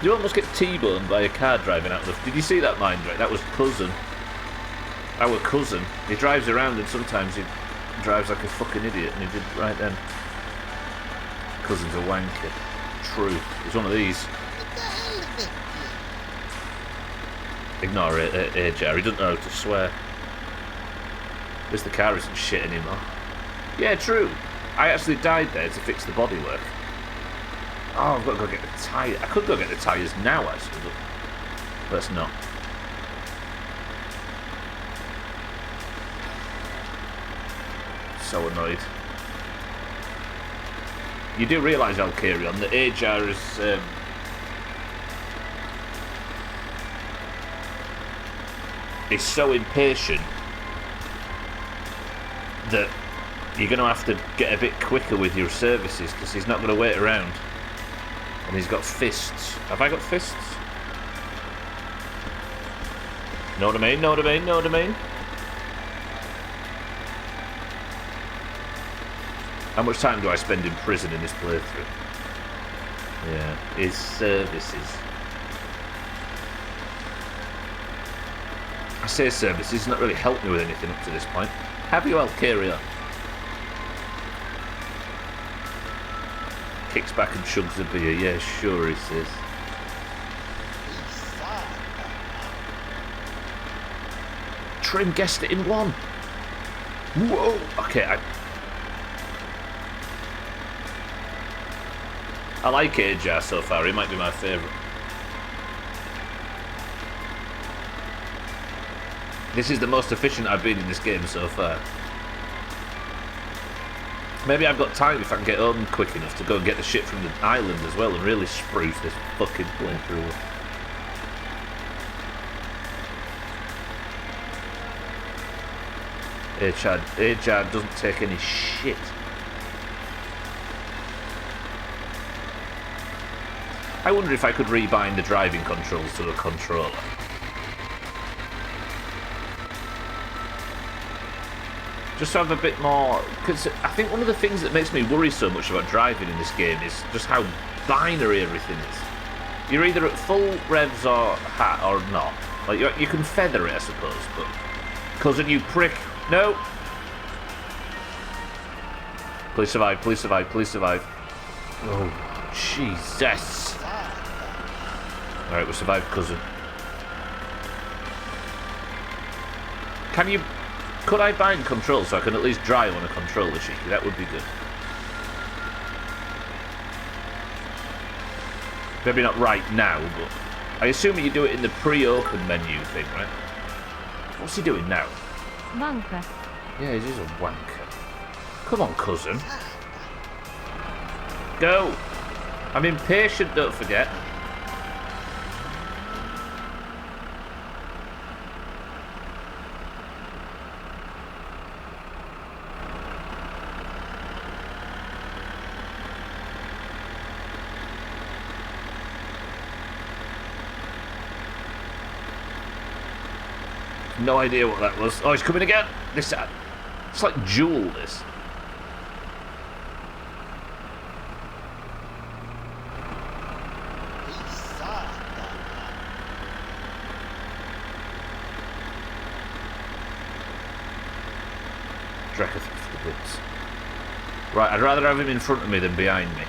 You almost get T-boned by a car driving out of the... Did you see that, Mind? Right, that was cousin. Our cousin. He drives around and sometimes he drives like a fucking idiot, and he did right then. Cousin's a wanker. True. He's one of these. Ignore it, Jerry. He doesn't know how to swear. At least the car isn't shit anymore. Yeah, true. I actually died there to fix the bodywork. Oh, I've got to go get the tyre. I could go get the tyres now, actually, but let's not. So annoyed. You do realise, Alkarion, that Ajar is so impatient that you're going to have to get a bit quicker with your services because he's not going to wait around. And he's got fists. Have I got fists? Know what I mean? Know what I mean? Know what I mean? How much time do I spend in prison in this playthrough? Yeah, his services. I say services, he's not really helped me with anything up to this point. Have you, Alkarion? Kicks back and chugs a beer. Yeah, sure, he says. Trim guessed it in one. Whoa. Okay, I like Ajar so far. He might be my favourite. This is the most efficient I've been in this game so far. Maybe I've got time if I can get home quick enough to go and get the shit from the island as well and really spruce this fucking playthrough. Ajar doesn't take any shit. I wonder if I could rebind the driving controls to a controller. Just to have a bit more... Because I think one of the things that makes me worry so much about driving in this game is just how binary everything is. You're either at full revs or hat or not. Like, you can feather it, I suppose, but... Cousin, you prick. No! Please survive, please survive, please survive. Oh, Jesus. Alright, we survived, cousin. Can you... Could I bind controls so I can at least drive on a controller, Cheeky? That would be good. Maybe not right now, but... I assume you do it in the pre-open menu thing, right? What's he doing now?
Wanker.
Yeah, he is a wanker. Come on, cousin. Go! I'm impatient, don't forget. No idea what that was. Oh, he's coming again. This, it's like Jewel, this. Draco for the bits. Right, I'd rather have him in front of me than behind me.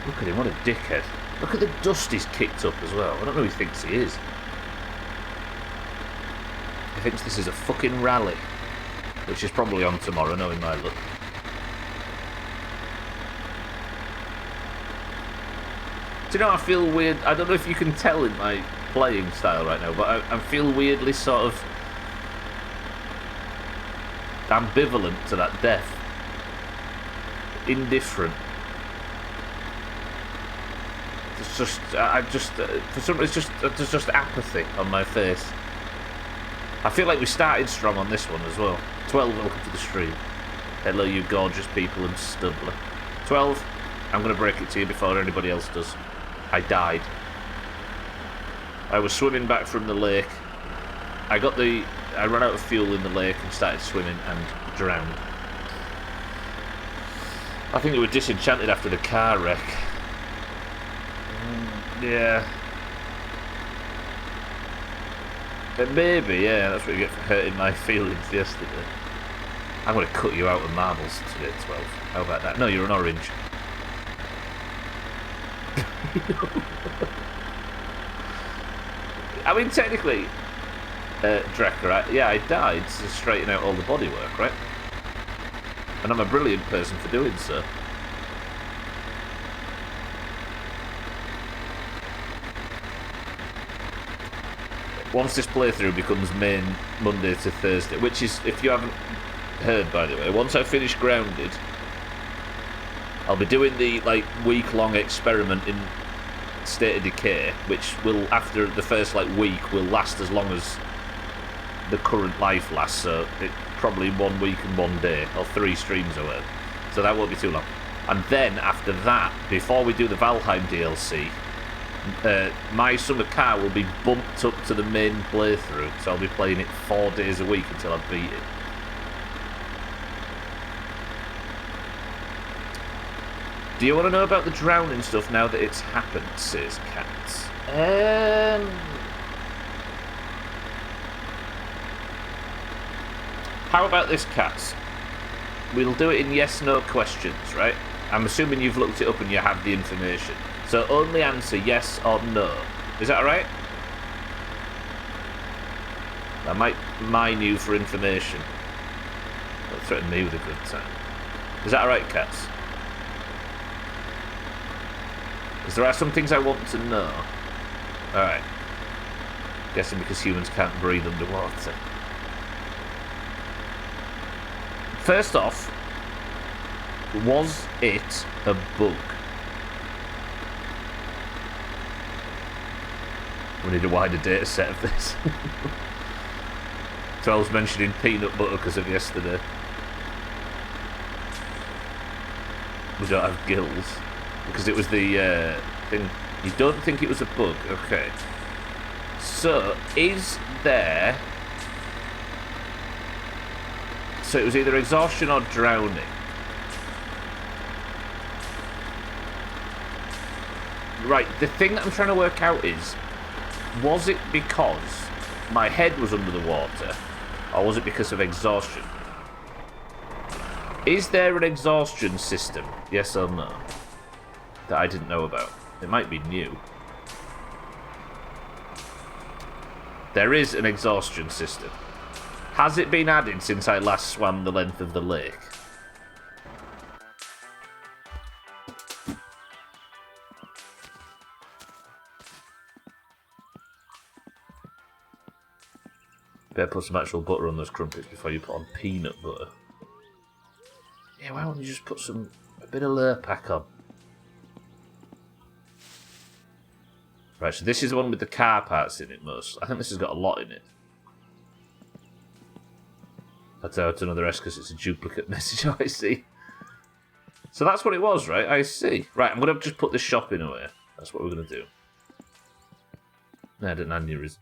Look at him, what a dickhead. Look at the dust he's kicked up as well. I don't know who he thinks he is. He thinks this is a fucking rally. Which is probably on tomorrow, knowing my luck. Do you know, I feel weird. I don't know if you can tell in my playing style right now, but I feel weirdly sort of ambivalent to that death. Indifferent. It's just, for some reason, there's just apathy on my face. I feel like we started strong on this one as well. 12, welcome to the stream. Hello, you gorgeous people and Stubbler. 12, I'm going to break it to you before anybody else does. I died. I was swimming back from the lake. I ran out of fuel in the lake and started swimming and drowned. I think we were disenchanted after the car wreck. Yeah. Maybe, yeah, that's what you get for hurting my feelings yesterday. I'm going to cut you out of marbles today, 12. How about that? No, you're an orange. I mean, technically, Draco, I died to straighten out all the bodywork, right? And I'm a brilliant person for doing so. Once this playthrough becomes main Monday to Thursday, which is, if you haven't heard, by the way, once I finish Grounded, I'll be doing the week-long experiment in State of Decay, which will, after the first week, will last as long as the current life lasts. So it probably 1 week and 1 day, or 3 streams or whatever. So that won't be too long. And then after that, before we do the Valheim DLC, my summer car will be bumped up to the main playthrough, so I'll be playing it 4 days a week until I beat it. Do you want to know about the drowning stuff now that it's happened, says Cats? How about this, Cats? We'll do it in yes-no questions, right? I'm assuming you've looked it up and you have the information. So only answer yes or no. Is that alright? I might mine you for information. Don't threaten me with a good time. Is that alright, Cats? Because there are some things I want to know. Alright. Guessing because humans can't breathe underwater. First off, was it a bug? We need a wider data set of this. 12's mentioning peanut butter because of yesterday. We don't have gills. Because it was the thing. You don't think it was a bug? Okay. So, is there... So it was either exhaustion or drowning. Right, the thing that I'm trying to work out is... Was it because my head was under the water, or was it because of exhaustion? Is there an exhaustion system, yes or no, that I didn't know about? It might be new. There is an exhaustion system. Has it been added since I last swam the length of the lake? Better put some actual butter on those crumpets before you put on peanut butter. Yeah, why don't you just put a bit of Lurpak on? Right, so this is the one with the car parts in it most. I think this has got a lot in it. That's out another S because it's a duplicate message. Oh, I see. So that's what it was, right? I see. Right, I'm going to just put the shopping away. That's what we're going to do. I had an aneurysm.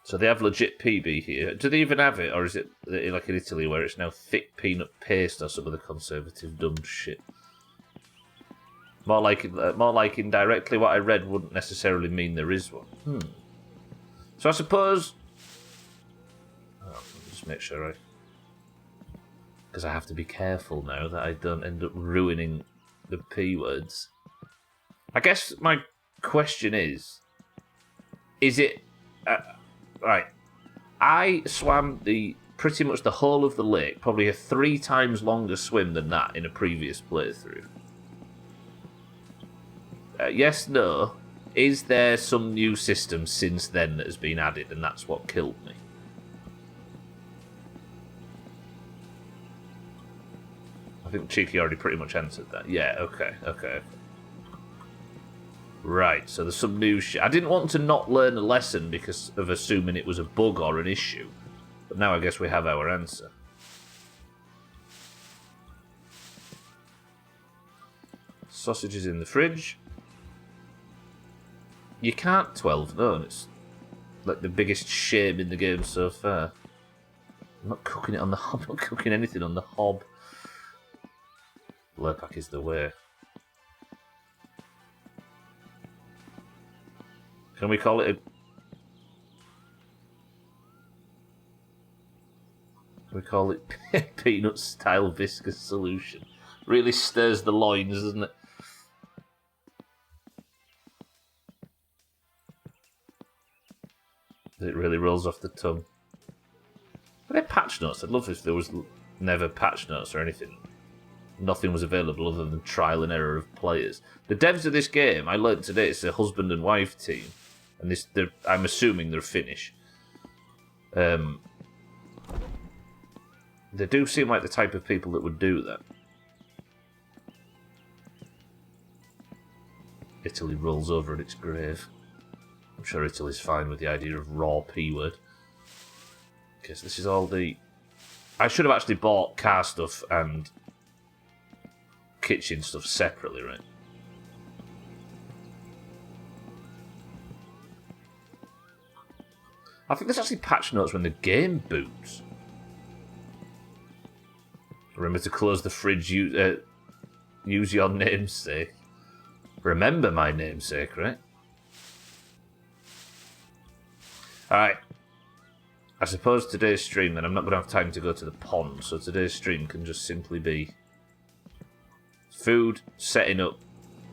So they have legit PB here. Do they even have it, or is it like in Italy where it's now thick peanut paste or some of the conservative dumb shit? More like indirectly what I read wouldn't necessarily mean there is one. So I suppose... just make sure because I have to be careful now that I don't end up ruining the P words. I guess my question is it... right. I swam pretty much the whole of the lake, probably a 3 times longer swim than that in a previous playthrough. Yes, no. Is there some new system since then that has been added, and that's what killed me? I think Cheeky already pretty much answered that. Yeah, okay. Right, so there's some new shit. I didn't want to not learn a lesson because of assuming it was a bug or an issue. But now I guess we have our answer. Sausages in the fridge. You can't 12, no, and it's like the biggest shame in the game so far. I'm not cooking it on the hob, I'm not cooking anything on the hob. Lurpak is the way. Can we call it peanut style viscous solution? Really stirs the loins, doesn't it? It really rolls off the tongue. Are there patch notes? I'd love if there was never patch notes or anything. Nothing was available other than trial and error of players. The devs of this game, I learned today, it's a husband and wife team. And I'm assuming they're Finnish. They do seem like the type of people that would do that. Italy rolls over at its grave. I'm sure Italy's fine with the idea of raw P word. Because this is all the... I should have actually bought car stuff and kitchen stuff separately, right? I think there's actually patch notes when the game boots. Remember to close the fridge, use your namesake. Remember my namesake, right? Alright. I suppose today's stream, then I'm not going to have time to go to the pond, so today's stream can just simply be food, setting up,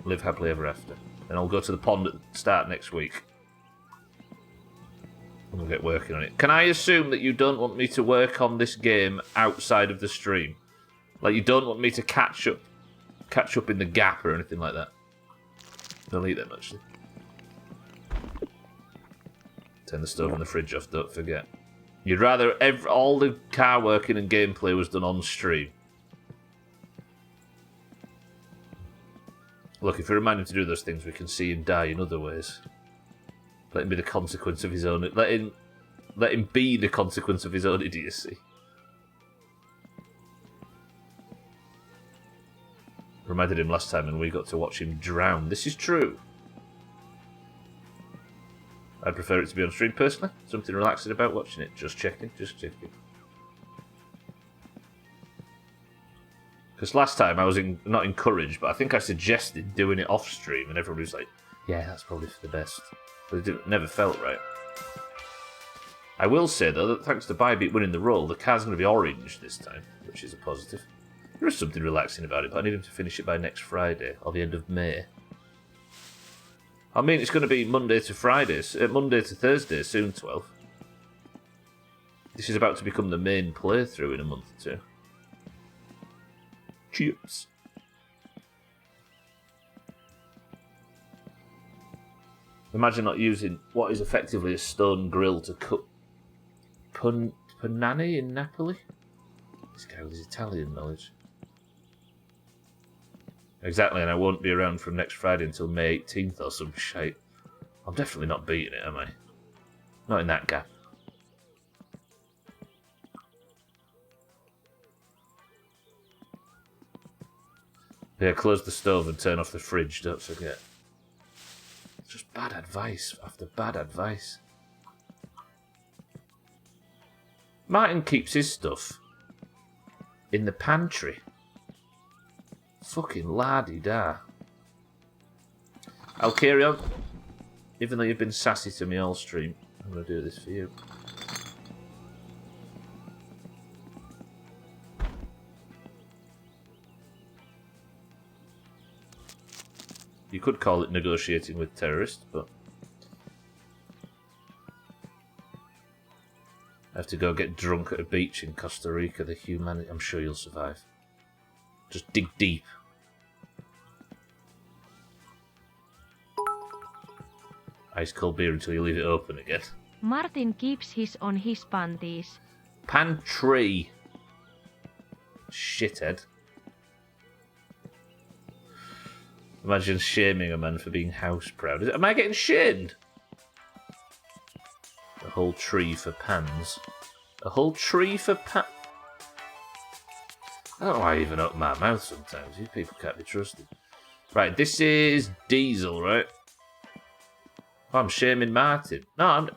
live happily ever after. And I'll go to the pond at the start next week. And we'll get working on it. Can I assume that you don't want me to work on this game outside of the stream? Like, you don't want me to catch up in the gap or anything like that? I'll eat them, actually. Turn the stove and the fridge off, don't forget. You'd rather all the car working and gameplay was done on stream. Look, if we remind him to do those things, we can see him die in other ways. Let him be the consequence of his own... Let him be the consequence of his own idiocy. Reminded him last time and we got to watch him drown. This is true. I'd prefer it to be on stream personally. Something relaxing about watching it. Just checking, just checking. Because last time I was not encouraged, but I think I suggested doing it off stream and everybody was like, yeah, that's probably for the best. But it never felt right. I will say, though, that thanks to Bybeat winning the role, the car's going to be orange this time, which is a positive. There is something relaxing about it, but I need him to finish it by next Friday, or the end of May. I mean, it's going to be Monday to Thursday, soon 12. This is about to become the main playthrough in a month or two. Cheers. Imagine not using what is effectively a stone grill to cook panani in Napoli. This guy with his Italian knowledge. Exactly, and I won't be around from next Friday until May 18th or some shite. I'm definitely not beating it, am I? Not in that gap. Yeah, close the stove and turn off the fridge, don't forget. Just bad advice after bad advice. Martin keeps his stuff in the pantry. Fucking la-di-da. I'll carry on. Even though you've been sassy to me all stream, I'm going to do this for you. You could call it negotiating with terrorists, but I have to go get drunk at a beach in Costa Rica. The humanity. I'm sure you'll survive. Just dig deep. Ice cold beer until you leave it open again.
Martin keeps his on his panties.
Pantry. Shithead. Imagine shaming a man for being house proud. Am I getting shamed? A whole tree for pans. A whole tree for pan. I don't know why I even open my mouth sometimes. These people can't be trusted. Right, this is Diesel, right? Oh, I'm shaming Martin. No, I'm...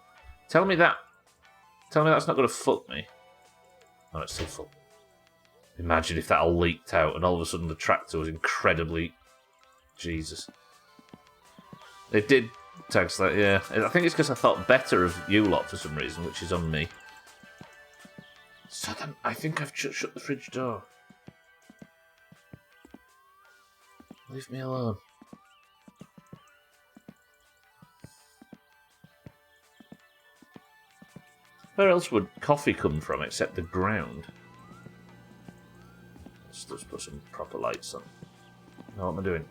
Tell me that. Tell me that's not going to fuck me. Oh, it's still fuck. Imagine if that all leaked out and all of a sudden the tractor was incredibly... Jesus. They did text that, yeah. I think it's because I thought better of you lot for some reason, which is on me. So then, I think I've shut the fridge door. Leave me alone. Where else would coffee come from except the ground? Let's just put some proper lights on. Now, what am I doing?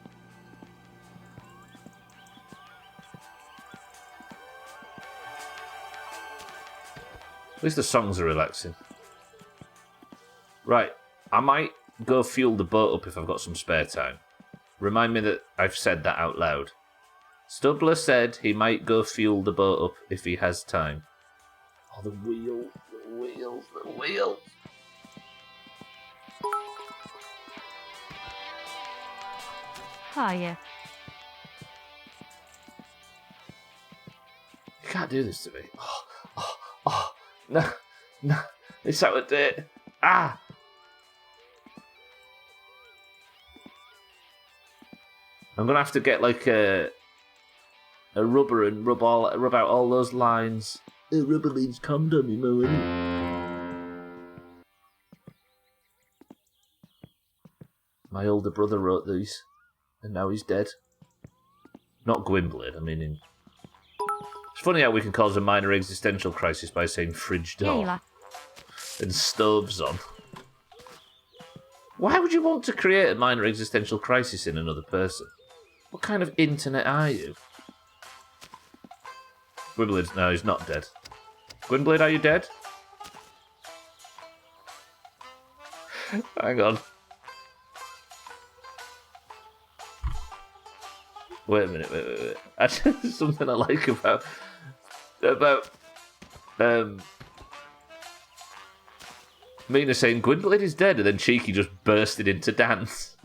At least the songs are relaxing. Right, I might go fuel the boat up if I've got some spare time. Remind me that I've said that out loud. Stubbler said he might go fuel the boat up if he has time. Oh, the wheel, the wheel, the wheel.
Hiya.
You can't do this to me. Oh, no, no, it's out of date. Ah! I'm gonna have to get like a rubber and rub out all those lines. Rubber means condom, you know, innit? My older brother wrote these, and now he's dead. Not Gwynblade, I mean in... It's funny how we can cause a minor existential crisis by saying fridge door.
Kayla.
And stoves on. Why would you want to create a minor existential crisis in another person? What kind of internet are you? Gwynblade, no, he's not dead. Gwynblade, are you dead? Hang on. Wait a minute, wait. Actually, there's something I like about Mina saying Gwynblade is dead, and then Cheeky just bursted into dance.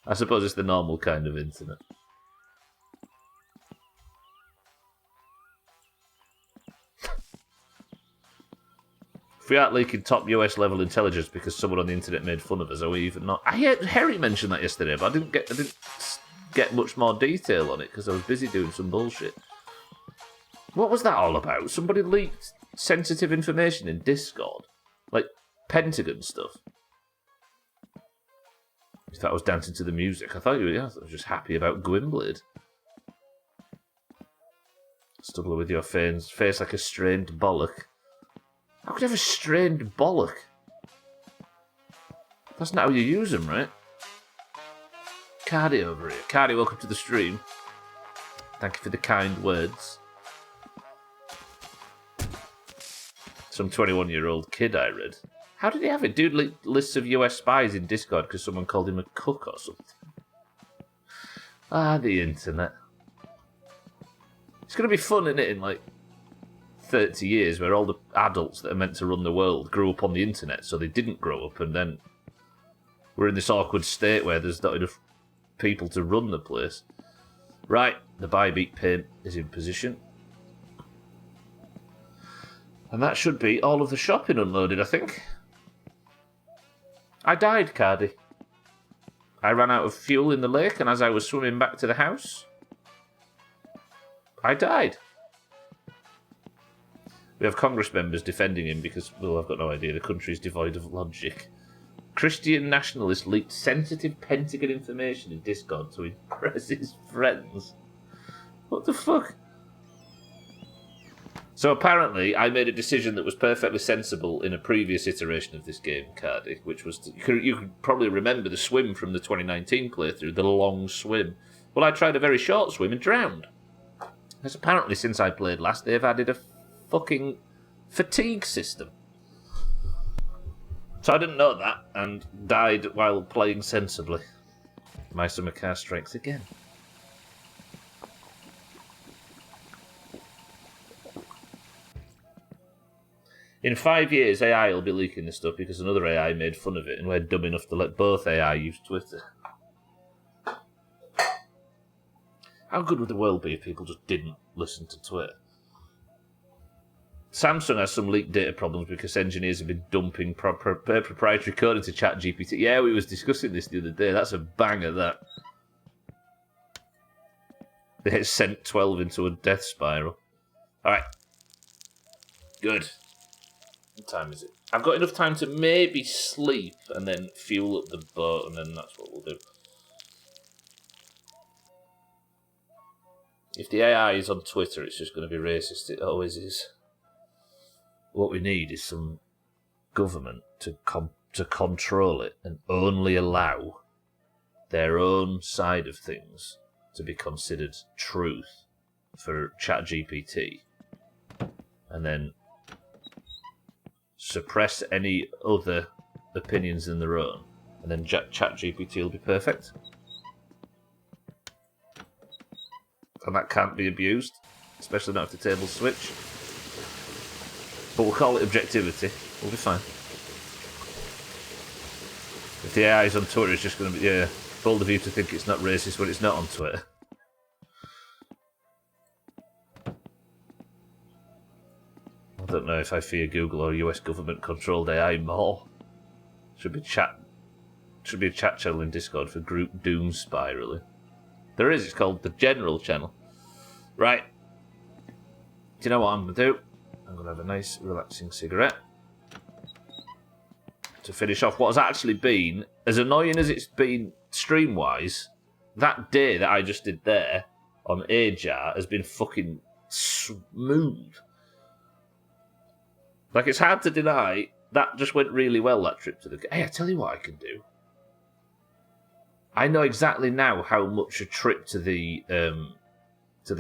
I suppose it's the normal kind of internet. If we aren't leaking top US level intelligence because someone on the internet made fun of us, are we even not? I heard Harry mention that yesterday, but I didn't get much more detail on it because I was busy doing some bullshit. What was that all about? Somebody leaked sensitive information in Discord, like Pentagon stuff. I thought I was dancing to the music. I thought you were. Yeah, I was just happy about Gwynblade. Stubbler with your face like a strained bollock. How could you have a strained bollock? That's not how you use them, right? Cardi over here. Cardi, welcome to the stream. Thank you for the kind words. Some 21-year-old kid I read. How did he have it? Dude lists of US spies in Discord because someone called him a cook or something. Ah, the internet. It's going to be fun, isn't it, in like 30 years where all the adults that are meant to run the world grew up on the internet, so they didn't grow up and then we're in this awkward state where there's not enough people to run the place. Right, the Bybeat paint is in position. And that should be all of the shopping unloaded, I think. I died, Cardi. I ran out of fuel in the lake, and as I was swimming back to the house, I died. We have Congress members defending him because, well, I've got no idea, the country is devoid of logic. Christian nationalist leaked sensitive Pentagon information in Discord to impress his friends. What the fuck? So apparently, I made a decision that was perfectly sensible in a previous iteration of this game, Cardi, which was you could probably remember the swim from the 2019 playthrough, the long swim. Well, I tried a very short swim and drowned. Because apparently, since I played last, they've added a fucking fatigue system. So I didn't know that and died while playing sensibly. My summer car strikes again. In 5 years, AI will be leaking this stuff because another AI made fun of it, and we're dumb enough to let both AI use Twitter. How good would the world be if people just didn't listen to Twitter? Samsung has some leaked data problems because engineers have been dumping proprietary code into ChatGPT. Yeah, we was discussing this the other day. That's a banger, that. They sent 12 into a death spiral. Alright. Good. What time is it? I've got enough time to maybe sleep and then fuel up the boat, and then that's what we'll do. If the AI is on Twitter, it's just going to be racist. It always is. What we need is some government to control it and only allow their own side of things to be considered truth for ChatGPT, and then suppress any other opinions than their own, and then ChatGPT will be perfect. And that can't be abused, especially not if the tables switch. But we'll call it objectivity. We'll be fine. If the AI is on Twitter, it's just going to be, yeah, bold of you to think it's not racist when it's not on Twitter. I don't know if I fear Google or US government-controlled AI more. Should be a chat channel in Discord for group doom spy, really. There is, it's called the General Channel. Right. Do you know what I'm going to do? I'm going to have a nice, relaxing cigarette to finish off what has actually been, as annoying as it's been stream-wise, that day that I just did there on Ajar has been fucking smooth. Like, it's hard to deny, that just went really well, that trip to the... Hey, I tell you what I can do. I know exactly now how much a trip to the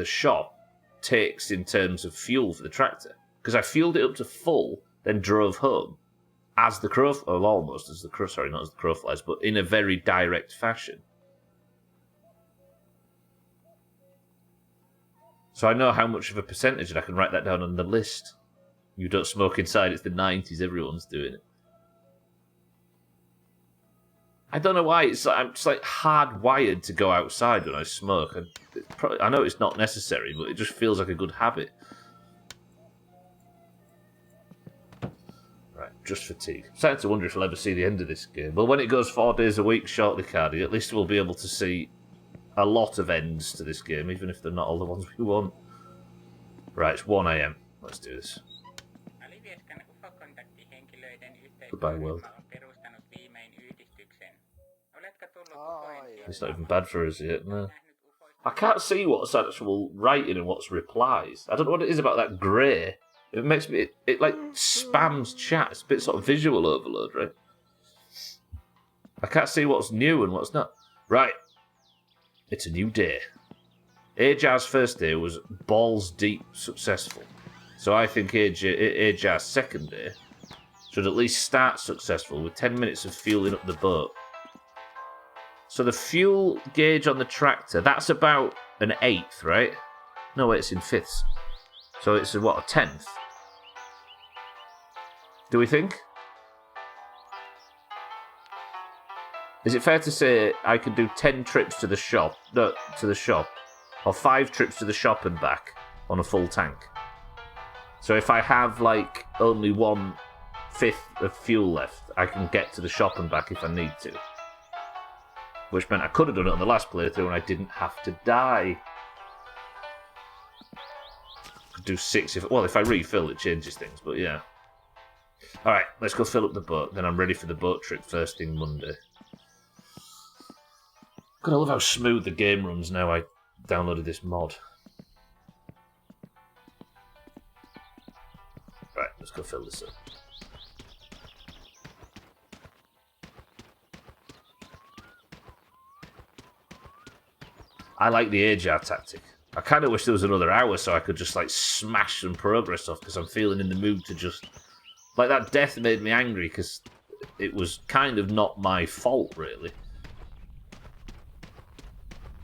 shop takes in terms of fuel for the tractor. Because I fueled it up to full, then drove home as the crow... Well, almost as the crow... Sorry, not as the crow flies, but in a very direct fashion. So I know how much of a percentage, and I can write that down on the list. You don't smoke inside, it's the 90s, everyone's doing it. I don't know why, I'm just like hardwired to go outside when I smoke. I know it's not necessary, but it just feels like a good habit. Right, just fatigue. I'm starting to wonder if we'll ever see the end of this game. Well, when it goes 4 days a week shortly, Cardi, at least we'll be able to see a lot of ends to this game, even if they're not all the ones we want. Right, it's 1 AM. Let's do this. Goodbye, world. It's not even bad for us yet, no. I can't see what's actual writing and what's replies. I don't know what it is about that grey. It makes me... It like spams chat. It's a bit sort of visual overload, right? I can't see what's new and what's not. Right. It's a new day. Ajar's first day was balls deep successful. So I think Ajar's second day should at least start successful with 10 minutes of fueling up the boat. So the fuel gauge on the tractor, that's about an 1/8, right? No, wait, it's in fifths. So it's, what, a 10th? Do we think? Is it fair to say I could do 10 trips to the shop, or 5 trips to the shop and back on a full tank? So if I have, like, only 1/5 of fuel left, I can get to the shop and back if I need to. Which meant I could have done it on the last playthrough and I didn't have to die. Could do 6 if I refill it changes things, but yeah. Alright, let's go fill up the boat, then I'm ready for the boat trip first thing Monday. God, I love how smooth the game runs now I downloaded this mod. Right, let's go fill this up. I like the Ajar tactic. I kind of wish there was another hour so I could just like smash some progress off because I'm feeling in the mood to just... Like that death made me angry because it was kind of not my fault really.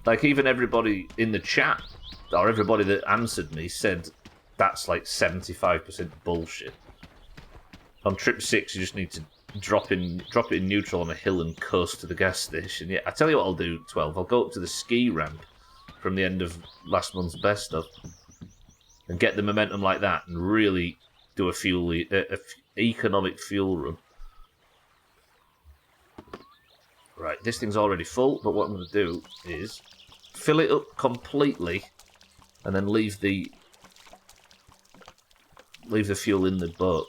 Like even everybody in the chat, or everybody that answered me said that's like 75% bullshit. On trip 6 you just need to drop it in neutral on a hill and coast to the gas station. Yeah, I tell you what I'll do, 12. I'll go up to the ski ramp from the end of last month's best of and get the momentum like that and really do a economic fuel run. Right, this thing's already full, but what I'm going to do is fill it up completely and then leave the fuel in the boat.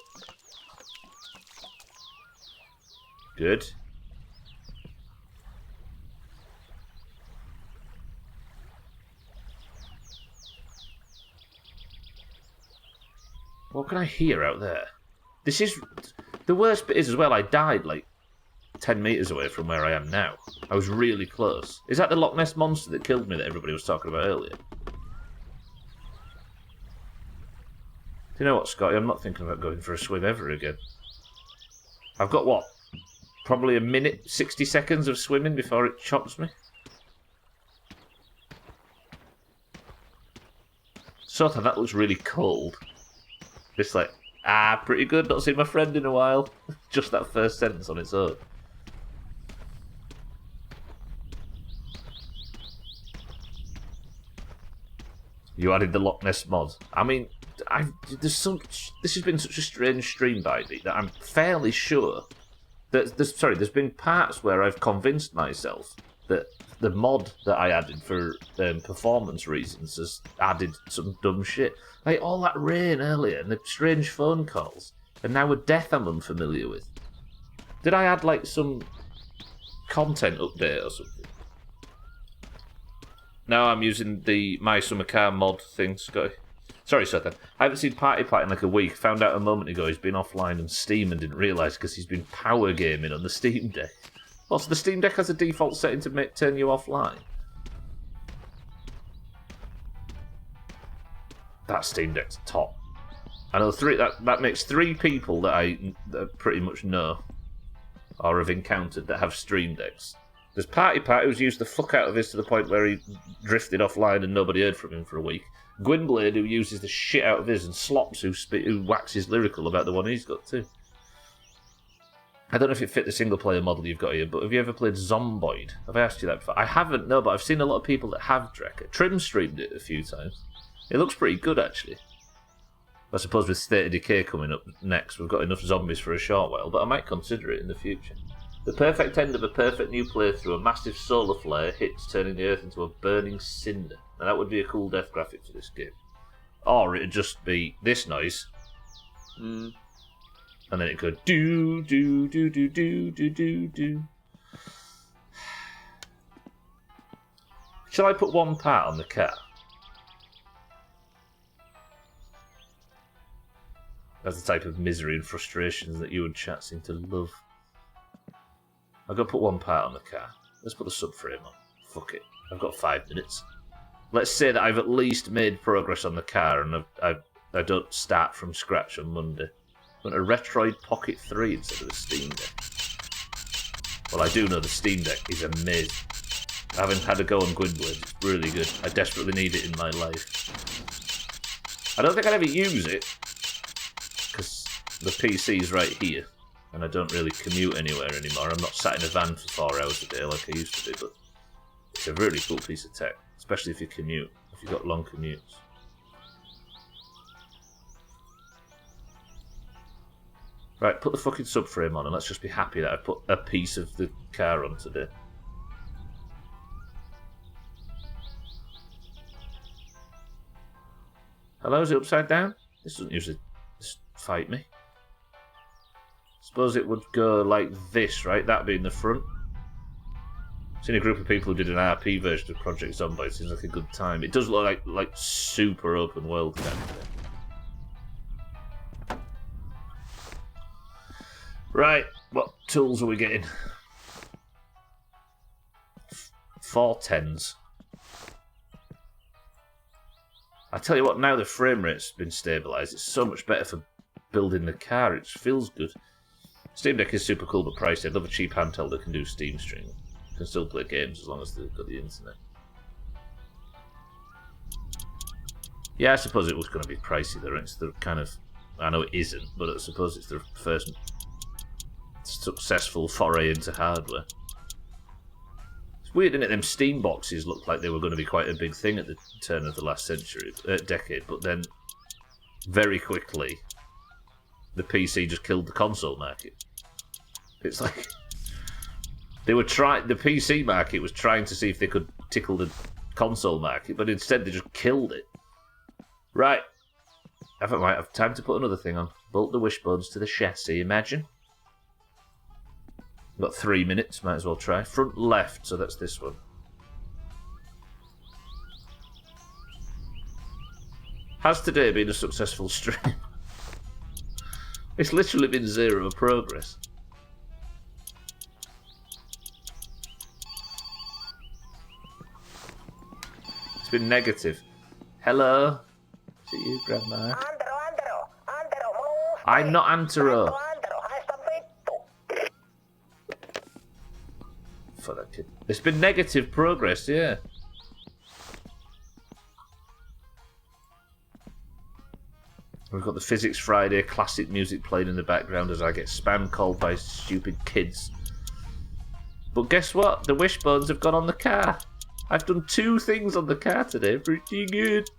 Good. What can I hear out there? This is... The worst bit is as well, I died like 10 metres away from where I am now. I was really close. Is that the Loch Ness Monster that killed me that everybody was talking about earlier? Do you know what, Scotty? I'm not thinking about going for a swim ever again. I've got what? Probably a minute, 60 seconds of swimming before it chops me. Sota, that looks really cold. Just like, pretty good, not seen my friend in a while. Just that first sentence on its own. You added the Loch Ness mod. I mean, this has been such a strange stream by me that I'm fairly sure that there's been parts where I've convinced myself that the mod that I added for performance reasons has added some dumb shit. Like all that rain earlier and the strange phone calls, and now a death I'm unfamiliar with. Did I add like some content update or something? No, I'm using the My Summer Car mod thing, Scotty. Sorry, Seth. I haven't seen Party Plat in like a week. Found out a moment ago he's been offline on Steam and didn't realise because he's been power gaming on the Steam Deck. Well, so the Steam Deck has a default setting to turn you offline. That Steam Deck's top. I know that makes 3 people that I pretty much know or have encountered that have Stream Decks. There's Party Pat, who's used the fuck out of his to the point where he drifted offline and nobody heard from him for a week. Gwynblade, who uses the shit out of his, and Slops, who waxes lyrical about the one he's got too. I don't know if it fit the single-player model you've got here, but have you ever played Zomboid? Have I asked you that before? I haven't, no, but I've seen a lot of people that have Drekker. Trim streamed it a few times. It looks pretty good, actually. I suppose with State of Decay coming up next, we've got enough zombies for a short while, but I might consider it in the future. The perfect end of a perfect new playthrough, a massive solar flare hits, turning the Earth into a burning cinder. Now that would be a cool death graphic for this game. Or it'd just be this noise. And then it'd go do do do do do do do do. Shall I put 1 part on the car? That's the type of misery and frustrations that you and chat seem to love. I've got to put 1 part on the car. Let's put the subframe on. Fuck it. I've got 5 minutes. Let's say that I've at least made progress on the car and I don't start from scratch on Monday. I want a Retroid Pocket 3 instead of a Steam Deck. Well, I do know the Steam Deck is amazing. I haven't had a go on Gwynblade. It's really good. I desperately need it in my life. I don't think I'd ever use it because the PC's right here. And I don't really commute anywhere anymore. I'm not sat in a van for 4 hours a day like I used to do, but it's a really cool piece of tech, especially if you commute, if you've got long commutes. Right, put the fucking subframe on and let's just be happy that I put a piece of the car on today. Hello, is it upside down? This doesn't usually fight me. Suppose it would go like this, right? That being the front. Seen a group of people who did an RP version of Project Zomboid. It seems like a good time. It does look like super open world kind of thing. Right, what tools are we getting? 4 10s. I tell you what, now the frame rate's been stabilised, it's so much better for building the car. It feels good. Steam Deck is super cool but pricey. I'd love a cheap handheld that can do Steam streaming. Can still play games as long as they've got the internet. Yeah, I suppose it was going to be pricey though. It's the kind of... I know it isn't, but I suppose it's the first successful foray into hardware. It's weird, isn't it? Them Steam boxes looked like they were going to be quite a big thing at the turn of the last decade, but then very quickly the PC just killed the console market. It's like they were the PC market was trying to see if they could tickle the console market, but instead they just killed it. Right, I might have time to put another thing on. Bolt the wishbones to the chassis. Imagine. Got 3 minutes, might as well try. Front left, so that's this one. Has today been a successful stream? It's literally been 0 progress. It's been negative. Hello? Is it you, Grandma? I'm not Antero. For that kid. It's been negative progress, yeah. We've got the Physics Friday classic music playing in the background as I get spam called by stupid kids. But guess what? The wishbones have gone on the car. I've done 2 things on the car today. Pretty good.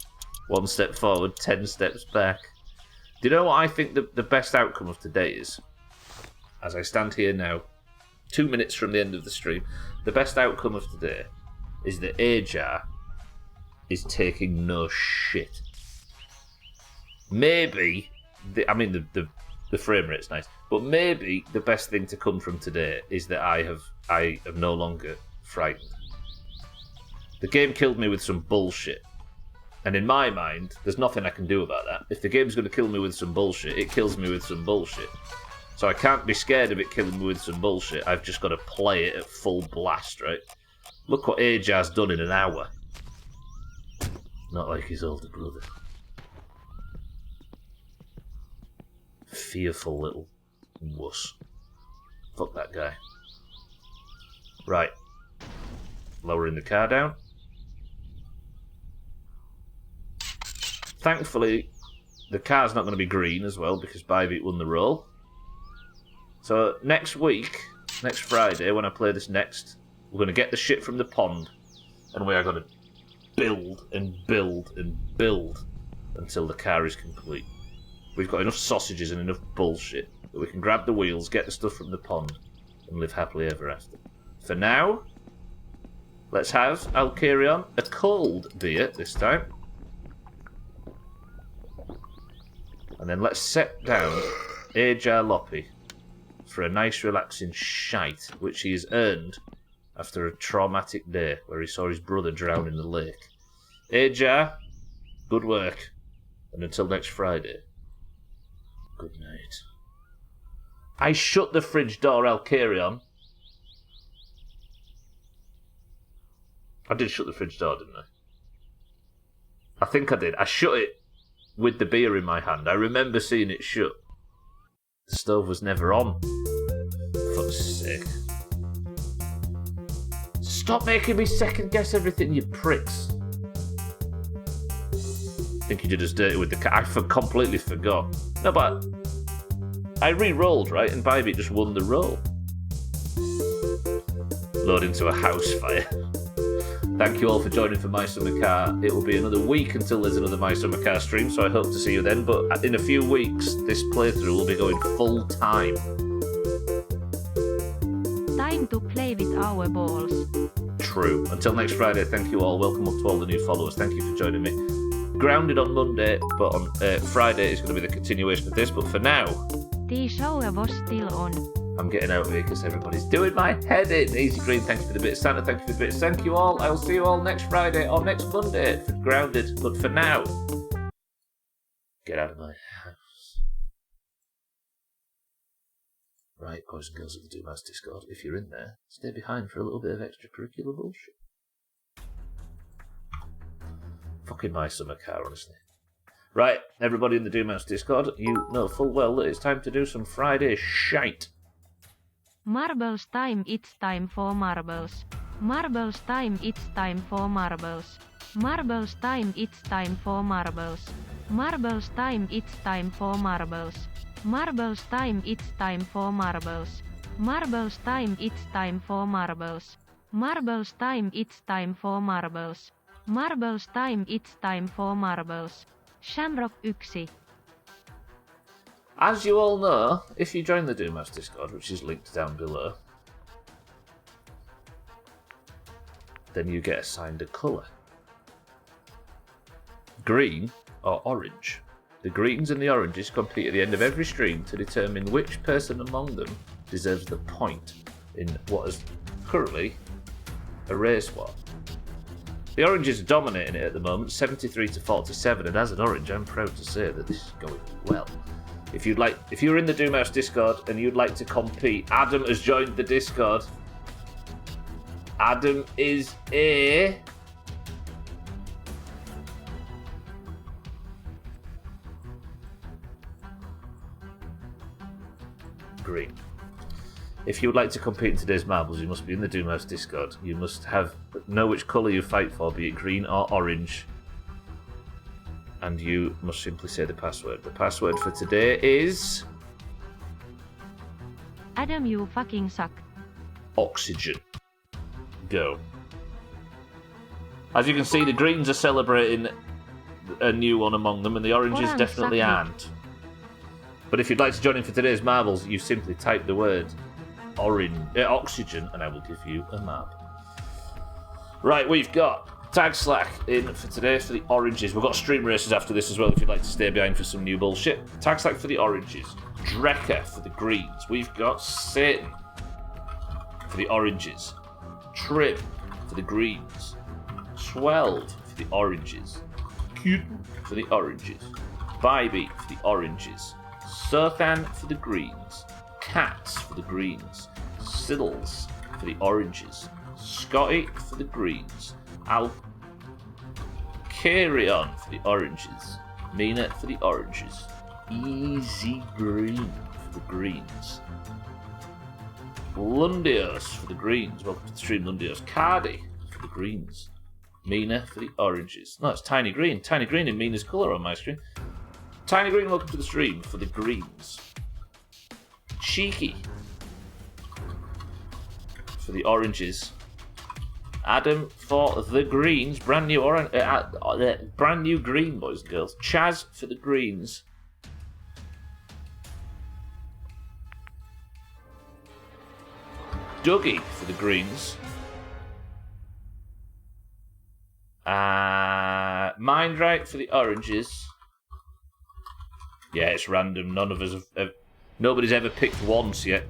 1 step forward, 10 steps back. Do you know what I think the best outcome of today is? As I stand here now, 2 minutes from the end of the stream, the best outcome of today is that Ajar is taking no shit. Maybe, the frame rate's nice, but maybe the best thing to come from today is that I am no longer frightened. The game killed me with some bullshit, and in my mind, there's nothing I can do about that. If the game's going to kill me with some bullshit, it kills me with some bullshit. So I can't be scared of it killing me with some bullshit. I've just got to play it at full blast, right? Look what Ajar's done in an hour. Not like his older brother. Fearful little wuss. Fuck that guy. Right. Lowering the car down. Thankfully, the car's not going to be green as well because Bybeat won the roll. So next week, next Friday, when I play this next, we're going to get the shit from the pond and we are going to build and build and build until the car is complete. We've got enough sausages and enough bullshit that we can grab the wheels, get the stuff from the pond, and live happily ever after. For now, let's have Alkarion a cold beer this time. And then let's set down Ajar Loppy for a nice relaxing shite, which he has earned after a traumatic day where he saw his brother drown in the lake. Ajar, good work. And until next Friday, good night. I shut the fridge door, Alkarion. I did shut the fridge door, didn't I? I think I did. I shut it with the beer in my hand. I remember seeing it shut. The stove was never on. For fuck's sake. Stop making me second guess everything, you pricks. I think you did us dirty with the cat. I completely forgot. No, but I re-rolled, right? And Bybee just won the roll. Load into a house fire. Thank you all for joining for My Summer Car. It will be another week until there's another My Summer Car stream, so I hope to see you then. But in a few weeks, this playthrough will be going full time.
Time to play with our balls.
True. Until next Friday, thank you all. Welcome up to all the new followers. Thank you for joining me. Grounded on Monday, but on Friday is going to be the continuation of this. But for now,
The shower was still on.
I'm getting out of here because everybody's doing my head in. Easy Green, thank you for the bit of Santa, thank you for the bits. Thank you all. I will see you all next Friday or next Monday for Grounded. But for now, get out of my house. Right, boys and girls of the Doomhaus Discord, if you're in there, stay behind for a little bit of extracurricular bullshit. Fucking My Summer Car, honestly. Right, everybody in the Doomhaus Discord, you know full well that it's time to do some Friday shite.
Marbles time, it's time for marbles. Marbles time, it's time for marbles. Marbles time, it's time for marbles. Marbles time, it's time for marbles. Marbles time, it's time for marbles. Marbles time, it's time for marbles. Marbles time, it's time for marbles. Marbles time, it's time for marbles. Shamrock 1.
As you all know, if you join the Doomhaus Discord, which is linked down below, then you get assigned a colour. Green or orange. The greens and the oranges compete at the end of every stream to determine which person among them deserves the point in what is currently a race war. The oranges are dominating it at the moment, 73-47, and as an orange, I'm proud to say that this is going well. If you're in the Doomhaus Discord and you'd like to compete, Adam has joined the Discord. Adam is a green. If you would like to compete in today's marbles, you must be in the Doomhaus Discord. You must know which colour you fight for, be it green or orange. And you must simply say the password. The password for today is...
Adam, you fucking suck.
Oxygen. Go. As you can see, the greens are celebrating a new one among them, and the oranges
Orange
definitely
suck
aren't. But if you'd like to join in for today's marbles, you simply type the word oxygen, and I will give you a map. Right, we've got Tag Slack in for today for the oranges. We've got stream races after this as well if you'd like to stay behind for some new bullshit. Tag Slack for the oranges. Drecker for the greens. We've got Satan for the oranges. Trim for the greens. 12 for the oranges. Cute for the oranges. Bybee for the oranges. Sothan for the greens. Cats for the greens. Siddles for the oranges. Scotty for the greens. Alcarion for the oranges. Mina for the oranges. Easy Green for the greens. Lundios for the greens. Welcome to the stream, Lundios. Cardi for the greens. Mina for the oranges. No, it's Tiny Green. Tiny Green in Mina's colour on my screen. Tiny Green, welcome to the stream for the greens. Cheeky for the oranges. Adam for the greens. Brand new brand new green, boys and girls. Chaz for the greens. Dougie for the greens. Mindright for the oranges. Yeah, it's random. None of us have nobody's ever picked once yet.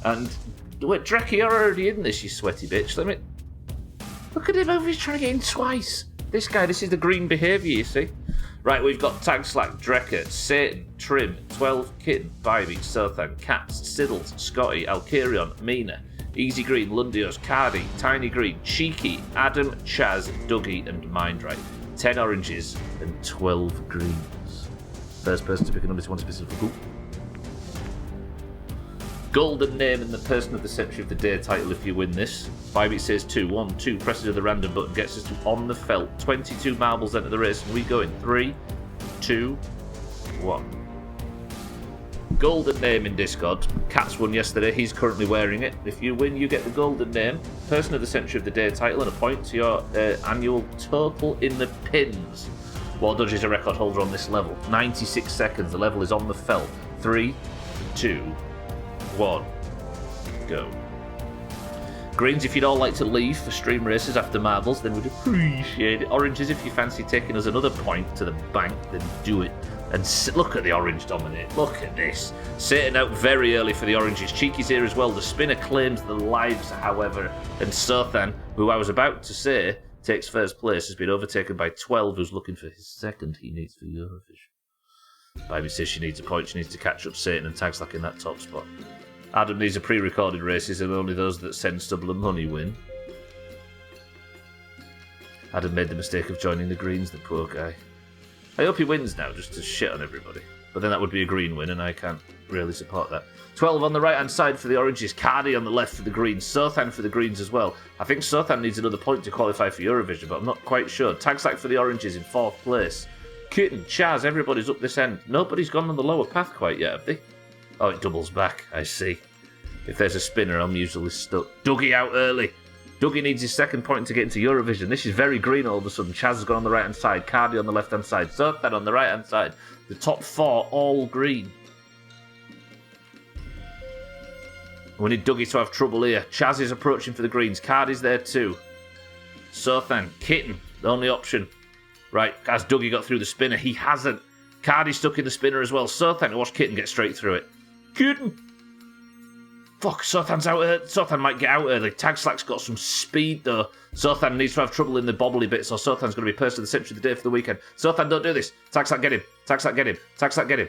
And wait, Dreki, you're already in this, you sweaty bitch. Look at him over. He's trying to get in twice. This guy, this is the green behaviour, you see. Right, we've got Tag Slack, Drecker, Satan, Trim, 12 Kitten, Bybee, Sothan, Cats, Siddles, Scotty, Alcarion, Mina, Easy Green, Lundios, Cardi, Tiny Green, Cheeky, Adam, Chaz, Dougie, and Mindright. 10 oranges and 12 greens. First person to pick a number to one specific group. Golden name and the person of the century of the day title if you win this. Bybee says 2. 1, 2, presses of the random button gets us to on the felt. 22 marbles enter the race and we go in 3, 2, 1. Golden name in Discord. Cat's won yesterday. He's currently wearing it. If you win, you get the golden name, Person of the Century of the Day title, and a point to your annual total in the pins. War Dodge is a record holder on this level. 96 seconds. The level is on the felt. 3, 2, 1, go. Greens, if you'd all like to leave for stream races after marbles, then we'd appreciate it. Oranges, if you fancy taking us another point to the bank, then do it. And look at the orange dominate. Look at this. Satan out very early for the oranges. Cheeky's here as well. The spinner claims the lives, however. And Sothan, who I was about to say takes first place, has been overtaken by 12, who's looking for his second he needs for Eurovision. Baby says she needs a point. She needs to catch up Satan and Tag's like in that top spot. Adam needs a pre-recorded races and only those that send Stubbler money win. Adam made the mistake of joining the Greens, the poor guy. I hope he wins now, just to shit on everybody. But then that would be a green win, and I can't really support that. 12 on the right-hand side for the oranges. Cardi on the left for the greens. Sothan for the greens as well. I think Sothan needs another point to qualify for Eurovision, but I'm not quite sure. Tagsack for the oranges in 4th place. Kitten, Chaz, everybody's up this end. Nobody's gone on the lower path quite yet, have they? Oh, it doubles back. I see. If there's a spinner, I'm usually stuck. Dougie out early. Dougie needs his second point to get into Eurovision. This is very green all of a sudden. Chaz has gone on the right-hand side. Cardi on the left-hand side. Sothan on the right-hand side. The top 4 all green. We need Dougie to have trouble here. Chaz is approaching for the greens. Cardi's there too. Sothan, Kitten, the only option. Right, has Dougie got through the spinner? He hasn't. Cardi's stuck in the spinner as well. Sothan, watch Kitten get straight through it. Kitten! Fuck, Sothan's out early. Sothan might get out early. Tagslack's got some speed though. Sothan needs to have trouble in the bobbly bits or Sothan's going to be Person of the Century of the Day for the weekend. Sothan, don't do this. Tagslack, get him. Tagslack, get him. Tagslack, get him.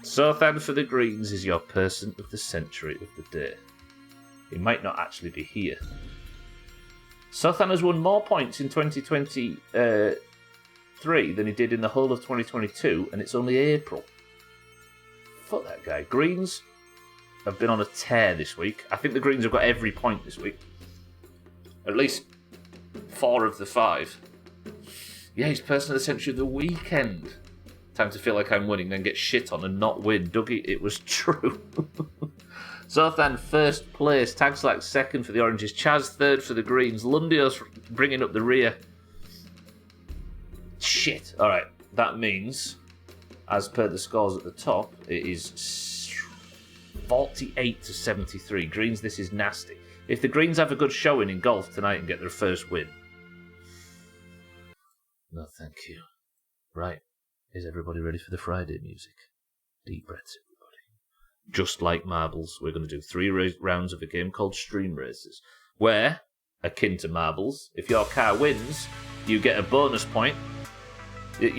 Sothan for the greens is your Person of the Century of the Day. He might not actually be here. Sothan has won more points in 2023 than he did in the whole of 2022, and it's only April. Fuck that guy. Greens have been on a tear this week. I think the Greens have got every point this week. At least 4 of the 5. Yeah, he's Person of the Century of the weekend. Time to feel like I'm winning, then get shit on and not win. Dougie, it was true. Sothan first place. Tagslack second for the oranges. Chaz third for the greens. Lundio's bringing up the rear. Shit. Alright, that means, as per the scores at the top, it is 48 to 73. Greens, this is nasty. If the Greens have a good showing in golf tonight and get their first win. No, thank you. Right. Is everybody ready for the Friday music? Deep breaths, everybody. Just like marbles, we're going to do 3 rounds of a game called Stream Races, where, akin to marbles, if your car wins, you get a bonus point. If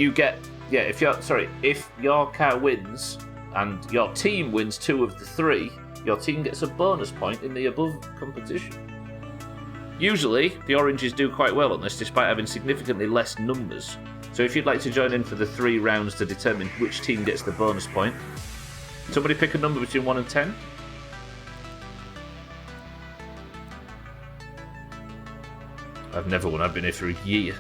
your car wins and your team wins 2 of the 3, your team gets a bonus point in the above competition. Usually, the oranges do quite well on this, despite having significantly less numbers. So if you'd like to join in for the 3 rounds to determine which team gets the bonus point, somebody pick a number between 1 and 10. I've never won, I've been here for a year.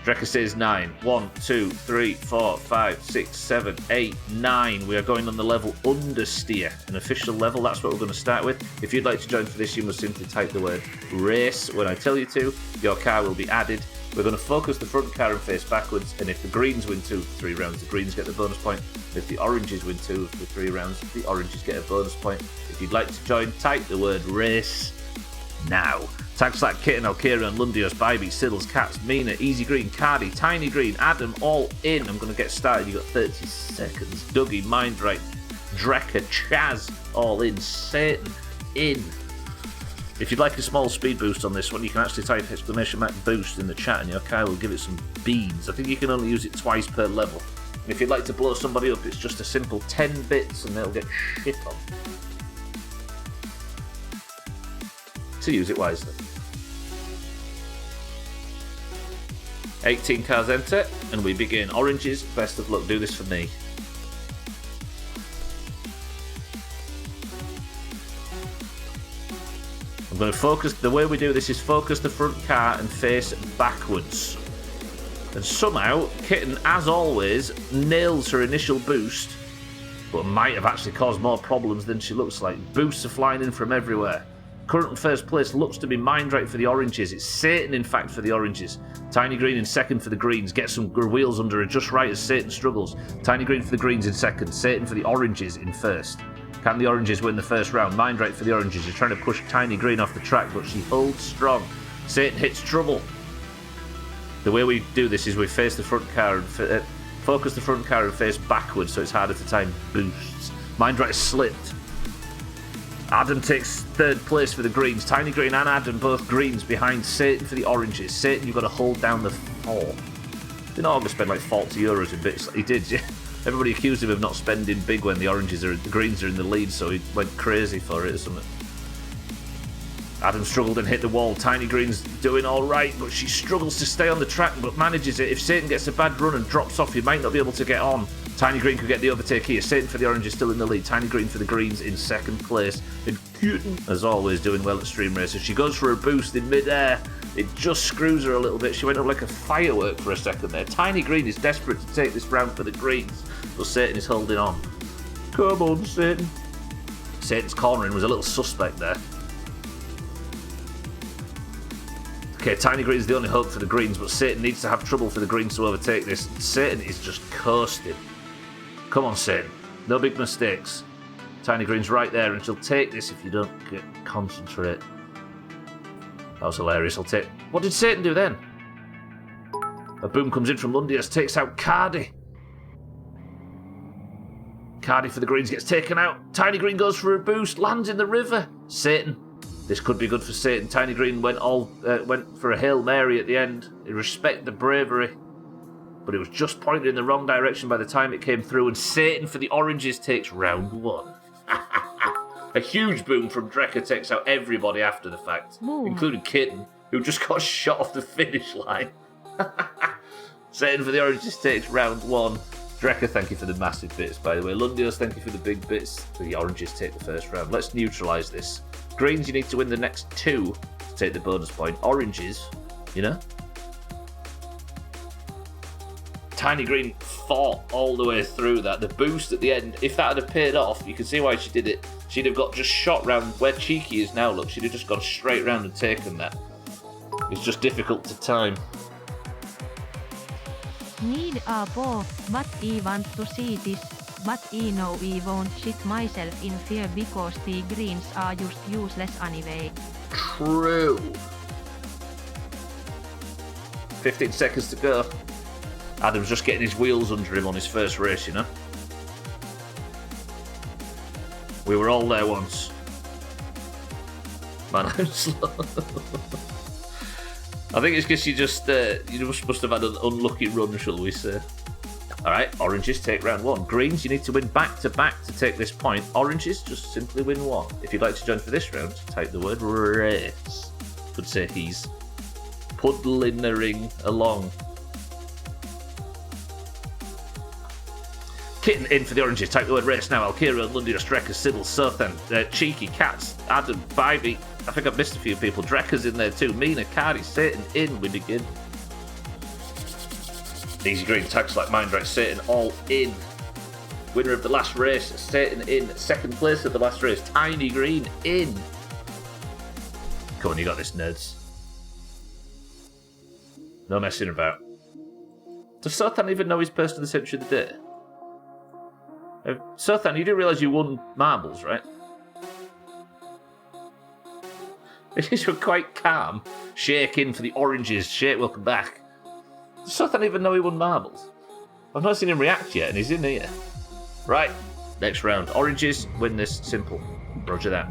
Drekka says 9. 1, 2, 3, 4, 5, 6, 7, 8, 9. We are going on the level understeer. An official level, that's what we're going to start with. If you'd like to join for this, you must simply type the word race when I tell you to. Your car will be added. We're going to focus the front car and face backwards, and if the greens win 2 of the 3 rounds, the greens get the bonus point. If the oranges win 2 of the 3 rounds, the oranges get a bonus point. If you'd like to join, type the word race now. Tagslack, Kitten, Alkira, and Lundios, Bybee, Siddles, Cats, Mina, Easy Green, Cardi, Tiny Green, Adam, all in. I'm going to get started. You've got 30 seconds. Dougie, Mindright, Drekka, Chaz, all in. Satan, in. If you'd like a small speed boost on this one, you can actually type !boost in the chat and your car will give it some beans. I think you can only use it twice per level. And if you'd like to blow somebody up, it's just a simple 10 bits and they'll get shit on. So use it wisely. 18 cars enter, and we begin. Oranges, best of luck. Do this for me. I'm going to focus. The way we do this is focus the front car and face backwards. And somehow, Kitten, as always, nails her initial boost, but might have actually caused more problems than she looks like. Boosts are flying in from everywhere. Current first place looks to be Mind Right for the oranges. It's Satan, in fact, for the oranges. Tiny Green in second for the greens. Get some wheels under her just right as Satan struggles. Tiny Green for the greens in second. Satan for the oranges in first. Can the oranges win the first round? Mind Right for the oranges. She's trying to push Tiny Green off the track, but she holds strong. Satan hits trouble. The way we do this is we face the front car and focus the front car and face backwards, so it's harder to time boosts. Mind Right slipped. Adam takes third place for the greens. Tiny Green and Adam both greens behind Satan for the oranges. Satan, you've got to hold down the 4. Didn't August spend like €40 in bits? He did, yeah. Everybody accused him of not spending big when the greens are in the lead, so he went crazy for it or something. Adam struggled and hit the wall. Tiny Green's doing all right, but she struggles to stay on the track, but manages it. If Satan gets a bad run and drops off, he might not be able to get on. Tiny Green could get the overtake here. Satan for the oranges still in the lead. Tiny Green for the greens in second place. And Kitten, as always, doing well at Stream Racer. She goes for a boost in mid-air. It just screws her a little bit. She went up like a firework for a second there. Tiny Green is desperate to take this round for the greens, but Satan is holding on. Come on, Satan. Satan's cornering was a little suspect there. Okay, Tiny Green's the only hope for the greens, but Satan needs to have trouble for the greens to overtake this. Satan is just coasting. Come on, Satan. No big mistakes. Tiny Green's right there, and she'll take this if you don't concentrate. That was hilarious. What did Satan do then? A boom comes in from Lundius, takes out Cardi. Cardi for the greens gets taken out. Tiny Green goes for a boost, lands in the river. Satan. This could be good for Satan. Tiny Green went for a Hail Mary at the end. I respect the bravery, but it was just pointed in the wrong direction by the time it came through, and Satan for the oranges takes round 1. A huge boom from Drecker takes out everybody after the fact, including Kitten, who just got shot off the finish line. Satan for the oranges takes round 1. Drecker, thank you for the massive bits, by the way. Lundios, thank you for the big bits. The oranges take the first round. Let's neutralise this. Greens, you need to win the next 2 to take the bonus point. Oranges, you know? Tiny Green fought all the way through that. The boost at the end, if that had paid off, you can see why she did it. She'd have got just shot round where Cheeky is now, look. She'd have just gone straight round and taken that. It's just difficult to time.
Need a ball, but I want to see this. But I know I won't shit myself in fear because the greens are just useless anyway.
True. 15 seconds to go. Adam's just getting his wheels under him on his first race, you know? We were all there once. Man, I'm slow. I think it's because you just must have had an unlucky run, shall we say. Alright, oranges take round 1. Greens, you need to win back-to-back to take this point. Oranges, just simply win 1. If you'd like to join for this round, type the word race. Could say he's puddlingering along. Kitten in for the oranges, type the word race now. Alkira, Lundius, Drecker, Sybil, Sothan, Cheeky, Cats, Adam, Bivey. I think I've missed a few people. Drecker's in there too. Mina, Cardi, Satan, in, win again. Easy Green, tags like Mind Right, Satan all in. Winner of the last race, Satan in. Second place of the last race, Tiny Green in. Come on, you got this, nerds. No messing about. Does Sothan even know his person of the century of the day? Sothan, you do realise you won marbles, right? You're quite calm. Shake in for the oranges. Shake, welcome back. Does Sothan even know he won marbles? I've not seen him react yet, and he's in here. Right, next round. Oranges win this. Simple. Roger that.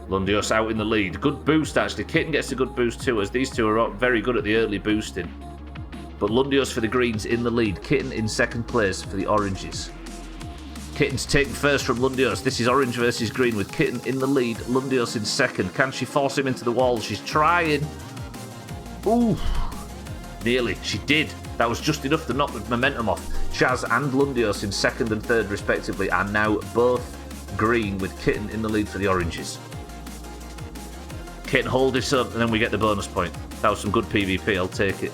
Lundios out in the lead. Good boost, actually. Kitten gets a good boost too, as these two are very good at the early boosting. But Lundios for the greens in the lead. Kitten in second place for the oranges. Kitten's taken first from Lundios. This is orange versus green with Kitten in the lead. Lundios in second. Can she force him into the wall? She's trying. Ooh. Nearly. She did. That was just enough to knock the momentum off. Chaz and Lundios in second and third respectively are now both green with Kitten in the lead for the oranges. Kitten, hold this up, and then we get the bonus point. That was some good PvP, I'll take it.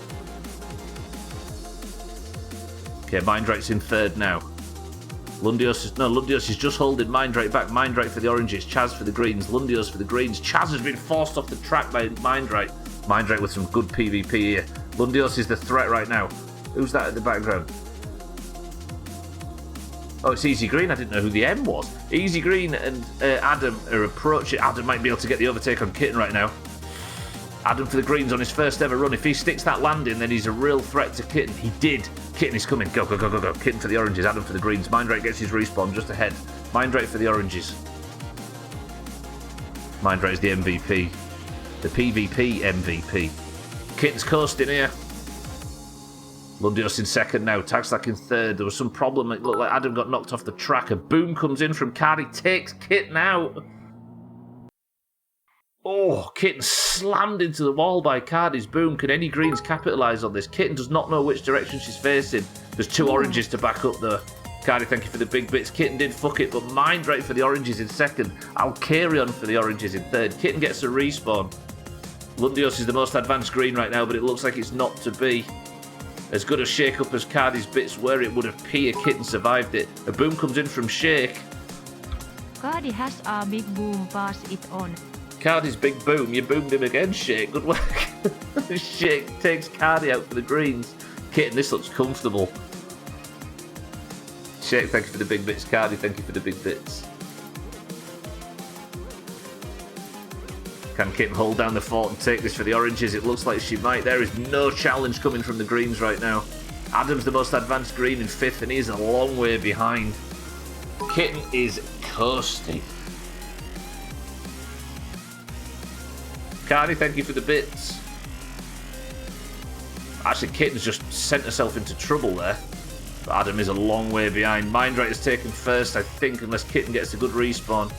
Okay, Mindrate's in third now. Lundios is just holding Mindrate back. Mindrate for the oranges, Chaz for the greens, Lundios for the greens. Chaz has been forced off the track by Mindrate. Mindrate with some good PvP here. Lundios is the threat right now. Who's that at the background? Oh, it's Easy Green. I didn't know who the M was. Easy Green and Adam are approaching. Adam might be able to get the overtake on Kitten right now. Adam for the greens on his first ever run. If he sticks that landing, then he's a real threat to Kitten. He did. Kitten is coming. Go, go, go, go, go. Kitten for the oranges. Adam for the greens. Mindrate gets his respawn just ahead. Mindrate for the oranges. Mindrate is the MVP. The PvP MVP. Kitten's coasting here. Lundios in second now. Tagstack in third. There was some problem. It looked like Adam got knocked off the track. A boom comes in from Cardi. Takes Kitten out. Oh, Kitten slammed into the wall by Cardi's boom. Can any greens capitalise on this? Kitten does not know which direction she's facing. There's two oranges to back up though. Cardi, thank you for the big bits. Kitten did fuck it, but Mindrate for the oranges in second. Alcarion for the oranges in third. Kitten gets a respawn. Lundios is the most advanced green right now, but it looks like it's not to be. As good a shake-up as Cardi's bits were, it would appear Kitten survived it. A boom comes in from Shake.
Cardi has a big boom, pass it on.
Cardi's big boom, you boomed him again, Shake. Good work. Shake takes Cardi out for the greens. Kitten, this looks comfortable. Shake, thank you for the big bits. Cardi, thank you for the big bits. Can Kitten hold down the fort and take this for the oranges? It looks like she might. There is no challenge coming from the greens right now. Adam's the most advanced green in fifth, and he's a long way behind. Kitten is coasting. Cardi, thank you for the bits. Actually, Kitten's just sent herself into trouble there. But Adam is a long way behind. Mindrate is taken first, I think, unless Kitten gets a good respawn.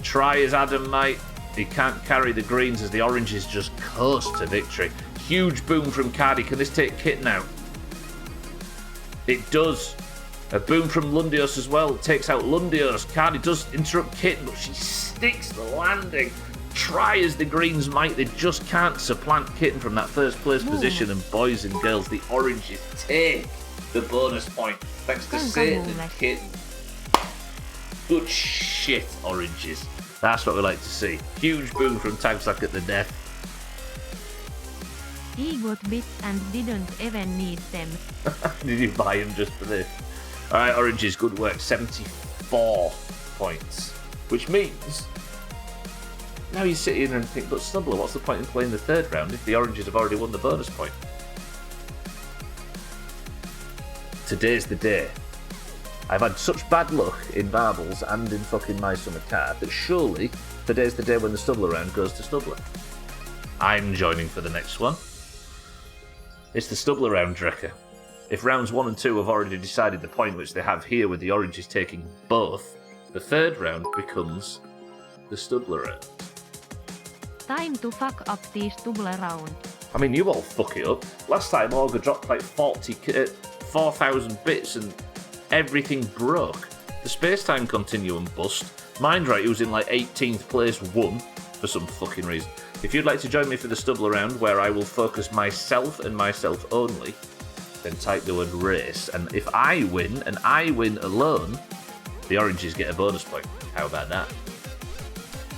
Try as Adam might. He can't carry the greens as the oranges just coast to victory. Huge boom from Cardi. Can this take Kitten out? It does. A boom from Lundios as well. Takes out Lundios. Cardi does interrupt Kitten, but she sticks the landing. Try as the greens might, they just can't supplant Kitten from that first place position. And boys and girls, the oranges take the bonus point. Thanks to Satan and Kitten. Good shit, oranges. That's what we like to see. Huge boom from Tagsack at the death.
He got bits and didn't even need them.
Did you buy him just for this? Alright, oranges, good work. 74 points. Which means... now you sit here and think, but Stubbler, what's the point in playing the third round if the oranges have already won the bonus point? Today's the day. I've had such bad luck in marbles and in fucking My Summer Car that surely today's the day when the Stubbler round goes to Stubbler. I'm joining for the next one. It's the Stubbler round, Drecker. If rounds 1 and 2 have already decided the point which they have here with the oranges taking both, the third round becomes the Stubbler round.
Time to fuck up the Stubbler round.
I mean, you all fuck it up. Last time Augur dropped like 4,000 bits and everything broke. The space-time continuum bust. Mindrate, who's in like 18th place, won for some fucking reason. If you'd like to join me for the Stubbler round, where I will focus myself and myself only, then type the word race. And if I win, and I win alone, the oranges get a bonus point. How about that?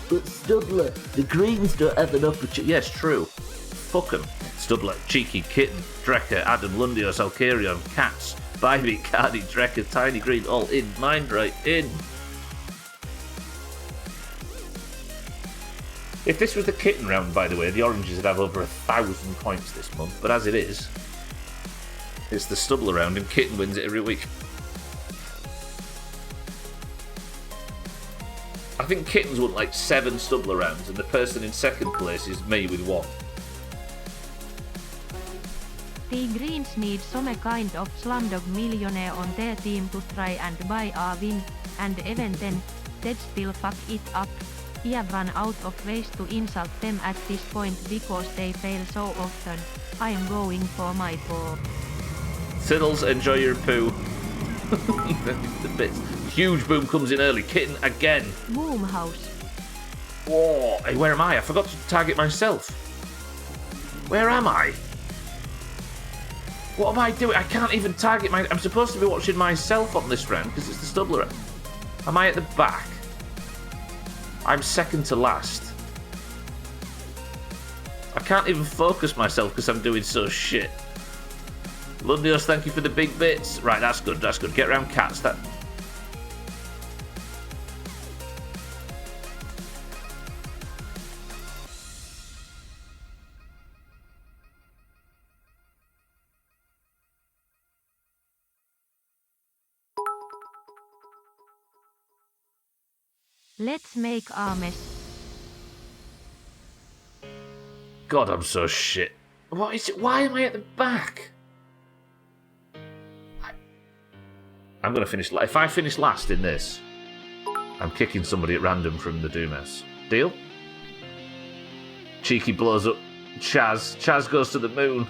But Stubbler, the greens don't have enough for... yes, true. Fuck 'em. Stubbler, Cheeky, Kitten, Drecker, Adam, Lundios, Alcarion, Cats, Bybee, Cardi, Drecker, Tiny Green, all in. Mindrate, in. If this was the Kitten round, by the way, the oranges would have over 1,000 points this month. But as it is, it's the Stubbler round and Kitten wins it every week. I think Kitten's won like 7 Stubbler rounds, and the person in second place is me with 1.
The Greens need some kind of Slumdog millionaire on their team to try and buy a win, and even then, they'd still fuck it up. We have run out of ways to insult them at this point because they fail so often. I am going for my paw.
Siddles, enjoy your poo. The bits. Huge boom comes in early. Kitten again.
Doomhaus.
Whoa. Hey, where am I? I forgot to target myself. Where am I? What am I doing? I can't even target my... I'm supposed to be watching myself on this round because it's the Stubbler. Am I at the back? I'm second to last. I can't even focus myself because I'm doing so shit. Lundios, thank you for the big bits. Right, that's good, that's good. Get around cats. That...
Let's make a mess.
God, I'm so shit. What is it? Why am I at the back? I'm going to finish... If I finish last in this, I'm kicking somebody at random from the Doomhaus. Deal? Cheeky blows up Chaz. Chaz goes to the moon.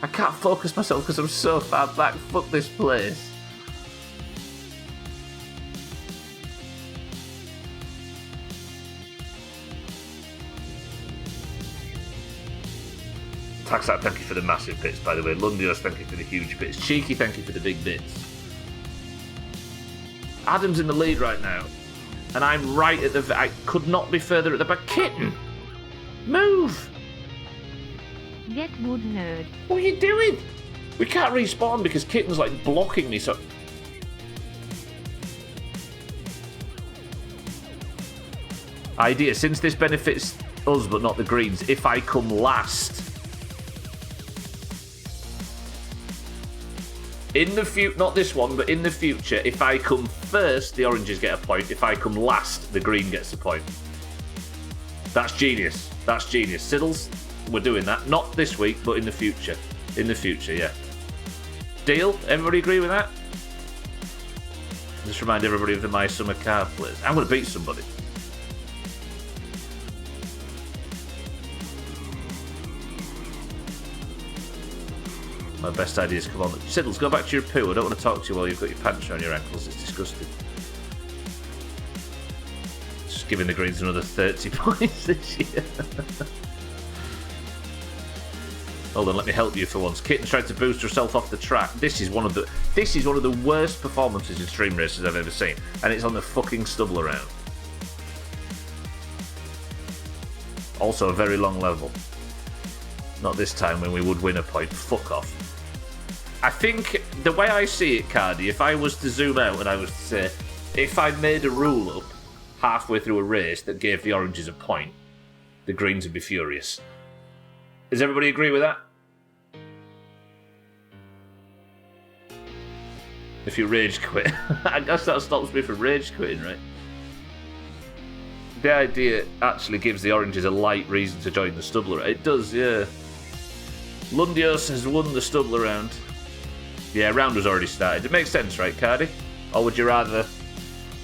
I can't focus myself because I'm so far back. Fuck this place. Taxat, thank you for the massive bits, by the way. Lundios, thank you for the huge bits. Cheeky, thank you for the big bits. Adam's in the lead right now. And I'm right at the... I could not be further at the back. Kitten! Move!
Get good, nerd.
What are you doing? We can't respawn because Kitten's like blocking me, so... Idea, since this benefits us but not the greens, if I come last... In the future, not this one, but in the future, if I come first, the oranges get a point. If I come last, the green gets a point. That's genius. That's genius. Siddles, we're doing that. Not this week, but in the future. In the future, yeah. Deal? Everybody agree with that? Just remind everybody of the My Summer card, please. I'm going to beat somebody. My best idea is come on. Siddles, go back to your poo. I don't want to talk to you while you've got your pants around your ankles. It's disgusting. Just giving the Greens another 30 points this year. Hold on, let me help you for once. Kitten tried to boost herself off the track. This is one of the worst performances in stream races I've ever seen, and it's on the fucking Stubbler round. Also a very long level. Not this time when we would win a point. Fuck off. I think the way I see it, Cardi, if I was to zoom out and I was to say, if I made a rule up halfway through a race that gave the oranges a point, the greens would be furious. Does everybody agree with that? If you rage quit. I guess that stops me from rage quitting, right? The idea actually gives the oranges a light reason to join the Stubbler. It does, yeah. Lundios has won the Stubbler round. Yeah, round was already started. It makes sense, right, Cardi? Or would you rather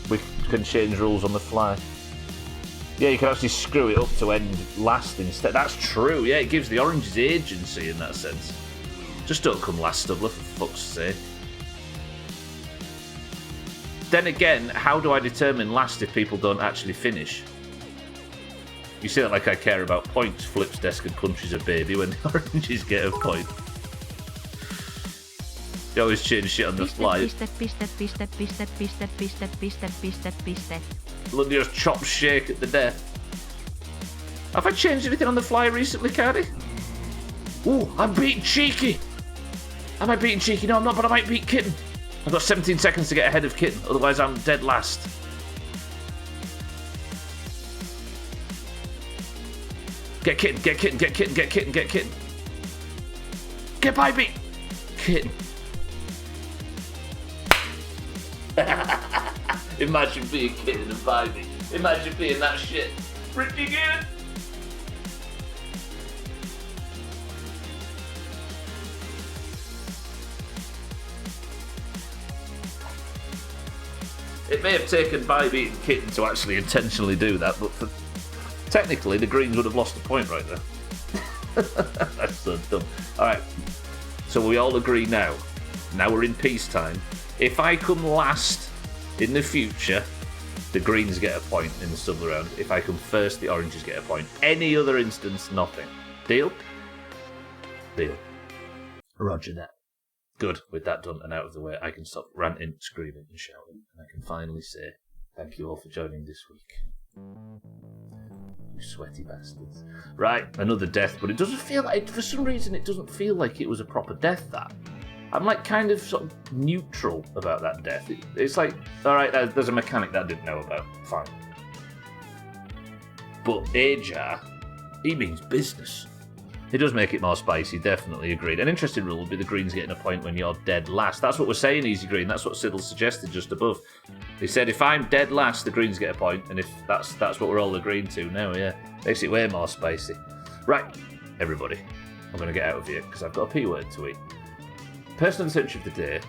we can change rules on the fly? Yeah, you can actually screw it up to end last instead. That's true, yeah, it gives the oranges agency in that sense. Just don't come last, Stubbler, for fuck's sake. Then again, how do I determine last if people don't actually finish? You say that like I care about points. Flips desk and punches a baby when the oranges get a point. You always change shit on the fly. Lundios chop shake at the death. Have I changed anything on the fly recently, Cardi? Ooh, I'm beating Cheeky. Am I beating Cheeky? No, I'm not, but I might beat Kitten. I've got 17 seconds to get ahead of Kitten, otherwise I'm dead last. Get Kitten, get Kitten, get Kitten, get Kitten, get Kitten. Get by me! Kitten. Imagine being Kitten and by me. Imagine being that shit. Pretty good. It may have taken by beating Kitten to actually intentionally do that, but technically the Greens would have lost a point right there. That's so dumb. Alright, so we all agree now. Now we're in peacetime. If I come last In the future, the greens get a point in the Stubbler round. If I come first, the oranges get a point. Any other instance, nothing. Deal? Deal. Roger that. Good. With that done and out of the way, I can stop ranting, screaming, and shouting. And I can finally say thank you all for joining this week. You sweaty bastards. Right, another death, but it doesn't feel like, for some reason, it doesn't feel like it was a proper death, that. I'm like kind of sort of neutral about that death. It's like, alright, there's a mechanic that I didn't know about. Fine. But Ajar, he means business. It does make it more spicy, definitely agreed. An interesting rule would be the greens getting a point when you're dead last. That's what we're saying, Easy Green. That's what Siddle suggested just above. He said if I'm dead last, the greens get a point, and if that's what we're all agreeing to now, yeah. Makes it way more spicy. Right, everybody. I'm going to get out of here because I've got a P word to eat. Person of the century of the day.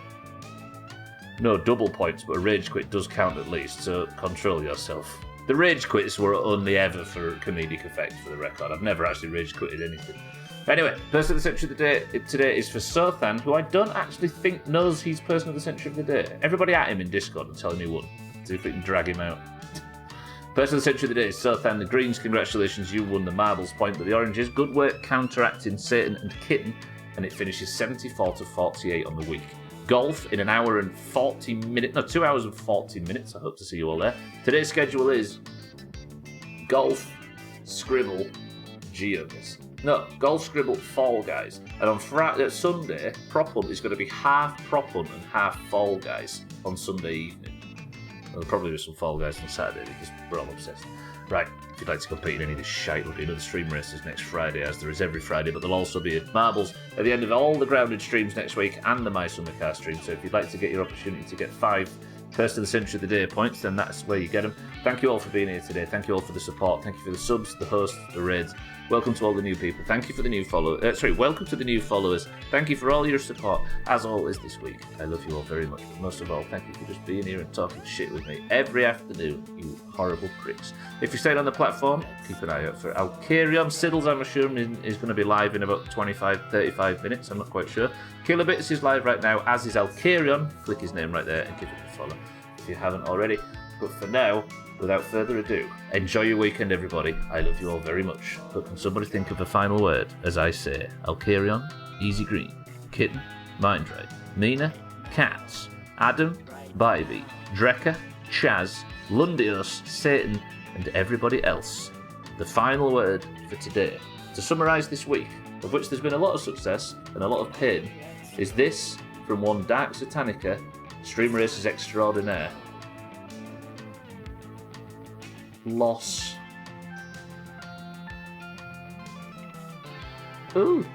No double points, but a rage quit does count at least, so control yourself. The rage quits were only ever for comedic effect, for the record. I've never actually rage quitted anything. Anyway, person of the century of the day today is for Sothan, who I don't actually think knows he's person of the century of the day. Everybody at him in Discord and tell him he won. See if we can drag him out. Person of the century of the day is Sothan. The Greens, congratulations, you won the marbles point, but the Oranges, good work counteracting Satan and Kitten, and it finishes 74-48 on the week. Golf in an hour and 40 minutes, no, 2 hours and 40 minutes. I hope to see you all there. Today's schedule is golf, scribble, geogas. No, golf, scribble, Fall Guys. And on Sunday, Prop Hunt is going to be half Prop Hunt and half Fall Guys on Sunday evening. There'll probably be some Fall Guys on Saturday because we're all obsessed. Right, if you'd like to compete in any of this shite, there'll be another stream races next Friday, as there is every Friday, but there'll also be marbles at the end of all the grounded streams next week and the My Summer Car stream. So if you'd like to get your opportunity to get 5 Person of the Century of the Day points, then that's where you get them. Thank you all for being here today. Thank you all for the support. Thank you for the subs, the hosts, the raids. Welcome to all the new people. Thank you for the new followers. Welcome to the new followers. Thank you for all your support, as always this week. I love you all very much, but most of all, thank you for just being here and talking shit with me every afternoon, you horrible pricks. If you're staying on the platform, keep an eye out for Alcarion. Siddles, I'm assuming, is going to be live in about 25-35 minutes. I'm not quite sure. Kilobits is live right now, as is Alcarion. Flick his name right there and give him a follow if you haven't already. But for now, without further ado, enjoy your weekend, everybody. I love you all very much. But can somebody think of a final word as I say Alcarion, Easy Green, Kitten, Mindray, Mina, Cats, Adam, Bivey, Drekka, Chaz, Lundios, Satan, and everybody else. The final word for today, to summarise this week, of which there's been a lot of success and a lot of pain, is this from one Dark Satanica, Stream Racers Extraordinaire. Loss. Ooh.